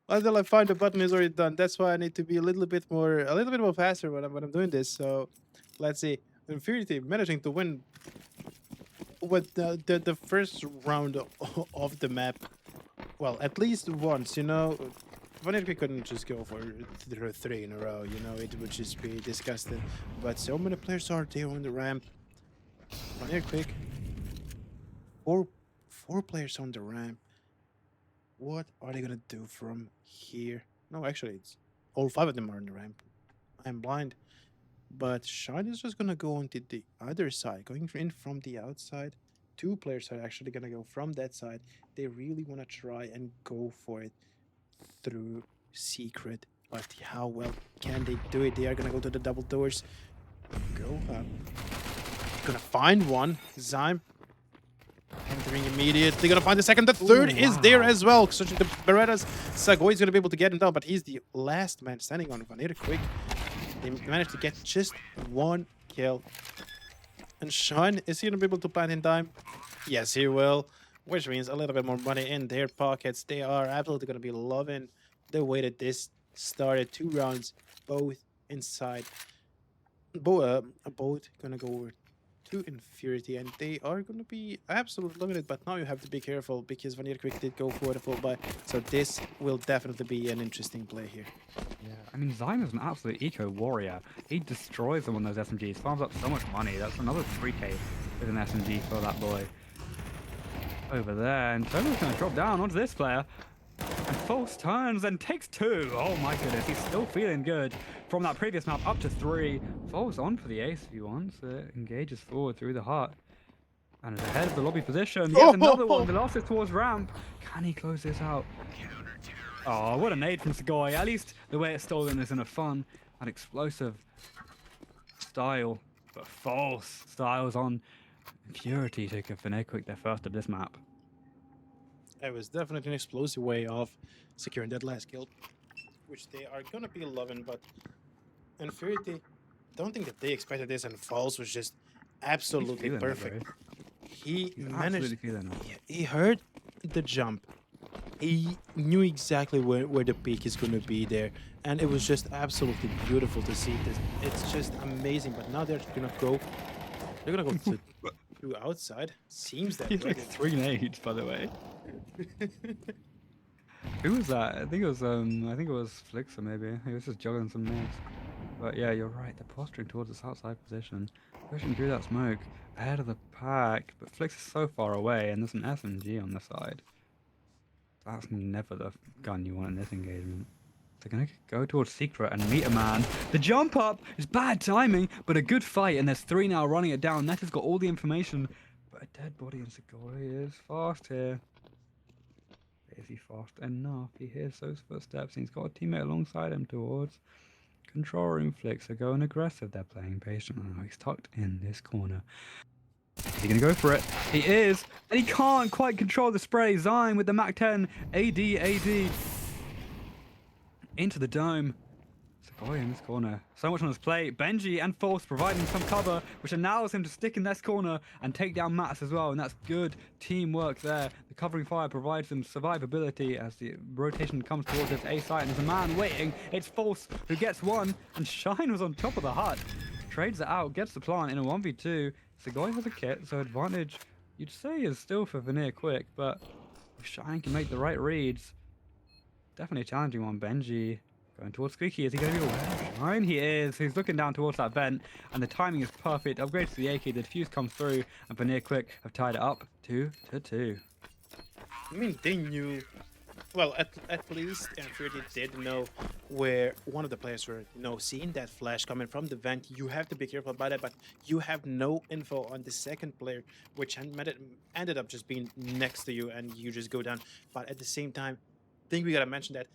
Until I find the button is already done. That's why I need to be a little bit more faster when I'm doing this. So let's see. Infurity managing to win with the first round of the map. Well, at least once, you know. VanirQuick couldn't just go for 3 in a row, you know, it would just be disgusting. But so many players are there on the ramp. VanirQuick, four players on the ramp. What are they gonna do from here? No, actually, it's all 5 of them are on the ramp. I'm blind, but Shine is just gonna go onto the other side, going in from the outside. 2 players are actually gonna go from that side. They really wanna try and go for it through secret, but how well can they do it? They are gonna go to the double doors. Go up. Gonna find one. Zyme entering immediately. Gonna find the second. The third is there as well. Searching the Berettas. Sugoi is gonna be able to get him down, but he's the last man standing on VanirQuick. They managed to get just 1 kill. And Shine, is he gonna be able to plant in time? Yes, he will. Which means a little bit more money in their pockets. They are absolutely gonna be loving the way that this started. 2 rounds, both inside. Both gonna go over to Infurity, and they are gonna be absolutely loving it. But now you have to be careful because VanirQuick did go for the full buy, so this will definitely be an interesting play here. Yeah, I mean, Zyme is an absolute eco warrior. He destroys them on those SMGs, farms up so much money. That's another 3k with an SMG for that boy over there. And Tomo's gonna drop down onto this player. And False turns and takes 2. Oh my goodness, he's still feeling good. From that previous map up to 3. False on for the ace if he wants. Engages forward through the heart. And is ahead of the lobby position. Yes, another one. The last is towards ramp. Can he close this out? Oh, what a nade from Sugoi. At least the way it's stolen is in a fun and explosive style. But False styles on Infurity to give VanirQuick their first of this map. It was definitely an explosive way of securing that last kill, which they are gonna be loving. But Infurity, don't think that they expected this, and False was just absolutely perfect. He managed. He heard the jump. He knew exactly where the peak is gonna be there, and it was just absolutely beautiful to see this. It's just amazing. But now they're gonna go. They're gonna go to Two outside. Seems that He's way. like 3 nades, by the way. Who was that? I think it was Flixer maybe. He was just juggling some nades. But yeah, you're right. They're posturing towards this outside position, pushing through that smoke ahead of the pack. But Flix is so far away, and there's an SMG on the side. That's never the gun you want in this engagement. They're going to go towards Secret and meet a man. The jump up is bad timing, but a good fight, and there's 3 now running it down. Neta's got all the information, but a dead body in Segoy is fast here. Is he fast enough? He hears those footsteps, and he's got a teammate alongside him towards control room. Flicks are going aggressive. They're playing patient. Oh, he's tucked in this corner. Is he going to go for it? He is, and he can't quite control the spray. Zyme with the Mac 10. AD. Into the dome. Segoy in this corner. So much on his plate. Benji and Force providing some cover, which allows him to stick in this corner and take down Mats as well. And that's good teamwork there. The covering fire provides them survivability as the rotation comes towards this A site. And there's a man waiting. It's Force who gets one. And Shine was on top of the hut. Trades it out. Gets the plant in a 1v2. Segoy has a kit. So advantage, you'd say, is still for VanirQuick. But if Shine can make the right reads, definitely a challenging one. Benji going towards Squeaky. Is he going to be aware? Shine, he is. He's looking down towards that vent, and the timing is perfect. Upgrade to the AK. The defuse comes through, and VanirQuick have tied it up 2-2. I mean, they knew. Well, at least Infurity did know where one of the players were, seeing that flash coming from the vent. You have to be careful about it, but you have no info on the second player, which ended up just being next to you, and you just go down. But at the same time, I think we gotta mention that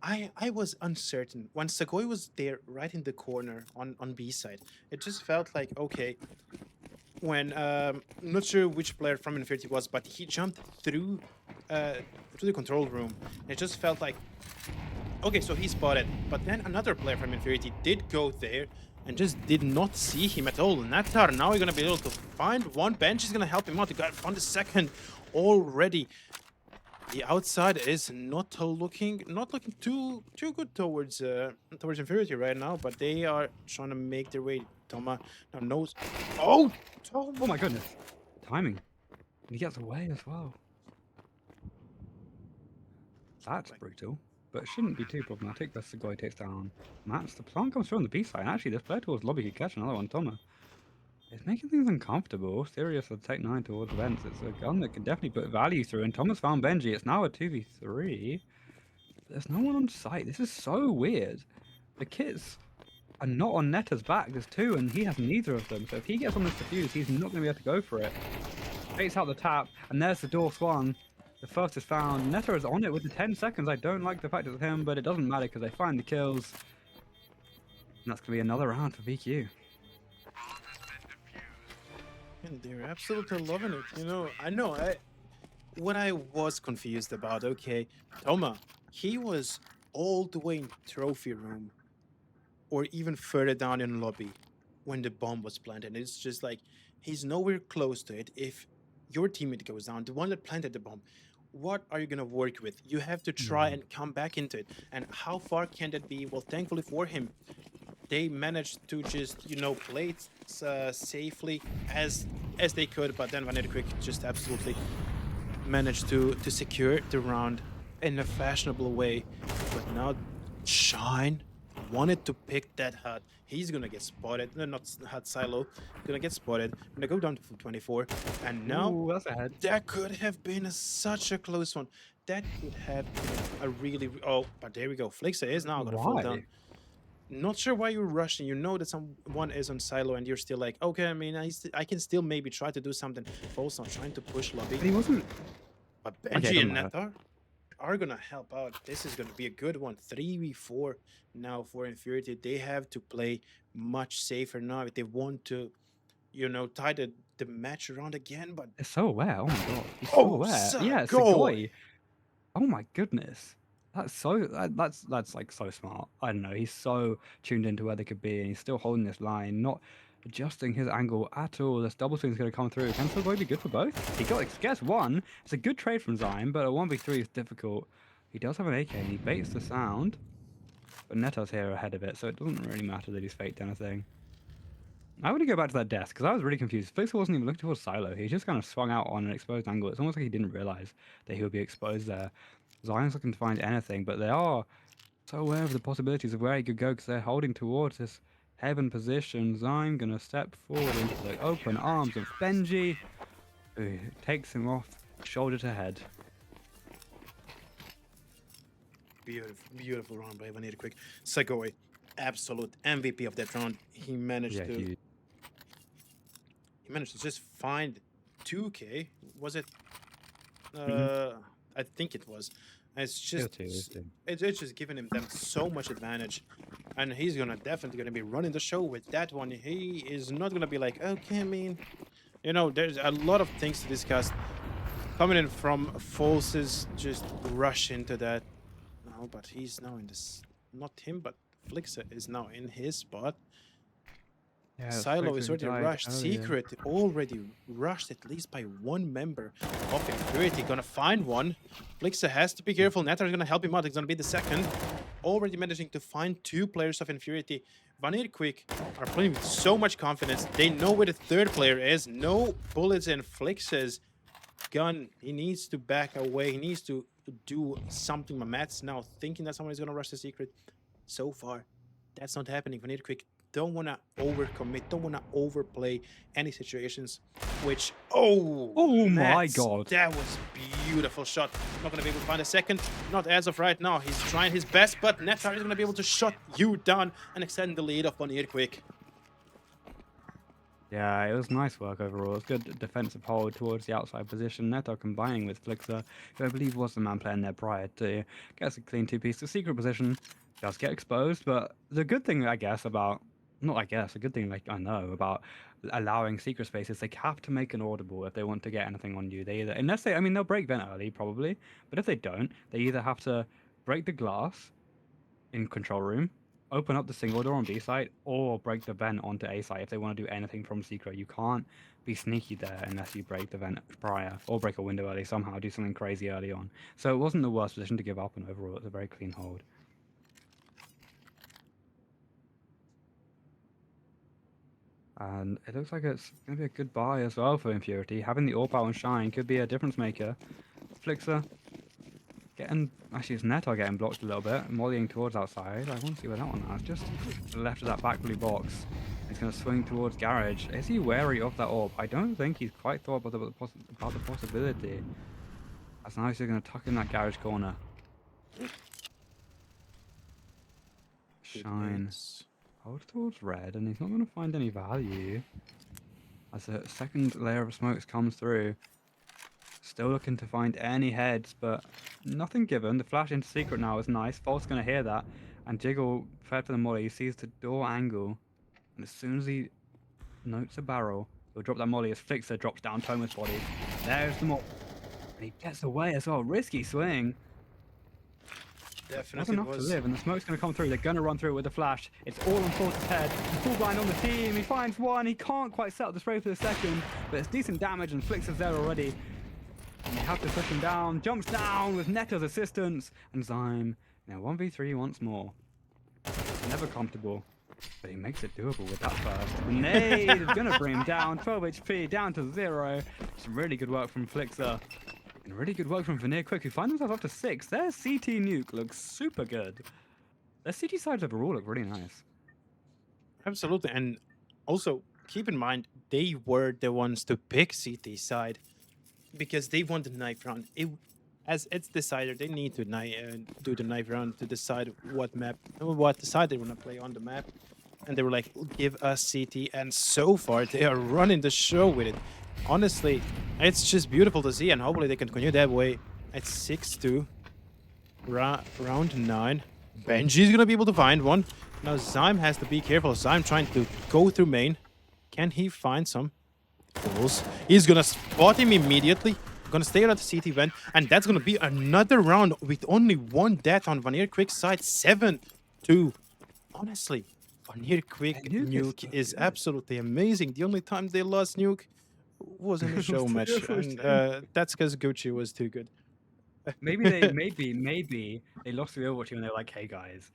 I was uncertain when Segoy was there right in the corner on B side. It just felt like, okay, when not sure which player from Infurity it was, but he jumped through the control room. And it just felt like, okay, so he spotted. But then another player from Infurity did go there and just did not see him at all. Netar now we're gonna be able to find one. Bench is gonna help him out. He got on the second already. The outside is not looking too good towards Infurity right now, but they are trying to make their way. Toma now knows. Oh, Oh my goodness. Timing. And he gets away as well. That's brutal, but it shouldn't be too problematic. The Segoy takes down Mats. The plant comes through on the B side. And actually, this player towards lobby could catch another one. Toma. It's making things uncomfortable. Serious with Tech 9 towards vents. It's a gun that can definitely put value through. And Thomas found Benji. It's now a 2v3. There's no one on site. This is so weird. The kits are not on Neta's back. There's 2, and he has neither of them. So if he gets on this defuse, he's not going to be able to go for it. Takes out the tap, and there's the door swung. The first is found. Neta is on it with the 10 seconds. I don't like the fact it's him, but it doesn't matter because they find the kills. And that's going to be another round for VQ. And they're absolutely loving it. I know. What I was confused about. Okay, Toma, he was all the way in trophy room, or even further down in lobby, when the bomb was planted. It's just like he's nowhere close to it. If your teammate goes down, the one that planted the bomb, what are you gonna work with? You have to try and come back into it. And how far can that be? Well, thankfully for him, they managed to just play it safely as they could, but then VanirQuick just absolutely managed to secure the round in a fashionable way. But now Shine wanted to pick that hut. He's gonna get spotted. No, not hut silo. Gonna get spotted. Gonna go down to 24. And now Ooh, that's ahead. that could have been such a close one. That could have been a really. Oh, but there we go. Flixa is now gonna fall down. Not sure why you're rushing. You know that someone is on silo, and you're still like, okay, I mean, I can still maybe try to do something. Also trying to push lobby. But he wasn't. But Benji and Netar are gonna help out. This is gonna be a good one. 3v4 now for Infurity. They have to play much safer now if they want to, tie the match around again. But It's so aware. Oh my god. He's so aware. Yeah, Segoy. Oh my goodness. That's so that's like so smart. I don't know. He's so tuned into where they could be, and he's still holding this line, not adjusting his angle at all. This double swing is going to come through. Can Segoy be good for both? He gets one. It's a good trade from Zyme, but a 1v3 is difficult. He does have an AK, and he baits the sound, but Neta's here ahead of it, so it doesn't really matter that he's faked anything. I want to go back to that desk because I was really confused. Flixer wasn't even looking towards Silo. He just kind of swung out on an exposed angle. It's almost like he didn't realize that he would be exposed there. Zion's looking to find anything, but they are so aware of the possibilities of where he could go because they're holding towards this heaven position. Zion gonna step forward into the open arms of Benji, who takes him off shoulder to head. Beautiful round by VanirQuick. Sagoi, absolute MVP of that round. He managed to just find 2K. Was it? I think it was. It's just it's just giving them so much advantage, and he's definitely gonna be running the show with that one. He is not gonna be like, okay, I mean, you know, there's a lot of things to discuss. Coming in from Forces, just rush into that. No, but he's now in this. Not him, but Flixer is now in his spot. Yeah, Silo is already rushed. Secret already rushed at least by one member of Infurity. Gonna find one. Flixer has to be careful. Netar is gonna help him out. It's gonna be the second. Already managing to find 2 players of Infurity. VanirQuick are playing with so much confidence. They know where the 3rd player is. No bullets in Flixer's gun. He needs to back away. He needs to do something. Matt's now thinking that someone is gonna rush the secret. So far, that's not happening. VanirQuick don't want to overcommit, don't want to overplay any situations, which, oh my god, that was beautiful shot. Not going to be able to find a second, not as of right now. He's trying his best, but Netar is going to be able to shut you down and extend the lead of VanirQuick. Yeah, it was nice work overall. It was good defensive hold towards the outside position. Netar combining with Flixer, who I believe was the man playing there prior to get a clean 2-piece. The secret position does get exposed, but the good thing, I guess, about a good thing, like I know about allowing secret spaces, they have to make an audible if they want to get anything on you. They either, unless they, I mean, they'll break vent early probably, but if they don't, they either have to break the glass in control room, open up the single door on B site, or break the vent onto A site if they want to do anything from secret. You can't be sneaky there unless you break the vent prior, or break a window early somehow, do something crazy early on. So it wasn't the worst position to give up, and overall it was a very clean hold. And it looks like it's going to be a good buy as well for Infurity. Having the AWP out and Shine could be a difference maker. Flixer getting... Actually, it's Netar getting blocked a little bit. Mollying towards outside. I want to see where that one is. Just to the left of that back blue box. He's going to swing towards Garage. Is he wary of that AWP? I don't think he's quite thought about the possibility. As now he's going to tuck in that Garage corner. Shine. Hold towards red, and he's not going to find any value as a second layer of smokes comes through. Still looking to find any heads, but nothing given. The flash into secret now is nice. False going to hear that, and Jiggle, fed for the molly, he sees the door angle, and as soon as he notes a barrel, he'll drop that molly as Flixer drops down Thomas' body. There's the molly, and he gets away as well. Risky swing. Definitely enough to live, and the smoke's going to come through. They're going to run through it with the flash. It's all on Force's head. Full blind on the team. He finds one. He can't quite set up the spray for the second, but it's decent damage, and Flixer's there already. And they have to push him down. Jumps down with Netar's assistance, and Zyme now 1v3 once more. Never comfortable, but he makes it doable with that first. The nade is going to bring him down. 12 HP, down to 0. Some really good work from Flixer. And really good work from VanirQuick, who find themselves up to 6. Their CT nuke looks super good. Their CT sides overall look really nice. Absolutely, and also keep in mind, they were the ones to pick CT side because they won the knife round. As it's decided, they need to do the knife round to decide what side they want to play on the map. And they were like, give us CT, and so far they are running the show with it. Honestly, it's just beautiful to see, and hopefully they can continue that way. It's 6-2. Round 9. Benji's gonna be able to find one. Now Zyme has to be careful. Zyme trying to go through main. Can he find some fools? He's gonna spot him immediately. Gonna stay out of the CT vent, and that's gonna be another round with only one death on VanirQuick's side. 7-2. Honestly, VanirQuick nuke is absolutely amazing. The only time they lost nuke was in a show match, and that's because Gucci was too good. maybe they lost the Overwatch team and they were like, hey guys,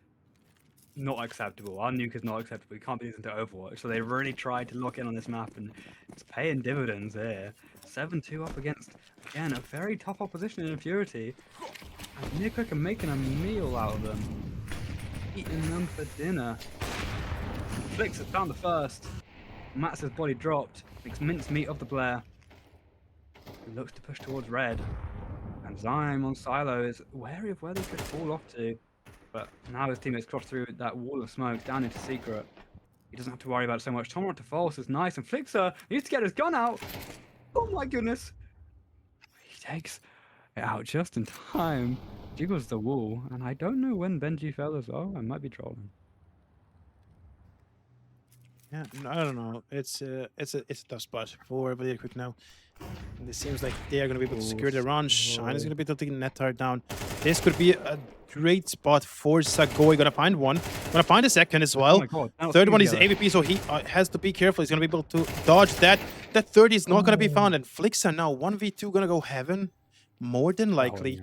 not acceptable. Our nuke is not acceptable. We can't be using to Overwatch. So they really tried to lock in on this map, and it's paying dividends here. 7-2 up against, again, a very tough opposition in Infurity. And VanirQuick are making a meal out of them. Eating them for dinner. Flix has found the first. Max's body dropped. Makes mincemeat of the Blair. He looks to push towards red. And Zyme on Silo is wary of where they could fall off to. But now his teammates cross through that wall of smoke down into secret. He doesn't have to worry about it so much. Tom to false is nice, and Flixer needs to get his gun out. Oh my goodness. He takes it out just in time. Jiggles the wall, and I don't know when Benji fell as well. I might be trolling. Yeah, I don't know. It's a tough spot for VanirQuick now. And it seems like they are going to be able to secure the run. Shine is going to be able to take Netar down. This could be a great spot for Sagoi. Going to find one. Going to find a second as well. Oh my God. Third one is AVP, so he has to be careful. He's going to be able to dodge that. That third is not going to be found. And Flixa now 1v2 going to go heaven. More than likely.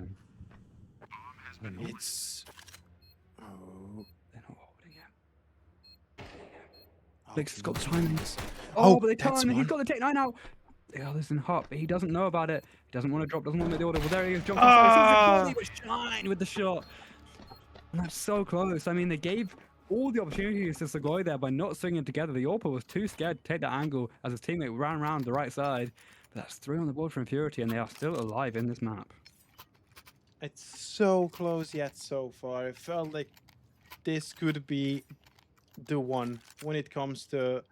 It's... Oh, they're not holding him. Flixer's got the timing. timings. Oh, but they that's time him. He's one. got the take 9 out. The other's in hot, but he doesn't know about it. He doesn't want to drop, doesn't want to make the order. Well, there he is, jumping. He was Shine with the shot. And that's so close. I mean, they gave all the opportunities to Sagoi there by not swinging together. The AWP was too scared to take that angle as his teammate ran around the right side. But that's 3 on the board for Infurity, and they are still alive in this map. It's so close yet so far. It felt like this could be the one when it comes to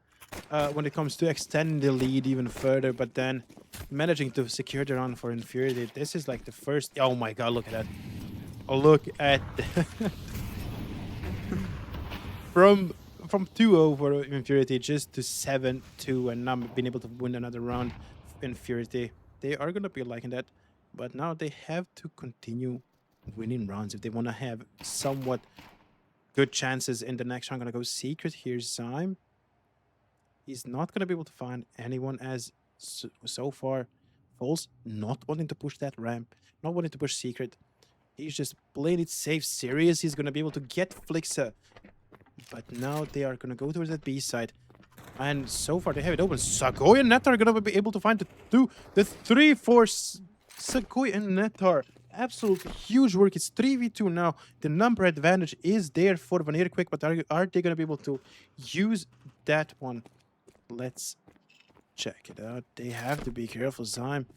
extending the lead even further, but then managing to secure the run for Infurity. This is like the first. Oh my God! Look at that! Oh, look at from 2-0 for Infurity just to 7-2, and now being able to win another round. Infurity, they are gonna be liking that, but now they have to continue winning rounds if they want to have somewhat good chances in the next round. Gonna go secret. Here's Zyme. He's not going to be able to find anyone as so far. Falls not wanting to push that ramp, not wanting to push secret. He's just playing it safe, serious. He's going to be able to get Flixa. But now they are going to go towards that B side. And so far they have it open. Sagoi and Netar are going to be able to find the 3 for Sagoi and Netar. Absolutely huge work. It's 3v2 now. The number advantage is there for VanirQuick, but are they going to be able to use that one? Let's check it out. They have to be careful. Zyme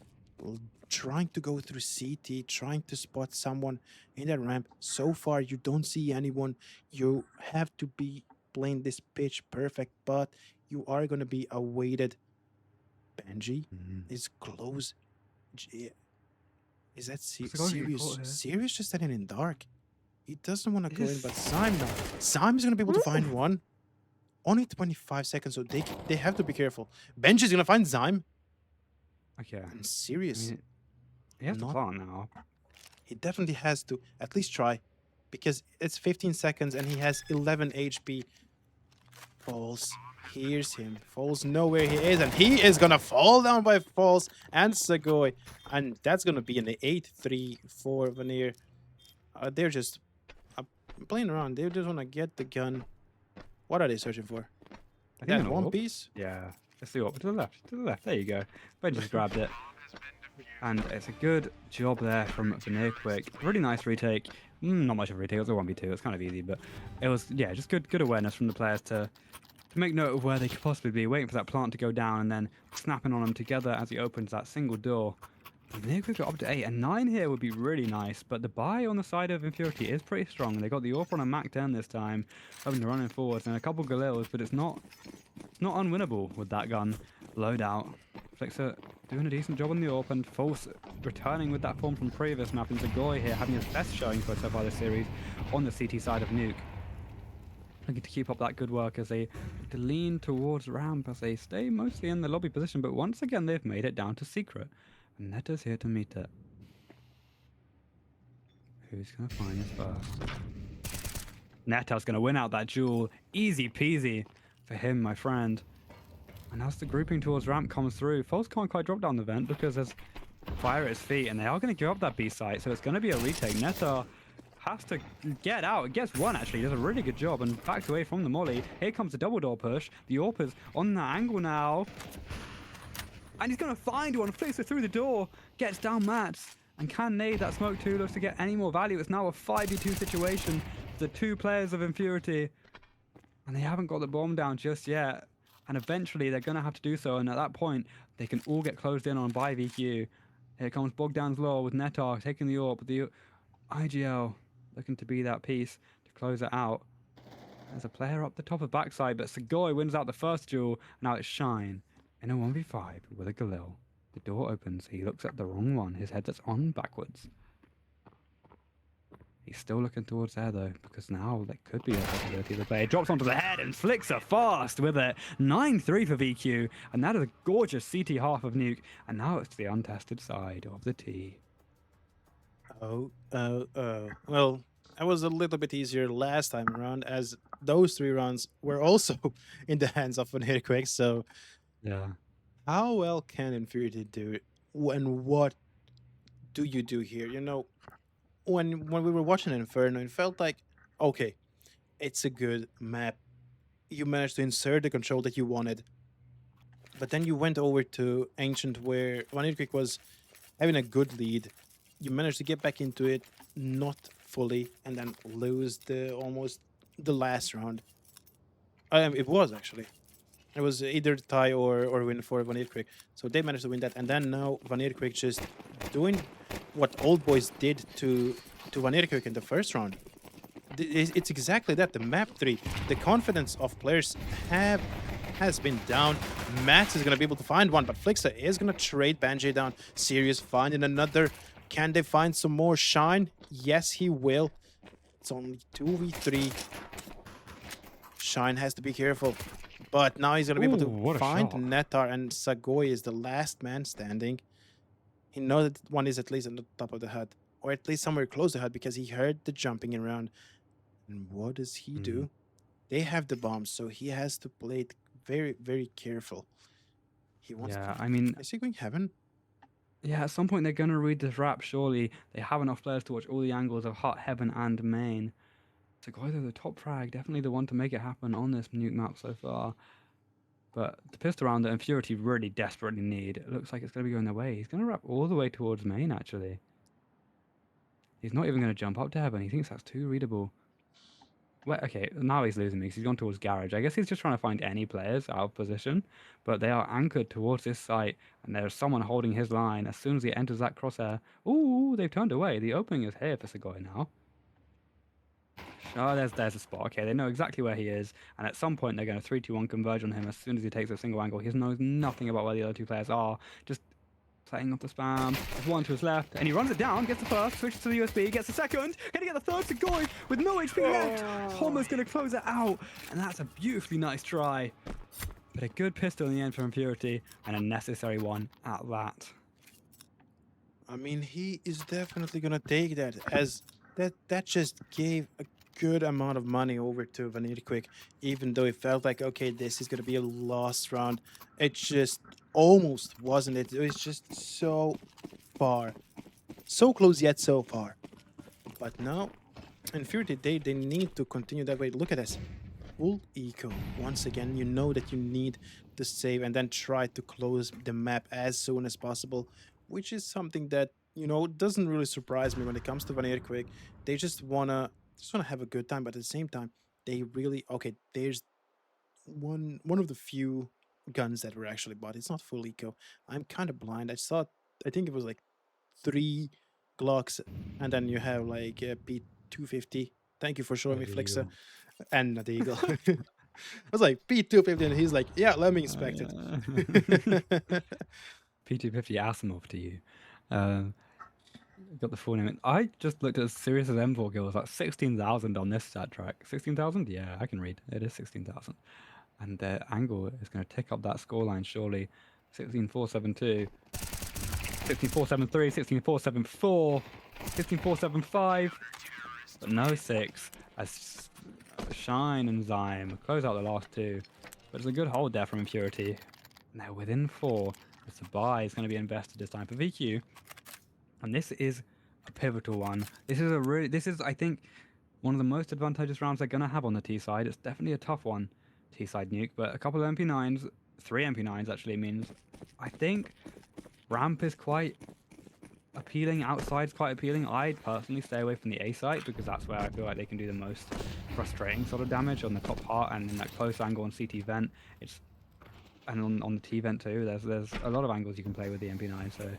trying to go through CT, trying to spot someone in that ramp. So far, you don't see anyone. You have to be playing this pitch perfect, but you are going to be awaited. Benji is close. Is that serious? Serious just standing in dark. He doesn't want to go in, but Zyme now. Zyme is going to be able to find one. Only 25 seconds, so they have to be careful. Benji's gonna find Zyme. Okay. And serious. I mean, he has to plant now. He definitely has to at least try, because it's 15 seconds and he has 11 HP. Falls. Here's him. Falls know where he is, and he is gonna fall down by Falls and Sagoi. And that's gonna be an 8-3 for Vanir. They're just playing around. They just wanna get the gun. What are they searching for? That one piece? Yeah. Let's see what. To the left. To the left. There you go. Ben just grabbed it. And it's a good job there from VanirQuick. Really nice retake. Not much of a retake. It was a 1v2. It's kind of easy, but it was, yeah, just good awareness from the players to make note of where they could possibly be, waiting for that plant to go down, and then snapping on them together as he opens that single door. VanirQuick got up to 8, and 9 here would be really nice, but the buy on the side of Infurity is pretty strong. They got the AWP on a Mac 10 this time, hoping to run in forwards, and a couple Galils, but it's not unwinnable with that gun loadout. Flixer doing a decent job on the AWP, and False returning with that form from previous map, and Sagoi here having his best showing so far this series on the CT side of Nuke. Looking to keep up that good work as they lean towards ramp as they stay mostly in the lobby position, but once again they've made it down to secret. And Netta's here to meet it. Who's going to find this first? Netta's going to win out that duel. Easy peasy for him, my friend. And as the grouping towards ramp comes through, False can't quite drop down the vent because there's fire at his feet, and they are going to give up that B site, so it's going to be a retake. Netta has to get out. It gets one, actually. Does a really good job and backs away from the molly. Here comes the double door push. The AWP's on that angle now. And he's going to find one. Flicks it through the door. Gets down Mats. And can nade that smoke too. Looks to get any more value. It's now a 5v2 situation. The two players of Infurity. And they haven't got the bomb down just yet. And eventually they're going to have to do so. And at that point, they can all get closed in on by VQ. Here comes Bogdan's Law with Netar taking the AWP. The IGL looking to be that piece to close it out. There's a player up the top of backside, but Segoy wins out the first duel. Now it's Shine in a 1v5 with a Galil. The door opens. He looks at the wrong one. His headset's on backwards. He's still looking towards there, though, because now there could be a possibility of the play. Drops onto the head and flicks her fast with it. 9-3 for VQ, and that is a gorgeous CT half of Nuke. And now it's the untested side of the T. Well, that was a little bit easier last time around, as those 3 rounds were also in the hands of VanirQuick. So, yeah, how well can Infurity do it? And what do you do here? You know, when we were watching Inferno, it felt like, okay, it's a good map. You managed to insert the control that you wanted. But then you went over to Ancient, where VanirQuick was having a good lead. You managed to get back into it, not fully, and then lose almost the last round. It was actually. It was either tie or win for VanirQuick. So they managed to win that. And then now VanirQuick just doing what Old Boys did to VanirQuick in the first round. It's exactly that. The map 3, the confidence of players has been down. Max is going to be able to find one, but Flixa is going to trade Banjay down. Sirius finding another. Can they find some more Shine? Yes, he will. It's only 2v3. Shine has to be careful. But now he's going to be able to find Netar, and Segoy is the last man standing. He knows that one is at least on the top of the hut, or at least somewhere close to the hut, because he heard the jumping around. And what does he do? They have the bombs, so he has to play it very, very careful. He wants to... I mean... Is he going heaven? Yeah, at some point they're going to read this rap, surely. They have enough players to watch all the angles of hut, heaven, and main. Segoy, though, the top frag, definitely the one to make it happen on this nuke map so far. But the pistol round that Infurity really desperately need, it looks like it's going to be going their way. He's going to wrap all the way towards main, actually. He's not even going to jump up to heaven. He thinks that's too readable. Well, okay, now he's losing me because he's gone towards garage. I guess he's just trying to find any players out of position, but they are anchored towards this site, and there's someone holding his line. As soon as he enters that crosshair, ooh, they've turned away. The opening is here for Segoy now. Oh, there's a spot. Okay, they know exactly where he is, and at some point they're going to 3-2-1 converge on him as soon as he takes a single angle. He knows nothing about where the other two players are. Just playing off the spam. There's one to his left, and he runs it down, gets the first, switches to the USB, gets the second, gonna get the third to Goy with no HP left. Homer's gonna close it out, and that's a beautifully nice try. But a good pistol in the end for Infurity, and a necessary one at that. I mean, he is definitely gonna take that, as that just gave a good amount of money over to VanirQuick, even though it felt like, okay, this is gonna be a lost round. It just almost wasn't. It was just so far, so close yet so far. But now Infurity, they need to continue that way. Look at this, full eco once again. You know that you need to save and then try to close the map as soon as possible, which is something that, you know, doesn't really surprise me when it comes to VanirQuick. They just wanna have a good time, but at the same time they really, okay, there's one of the few guns that were actually bought. It's not full eco. I'm kind of blind. I think it was like 3 Glocks, and then you have like a P250. Thank you for showing me, Flixa. And the Eagle. I was like, P250, and he's like, yeah, let me inspect it. P250 Asimov to you. Got the full name. I just looked at Sirius' M4 kills, like 16,000 on this stat track. 16,000? Yeah, I can read. It is 16,000. And their angle is going to tick up that scoreline, surely. 16,472, 16,473, 16,474, 16,475, but no 6. As Shine and Zyme close out the last 2. But it's a good hold there from Infurity. Now within 4, as the buy is going to be invested this time for VQ. And this is a pivotal one. This is, I think, one of the most advantageous rounds they're going to have on the T side. It's definitely a tough one, T side nuke, but a couple of MP9s, 3 MP9s actually means, I think ramp is quite appealing, outside's quite appealing. I'd personally stay away from the A site because that's where I feel like they can do the most frustrating sort of damage on the top part and in that close angle on CT vent. And on the T vent too. There's a lot of angles you can play with the MP9. So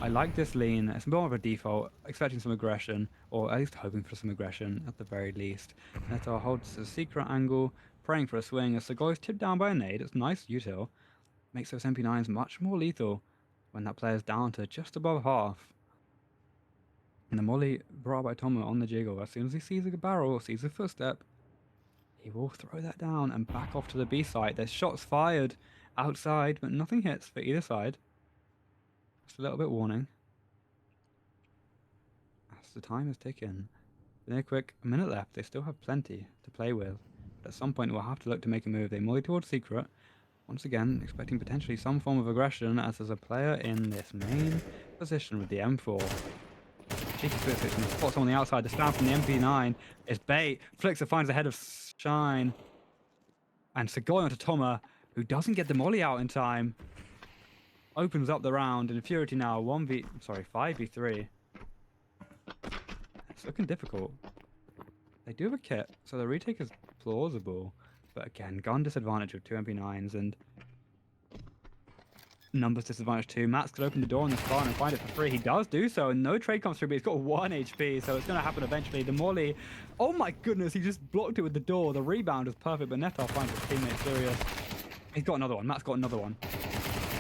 I like this lean. It's more of a default, expecting some aggression, or at least hoping for some aggression at the very least. Neto holds a secret angle, praying for a swing. As Segoy's tipped down by a nade, it's nice util. Makes those MP9s much more lethal when that player's down to just above half. And the molly brought by Tomo on the jiggle. As soon as he sees a barrel or sees a footstep, he will throw that down and back off to the B site. There's shots fired outside, but nothing hits for either side. Just a little bit warning. As the time is ticking. VanirQuick, a minute left. They still have plenty to play with. But at some point, we'll have to look to make a move. They molly towards secret. Once again, expecting potentially some form of aggression, as there's a player in this main position with the M4. Cheeky split switch and spots on the outside. The spam from the MP9 is bait. Flixer finds the head of Shine. And Segoy onto Toma, who doesn't get the molly out in time. Opens up the round. Infurity now 5v3. It's looking difficult. They do have a kit, so the retake is plausible. But again, gun disadvantage with 2 MP9s and numbers disadvantage too. Matt's could open the door on this car and find it for free. He does do so, and no trade comes through, but he's got 1 HP, so it's going to happen eventually. The molly, oh my goodness, he just blocked it with the door. The rebound was perfect, but Netar finds his teammate serious. He's got another one. Matt's got another one.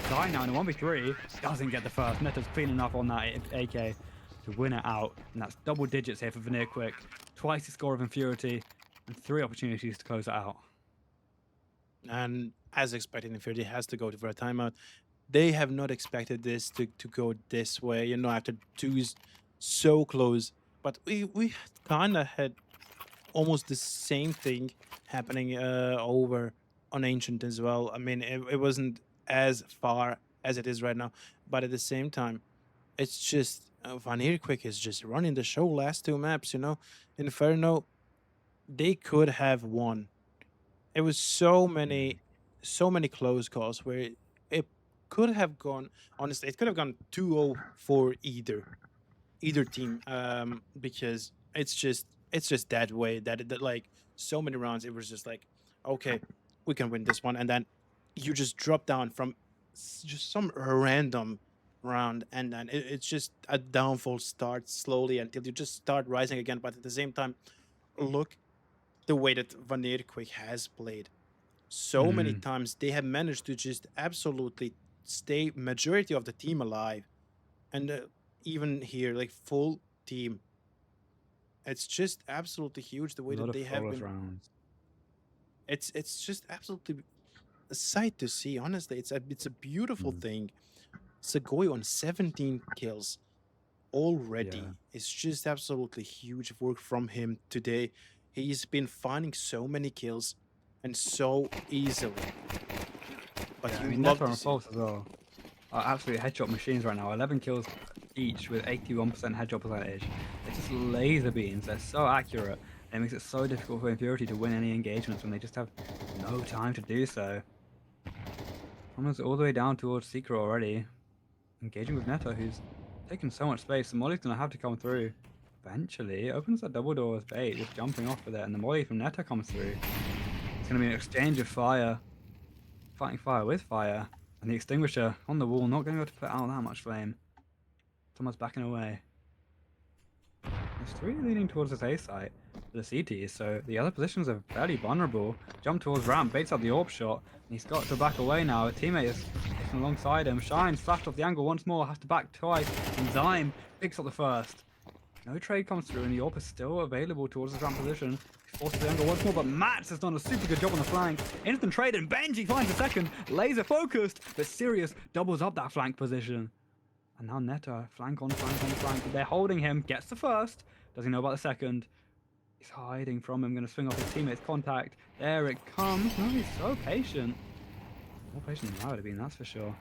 Guy now in a 1v3 doesn't get the first. Netar's clean enough on that AK to win it out, and that's double digits here for VanirQuick. Twice the score of Infurity, and 3 opportunities to close it out. And as expected, Infurity has to go for a timeout. They have not expected this to go this way, you know, after 2's so close. But we kind of had almost the same thing happening over on Ancient as well. I mean, it wasn't as far as it is right now. But at the same time, it's just VanirQuick is just running the show last 2 maps, you know. Inferno, they could have won. It was so many close calls where it could have gone, honestly, it could have gone 2-0 for either team, because it's just that way that like so many rounds it was just like, okay, we can win this one, and then you just drop down from just some random round, and then it's just a downfall starts slowly until you just start rising again. But at the same time, look the way that VanirQuick has played. So many times they have managed to just absolutely stay majority of the team alive, and even here, like full team. It's just absolutely huge the way that they have been. Rounds. It's just absolutely a sight to see. Honestly, it's a beautiful thing. Segoy on 17 kills already. Yeah. It's just absolutely huge work from him today. He's been finding so many kills and so easily. But Yeah, you I mean, love Netar to and see. False as well are absolute headshot machines right now. 11 kills each with 81% headshot percentage. They're just laser beams. They're so accurate. It makes it so difficult for Infurity to win any engagements when they just have no time to do so. Almost all the way down towards Secret already. Engaging with Netar, who's taken so much space. The molly's going to have to come through. Eventually, opens that double door with bait, just jumping off with it, and the molly from Netar comes through. It's going to be an exchange of fire. Fighting fire with fire. And the extinguisher on the wall, not going to be able to put out that much flame. Someone's backing away. It's 3 leaning towards this A site for the CT, so the other positions are fairly vulnerable. Jump towards ramp, baits out the orb shot, and he's got to back away now. A teammate is sitting alongside him. Shine slashed off the angle once more, has to back twice, and Zyme picks up the first. No trade comes through, and the orb is still available towards the ramp position. He forces the angle once more, but Mats has done a super good job on the flank. Instant trade, and Benji finds a second. Laser focused, but Sirius doubles up that flank position. And now Netar, flank on flank on flank. They're holding him, gets the first. Does he know about the second? He's hiding from him, going to swing off his teammate's contact. There it comes. No, he's so patient. More patient than I would have been, that's for sure.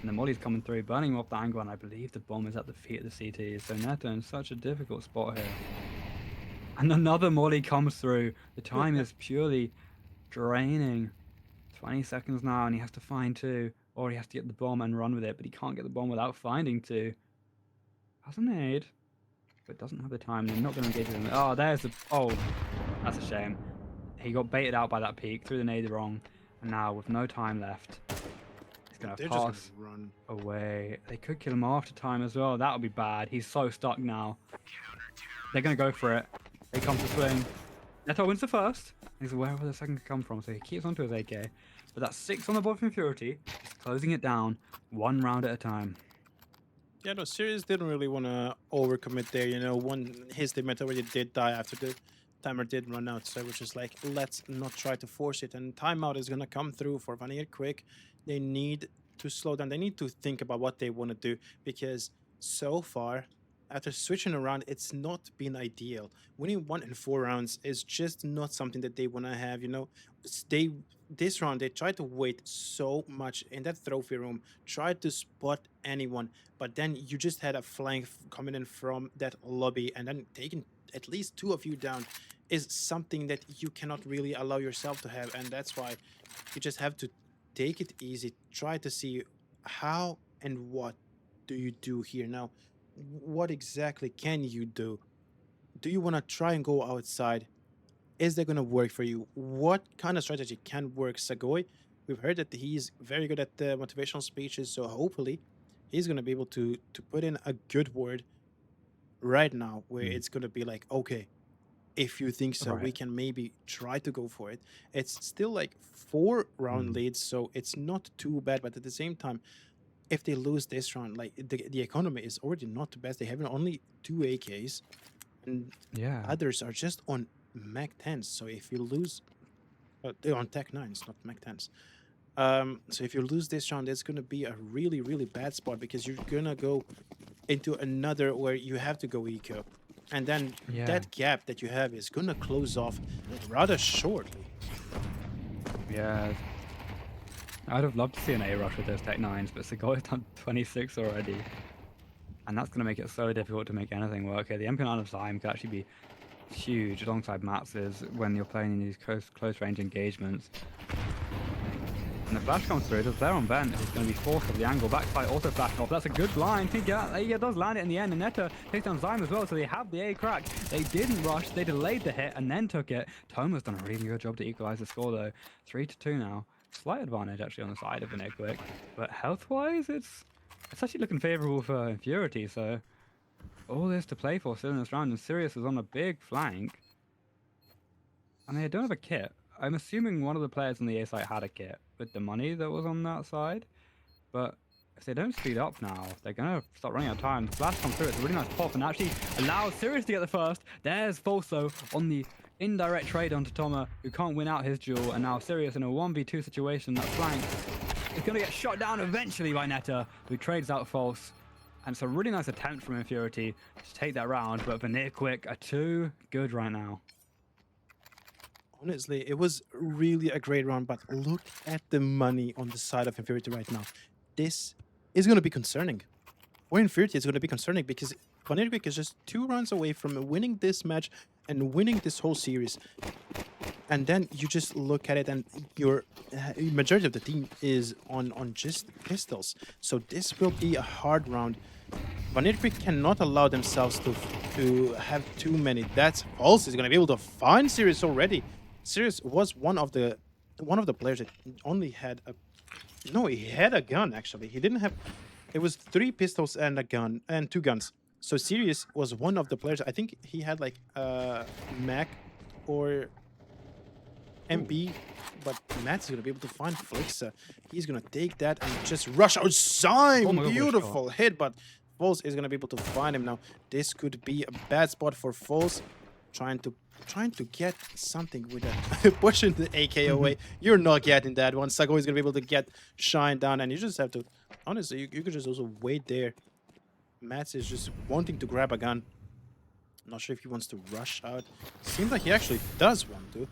And the molly's coming through, burning him off the angle, and I believe the bomb is at the feet of the CT. So Neto in such a difficult spot here. And another molly comes through. The time is purely draining. 20 seconds now, and he has to find 2. Or he has to get the bomb and run with it, but he can't get the bomb without finding 2. Has a nade, but doesn't have the time. They're not going to engage with him. Oh, there's the... Oh, that's a shame. He got baited out by that peak, threw the nade wrong, and now with no time left, he's going to pass run away. They could kill him after time as well. That would be bad. He's so stuck now. They're going to go for it. They come to swing. Neto wins the first. He's aware of where the second could come from, so he keeps onto his AK. But that's 6 on the board from Infurity. Just closing it down, 1 round at a time. Yeah, no, Sirius didn't really want to overcommit there. You know, his teammate already did die after the timer did run out. So it was just like, let's not try to force it. And timeout is going to come through for VanirQuick. They need to slow down. They need to think about what they want to do. Because so far, after switching around, it's not been ideal. Winning 1 in 4 rounds is just not something that they want to have. You know, this round, they tried to wait so much in that trophy room, tried to spot anyone, but then you just had a flank coming in from that lobby, and then taking at least 2 of you down is something that you cannot really allow yourself to have, and that's why you just have to take it easy, try to see how and what do you do here. Now, what exactly can you do? Do you want to try and go outside? Is that going to work for you? What kind of strategy can work? Sagoy, we've heard that he's very good at the motivational speeches, so hopefully he's going to be able to put in a good word right now where it's going to be like, okay, if you think so, we can maybe try to go for it. It's still like 4 round leads, so it's not too bad, but at the same time, if they lose this round, like the economy is already not the best. They have only 2 AKs, and others are just on Mac 10s. So if you lose, they're on Tech 9s, not Mac 10s. So if you lose this round, it's going to be a really, really bad spot because you're going to go into another where you have to go eco. And then that gap that you have is going to close off rather shortly. Yeah. I'd have loved to see an A rush with those Tech 9s, but Sagoy's done 26 already. And that's going to make it so difficult to make anything work here. The MP9 of time could actually be huge alongside Max's when you're playing in these close range engagements. And the flash comes through, just there on Vent. It's going to be forced off the angle. Backside also flash off. That's a good blind. He does land it in the end. And Netta takes down Zyme as well, so they have the A crack. They didn't rush. They delayed the hit and then took it. Toma's done a really good job to equalize the score, though. 3-2 now. Slight advantage, actually, on the side of VanirQuick. But health-wise, it's actually looking favorable for Infurity, so all this to play for still in this round. And Sirius is on a big flank. And they don't have a kit. I'm assuming one of the players on the A side had a kit with the money that was on that side. But if they don't speed up now, they're going to start running out of time. The flash comes through. It's a really nice pop and actually allows Sirius to get the first. There's Falso on the indirect trade onto Toma, who can't win out his duel. And now Sirius in a 1v2 situation. That flank is going to get shot down eventually by Netta, who trades out False. And it's a really nice attempt from Infurity to take that round. But VanirQuick are too good right now. Honestly, it was really a great round, but look at the money on the side of Infurity right now. This is going to be concerning. For Infurity, it's going to be concerning because VanirQuick is just 2 rounds away from winning this match and winning this whole series. And then you just look at it and your majority of the team is on just pistols. So this will be a hard round. VanirQuick cannot allow themselves to have too many. That's false. He's going to be able to find Sirius already. Sirius was one of the players that only had a... No, he had a gun, actually. He didn't have... It was 3 pistols and a gun, and 2 guns. So Sirius was one of the players. I think he had like Mac or MP, but Matt's going to be able to find Flixa. He's going to take that and just rush out. Zyme! Oh, beautiful hit, but False is going to be able to find him now. This could be a bad spot for False. Trying to get something with that. Pushing the AK away. You're not getting that one. Sago is going to be able to get Shine down, and you just have to... Honestly, you could just also wait there. Mats is just wanting to grab a gun. Not sure if he wants to rush out. Seems like he actually does want to.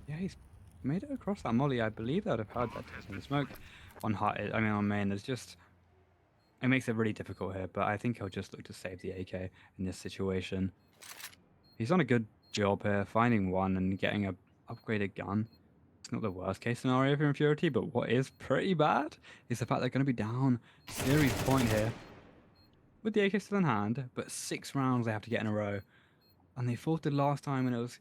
Yeah, he's made it across that molly. I believe they would have had that in the smoke. on on main is just, it makes it really difficult here. But I think he'll just look to save the AK in this situation. He's done a good job here, finding one and getting a upgraded gun. It's not the worst case scenario for Infurity, but what is pretty bad is the fact they're going to be down series point here with the AK still in hand, but 6 rounds they have to get in a row. And they faltered last time, and it was,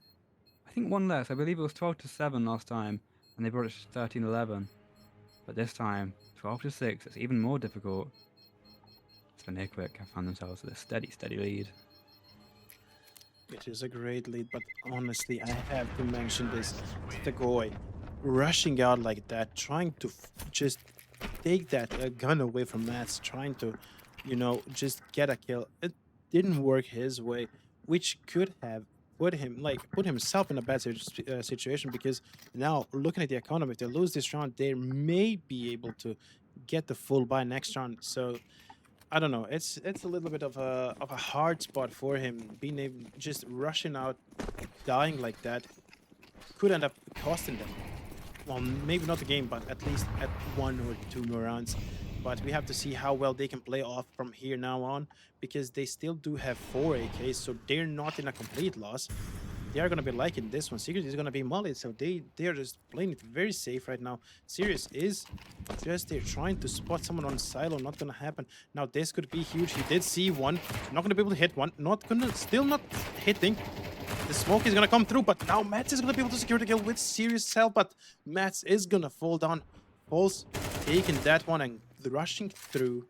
I think, one less. I believe it was 12-7 last time, and they brought it to 13-11. But this time, 12-6, it's even more difficult. VanirQuick have found themselves with a steady lead. It is a great lead, but honestly, I have to mention this. The guy rushing out like that, trying to just take that gun away from Mats, trying to, you know, just get a kill. It didn't work his way, which could have put himself in a bad situation, because now, looking at the economy, if they lose this round, they may be able to get the full buy next round. So I don't know. It's a little bit of a hard spot for him. Being able just rushing out, dying like that, could end up costing them. Well, maybe not the game, but at least at 1 or 2 more rounds. But we have to see how well they can play off from here now on, because they still do have 4 AKs, so they're not in a complete loss. They are going to be liking this one. Secret is going to be mullied, so they are just playing it very safe right now. Sirius is just there trying to spot someone on silo. Not going to happen. Now this could be huge. He did see one. Not going to be able to hit one. Still not hitting. The smoke is going to come through, but now Mats is going to be able to secure the kill with Sirius' help, but Mats is going to fall down. Falls taking that one and rushing through.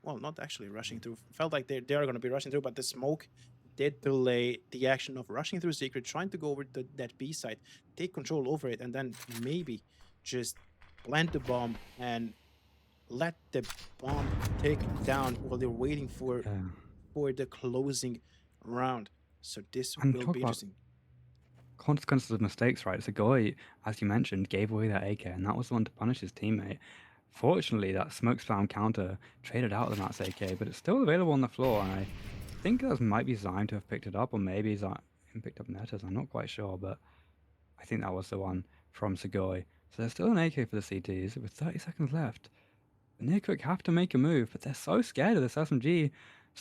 Well, not actually rushing through. Felt like they are going to be rushing through, but the smoke did delay the action of rushing through Secret, trying to go over that B site, take control over it, and then maybe just plant the bomb and let the bomb take down while they're waiting for the closing round. So this will be interesting. Consequences of mistakes, right? So Goy, as you mentioned, gave away that AK, and that was the one to punish his teammate. Fortunately, that smoke spam counter traded out the Mats AK, but it's still available on the floor, and I think that might be Zyme to have picked it up, or maybe Zyme picked up Netters. I'm not quite sure, but I think that was the one from Segoy. So there's still an AK for the CTs with 30 seconds left. VanirQuick have to make a move, but they're so scared of this SMG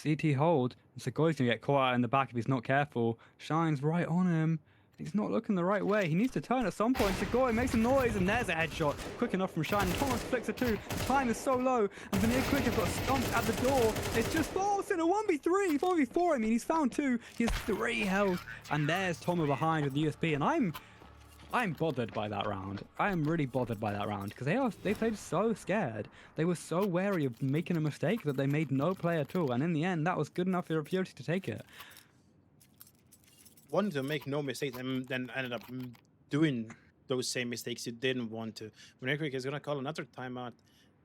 CT hold. And Segoy's going to get caught out in the back if he's not careful. Shine's right on him. He's not looking the right way. He needs to turn at some point. Segoy makes a noise, and there's a headshot. Quick enough from Shine. Thomas flicks it too. Time is so low, and VanirQuick has got stumped at the door. It's just false in a 1v3, 4v4. I mean, he's found 2. He has 3 health, and there's Tomo behind with the USP, and I'm bothered by that round. I am really bothered by that round, because they played so scared. They were so wary of making a mistake that they made no play at all, and in the end, that was good enough for Infurity to take it. Wanted to make no mistakes and then ended up doing those same mistakes you didn't want to. VanirQuick is going to call another timeout.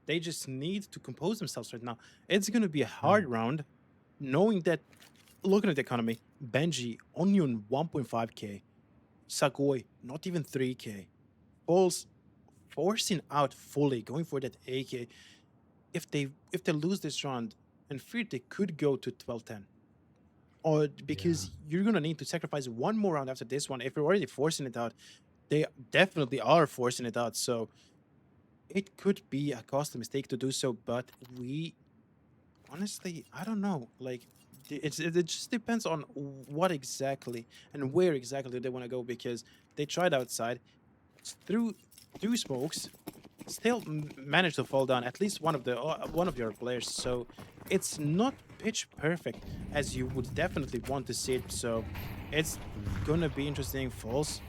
They just need to compose themselves right now. It's going to be a hard round, knowing that, looking at the economy, Benji only on 1.5k, Segoy not even 3k, Balls forcing out fully, going for that AK. If they lose this round, and fear they could go to 12-10. Or because you're going to need to sacrifice one more round after this one. If you're already forcing it out, they definitely are forcing it out. So it could be a costly mistake to do so. But honestly, I don't know. Like, it just depends on what exactly and where exactly they want to go. Because they tried outside, through 2 smokes, still managed to fall down at least one of your players. So it's not pitch perfect as you would definitely want to see it. So it's gonna be interesting. False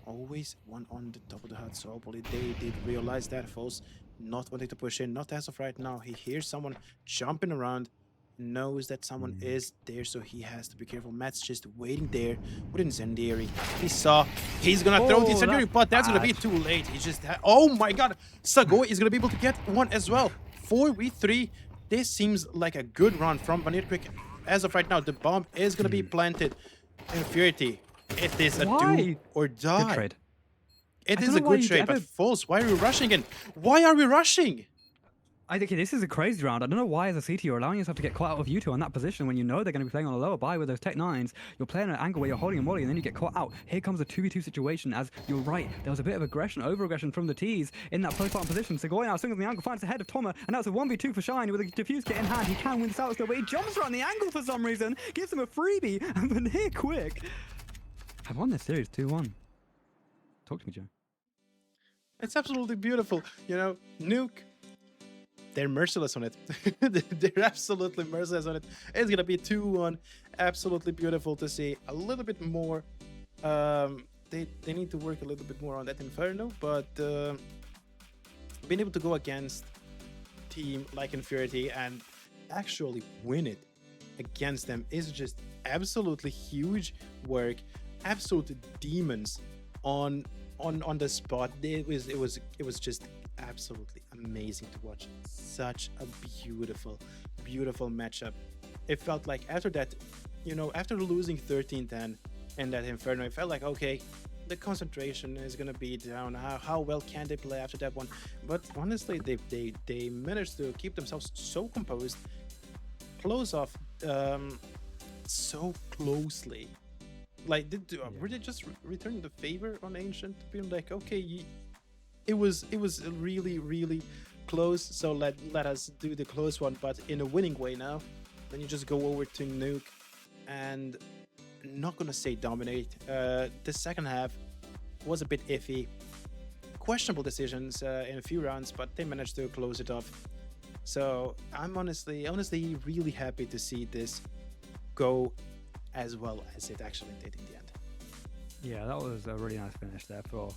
always one on the top of the head, so hopefully they did realize that. False not wanting to push in, not as of right now. He hears someone jumping around, knows that someone is there, so he has to be careful. Matt's just waiting there with incendiary. He saw he's gonna throw the incendiary, but that's gonna be too late. He just oh my god, Segoy is gonna be able to get one as well. 4v3. This seems like a good run from VanirQuick. As of right now, the bomb is gonna be planted. Infurity, it is a do or die. Good trade. It is a good trade, but False, why are we rushing in? Why are we rushing? I think this is a crazy round. I don't know why, as a CT, you're allowing yourself to get caught out of U2 on that position when you know they're going to be playing on a lower buy with those Tech 9s. You're playing at an angle where you're holding a molly and then you get caught out. Here comes a 2v2 situation, as you're right. There was a bit of aggression, over-aggression from the T's in that close button position. Segoy now swings on the angle, finds the head of Toma, and that's a 1v2 for Shine with a diffuse kit in hand. He can win this out still, but he jumps around the angle for some reason, gives him a freebie, and VanirQuick have won this series 2-1. Talk to me, Joe. It's absolutely beautiful. You know, Nuke, they're merciless on it. They're absolutely merciless on it. It's going to be 2-1. Absolutely beautiful to see. A little bit more. They need to work a little bit more on that Inferno, but being able to go against team like Infurity and actually win it against them is just absolutely huge work. Absolute demons on the spot. It was just absolutely amazing to watch. Such a beautiful matchup. It felt like after that, you know, after losing 13-10 in that Inferno, it felt like, okay, the concentration is gonna be down. How well can they play after that one? But honestly, they managed to keep themselves so composed, close off so closely. Like, were they just returning the favor on Ancient, being like, okay, it was really close, so let us do the close one, but in a winning way now. Then you just go over to Nuke, and not gonna say dominate. The second half was a bit iffy, questionable decisions in a few rounds, but they managed to close it off. So I'm honestly really happy to see this go as well as it actually did in the end. Yeah, that was a really nice finish there for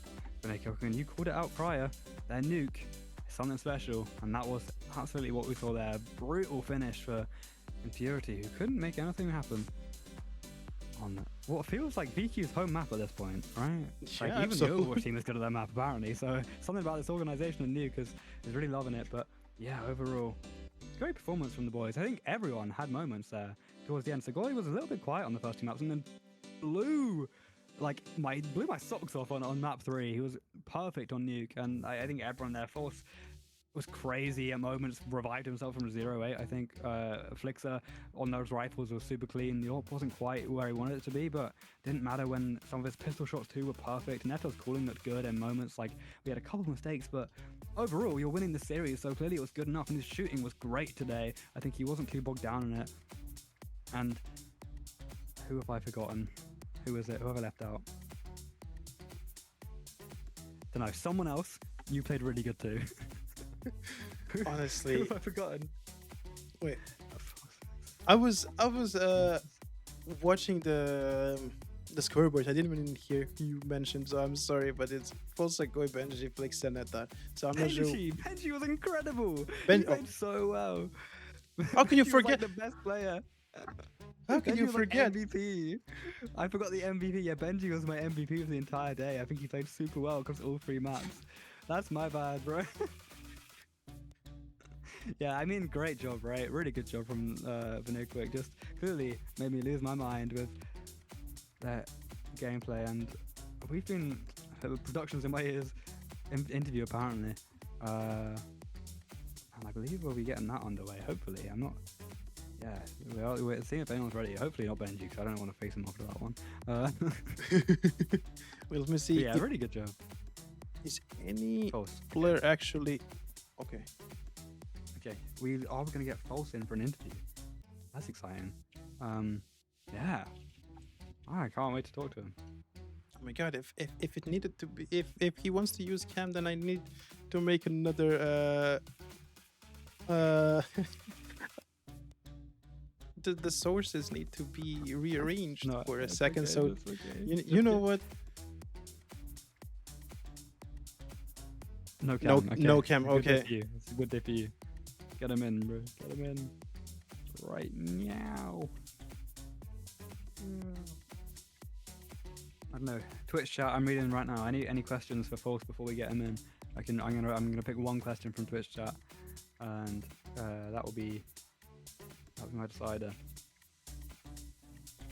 VanirQuick, and you called it out prior. Their Nuke is something special, and that was absolutely what we saw there. Brutal finish for Infurity, who couldn't make anything happen on what feels like VQ's home map at this point, right? Yeah, like, even the Overwatch team is good at their map, apparently, so something about this organization in Nuke is really loving it. But yeah, overall, great performance from the boys. I think everyone had moments there towards the end. Segoy was a little bit quiet on the first two maps, and then blew my socks off on map 3. He was perfect on Nuke, and I think everyone there, Force was crazy at moments, revived himself from 0-8. I think Flixer on those rifles was super clean. The AWP wasn't quite where he wanted it to be, but didn't matter when some of his pistol shots too were perfect. Neto's calling looked good in moments. Like, we had a couple of mistakes, but overall you're winning the series, so clearly it was good enough, and his shooting was great today. I think he wasn't too bogged down in it. And who have I forgotten? Who is it? Who have I left out? Don't know. Someone else. You played really good too. Honestly, who have I forgotten? Wait, I was watching the scoreboard. I didn't even hear who you mentioned, so I'm sorry, but it's Segoy, Benji, Flix, and Neta. So I'm not sure. Benji was incredible. He played so well. How can you forget the best player? How can you forget? MVP. I forgot the MVP. Yeah, Benji was my MVP for the entire day. I think he played super well across all 3 maps. That's my bad, bro. Yeah, I mean, great job, right? Really good job from VanirQuick. Just clearly made me lose my mind with that gameplay. And we've been productions in my ears interview apparently, and I believe we'll be getting that underway. Hopefully, I'm not. Yeah, we're seeing if anyone's ready. Hopefully not Benji, because I don't want to face him after that one. Well, let me see. Yeah, really good job. Is any player actually okay? Okay, we are going to get False in for an interview. That's exciting. Yeah. I can't wait to talk to him. Oh my god, if it needed to be, if he wants to use cam, then I need to make another the sources need to be rearranged for a second. Okay, so you know what? No cam. No cam. Okay. It's a good day for you. Get him in, bro. Get him in right now. I don't know. Twitch chat. I'm reading right now. Any questions for False before we get him in? I'm gonna pick one question from Twitch chat, and that'll be my decider.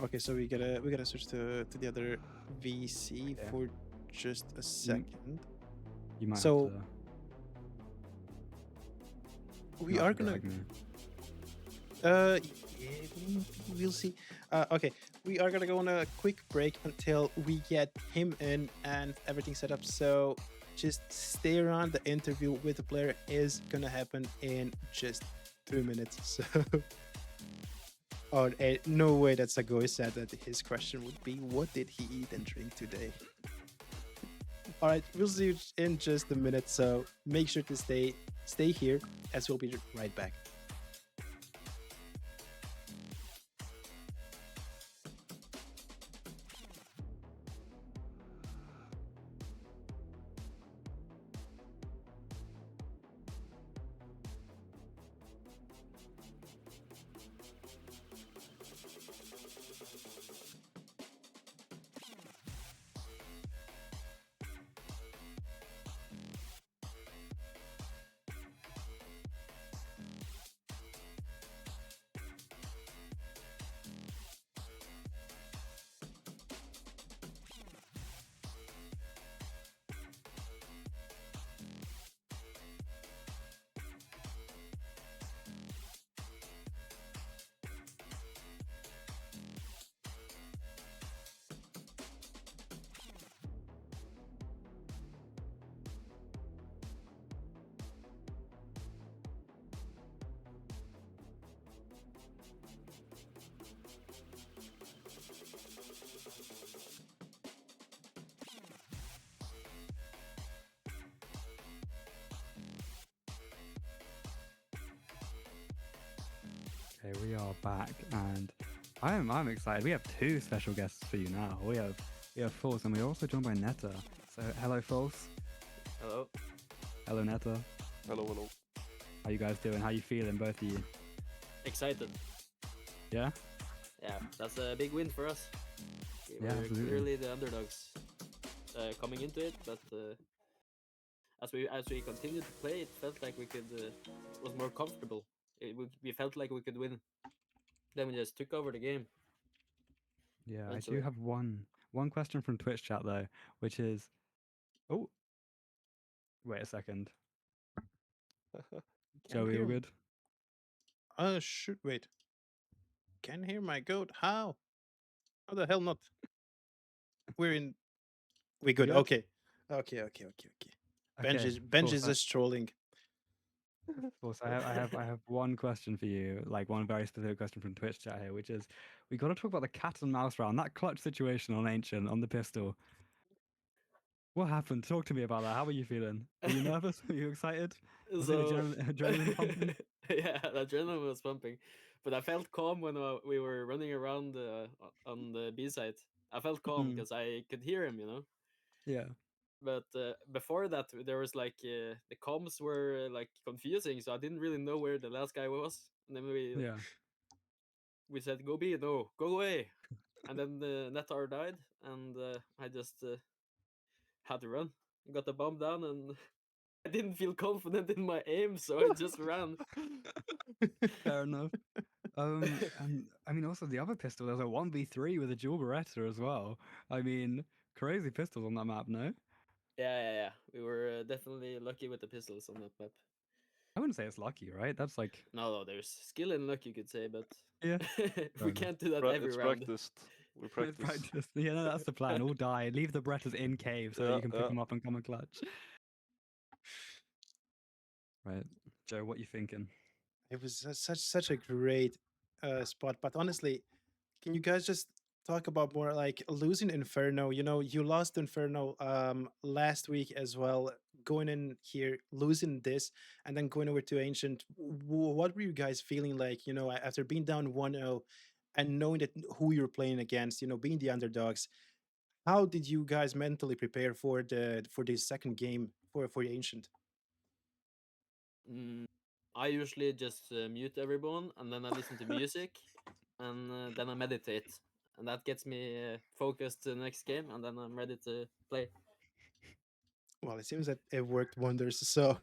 Okay, so we gotta switch to the other VC for just a second. You might. So, we Not are to gonna. drag me. Yeah, we'll see. Okay, we are gonna go on a quick break until we get him in and everything set up. So just stay around. The interview with the player is gonna happen in just 2 minutes. So, oh, no way that Sagoy said that his question would be, "What did he eat and drink today?" All right, we'll see you in just a minute. So make sure to stay here, as we'll be right back. Okay, we are back, and I'm excited. We have two special guests for you now. We have Force, and we're also joined by Netta. So hello, Force. Hello. Hello, Netta. Hello, hello. How you guys doing? How you feeling, both of you? Excited. Yeah. Yeah, that's a big win for us. We Yeah, were absolutely. clearly the underdogs coming into it, but as we continued to play, it felt like we could was more comfortable. We felt like we could win. Then we just took over the game Yeah, I do eventually. have one question from Twitch chat though, which is, oh, wait a second, Can't Joey, all hear him. good? Shoot, wait. Can hear my goat? How? How the hell not? We're in. We good. good? Okay. Okay. Okay, Benj Force. is just trolling. Force, I have one question for you, like one very specific question from Twitch chat here, which is, we got to talk about the cat and mouse round, that clutch situation on Ancient on the pistol. What happened? Talk to me about that. How are you feeling? Were you nervous? Were you excited? Was it So adrenaline pumping? yeah, the adrenaline was pumping, but I felt calm when we were running around on the B side. I felt calm Mm, because I could hear him, you know. yeah. But before that, there was like the comms were like confusing, so I didn't really know where the last guy was. And then Yeah. we said, "Go B, no, go away." And then the Netar died, and I just had to run. Got the bomb down, and I didn't feel confident in my aim, so I just ran. Fair enough. And I mean, also the other pistol, there's a 1v3 with a dual Beretta as well. I mean, crazy pistols on that map, no? Yeah. We were definitely lucky with the pistols on that map. I wouldn't say it's lucky, right? That's like, No, there's skill and luck, you could say, but yeah, fair we enough. can't do that every It's round. practiced. We It's practice. practice. Yeah, no, that's the plan. All die. Leave the Berettas in cave so that Yeah, you can pick yeah. them up and come and clutch. Right. Joe, what you thinking? It was such a great spot. But honestly, can you guys just talk about more like losing Inferno? You know, you lost Inferno last week as well. Going in here, losing this, and then going over to Ancient. What were you guys feeling like? You know, after being down 1-0 and knowing that who you're playing against. You know, being the underdogs. How did you guys mentally prepare for the second game for the Ancient? Mm, I usually just mute everyone and then I listen to music and then I meditate. And that gets me focused to the next game and then I'm ready to play. Well, it seems that it worked wonders. So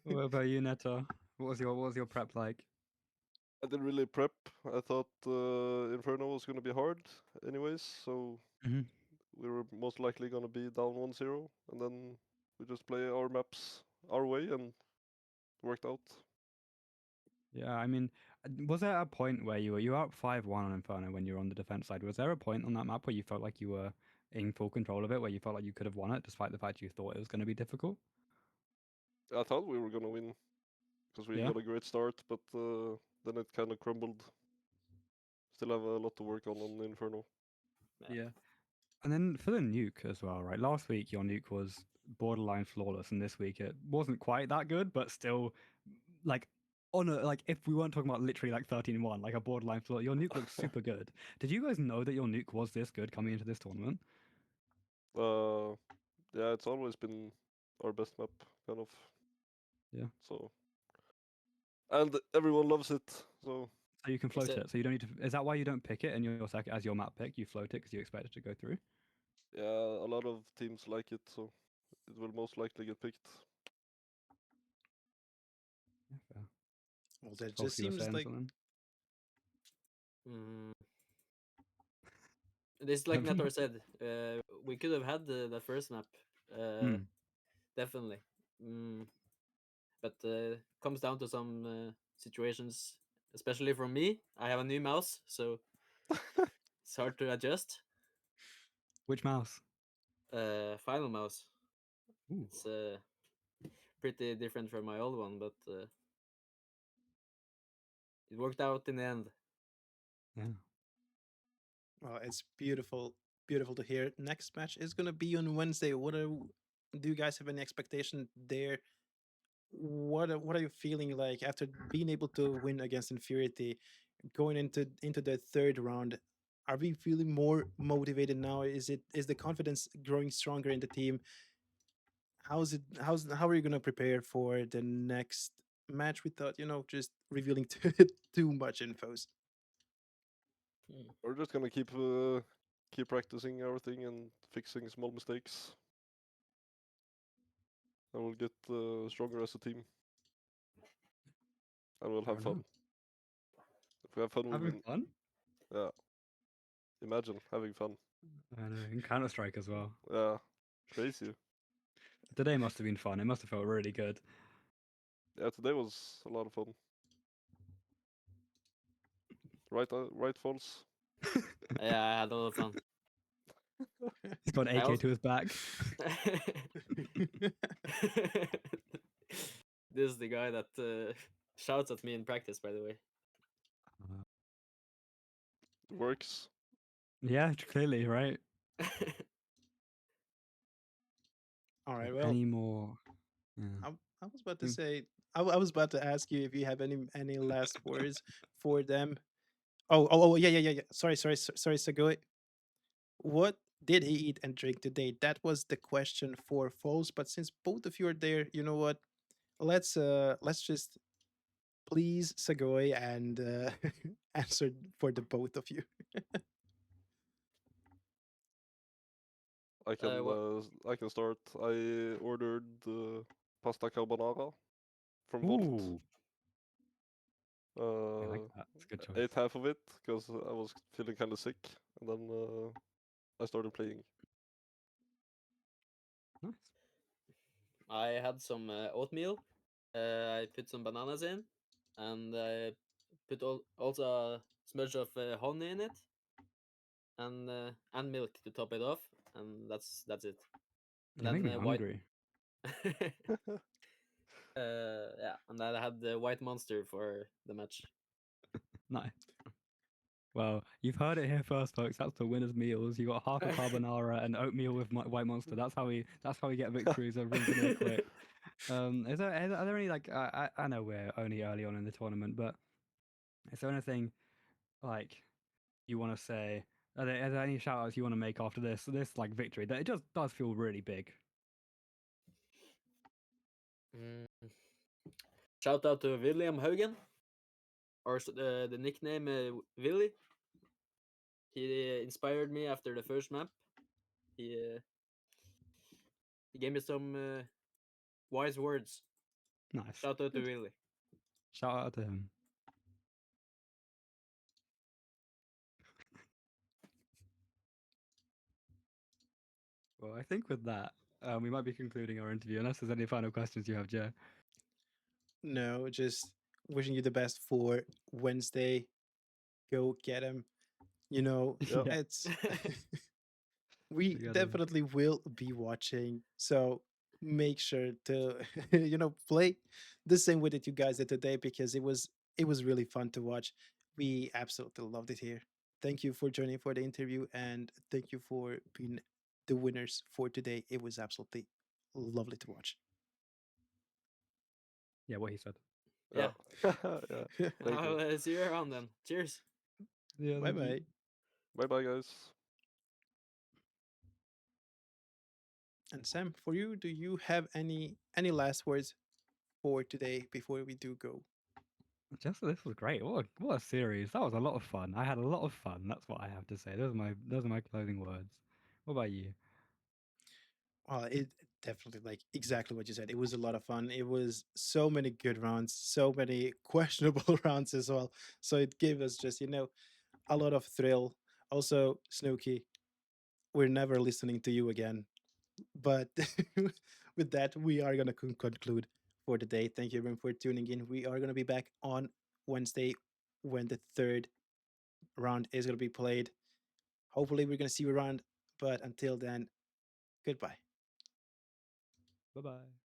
What about you, Netta? What was your prep like? I didn't really prep. I thought Inferno was gonna be hard, anyways. So Hmm. we were most likely gonna be down 1-0, and then we just play our maps our way, and worked out. Yeah, I mean, was there a point where you were up 5-1 on Inferno when you were on the defense side? Was there a point on that map where you felt like you were in full control of it, where you felt like you could have won it, despite the fact you thought it was going to be difficult? I thought we were gonna win because we Yeah. got a great start, but then it kind of crumbled. Still have a lot to work on Inferno. Yeah. And then for the nuke as well, right? Last week your nuke was borderline flawless, and this week it wasn't quite that good, but still, like, on a, like, if we weren't talking about literally like 13-1, like a borderline flaw, your nuke looks super good. Did you guys know that your nuke was this good coming into this tournament? Yeah, it's always been our best map, kind of. Yeah. So, and everyone loves it. So So you can float Except- it. So you don't need to. Is that why you don't pick it in your second as your map pick? You float it because you expect it to go through. yeah, a lot of teams like it. So it will most likely get picked. Yeah, fair. Well, that False, just you were seems saying like something. Mm. This, like Nator said, we could have had that first map, Mm. definitely. But comes down to some situations, especially for me. I have a new mouse, so it's hard to adjust. Which mouse? Final mouse. Ooh. It's pretty different from my old one, but it worked out in the end. Yeah. well, it's beautiful, beautiful to hear. Next match is gonna be on Wednesday. Do you guys have any expectation there? What are you feeling like after being able to win against Infurity, going into the third round? Are we feeling more motivated now? Is the confidence growing stronger in the team? How are you gonna prepare for the next match without just revealing too much infos? We're just gonna keep practicing everything and fixing small mistakes. And we'll get stronger as a team. And we'll Fair have enough. fun. If we have fun, we Having win. fun? Yeah. Imagine having fun. I know. In Counter Strike as well. Yeah. Crazy. Today must have been fun. It must have felt really good. Yeah, today was a lot of fun. Right, false. Yeah, I had a lot of fun. He's got an I AK also- to his back. This is the guy that shouts at me in practice, by the way. Works. Yeah, clearly, right? All right. Okay, Well, any more? Yeah. I was about to Mm. say. I was about to ask you if you have any last words for them. Oh, yeah. Sorry, Sagoi. What did he eat and drink today? That was the question for Foles. But since both of you are there, you know what? Let's just please Sagoi and answer for the both of you. What? I can start. I ordered pasta carbonara from Volt. Ooh, I like that. It's a good choice. Ate half of it because I was feeling kind of sick, and then I started playing. Nice. I had some oatmeal. I put some bananas in, and I put also a smudge of honey in it, and milk to top it off, and that's it. And You make then me white. hungry. Yeah, and then I had the white monster for the match. Nice. Well, you've heard it here first, folks. That's the winner's meals. You got half a carbonara and oatmeal with White Monster. That's how we. That's how we get victories over VanirQuick. Are there any like? I know we're only early on in the tournament, but is there anything like you want to say? Are there any shout outs you want to make after this like victory? That it just does feel really big. Mm. Shout out to William Haugen, or the nickname Willy. He inspired me after the first map. He gave me some wise words. Nice. Shout out to Good. Willy. Shout out to him. Well, I think with that, we might be concluding our interview, unless there's any final questions you have, Joe. No, just wishing you the best for Wednesday. Go get him. You know, Yeah. Yeah. it's we Together. definitely will be watching. So make sure to play the same way that you guys did today because it was really fun to watch. We absolutely loved it here. Thank you for joining for the interview and thank you for being the winners for today. It was absolutely lovely to watch. Yeah, what he said. Yeah. Yeah. Yeah. Thank you. I'll see you around then. Cheers. Yeah, Bye thank you. bye. Bye bye, guys. And Sam, for you, do you have any last words for today before we do go? Just this was great. What a series. That was a lot of fun. I had a lot of fun. That's what I have to say. Those are my closing words. What about you? Well, it definitely like exactly what you said. It was a lot of fun. It was so many good rounds, so many questionable rounds as well. So it gave us just, a lot of thrill. Also, Snooky, we're never listening to you again. But with that, we are going to conclude for the day. Thank you everyone for tuning in. We are going to be back on Wednesday when the third round is going to be played. Hopefully, we're going to see you around. But until then, goodbye. Bye bye.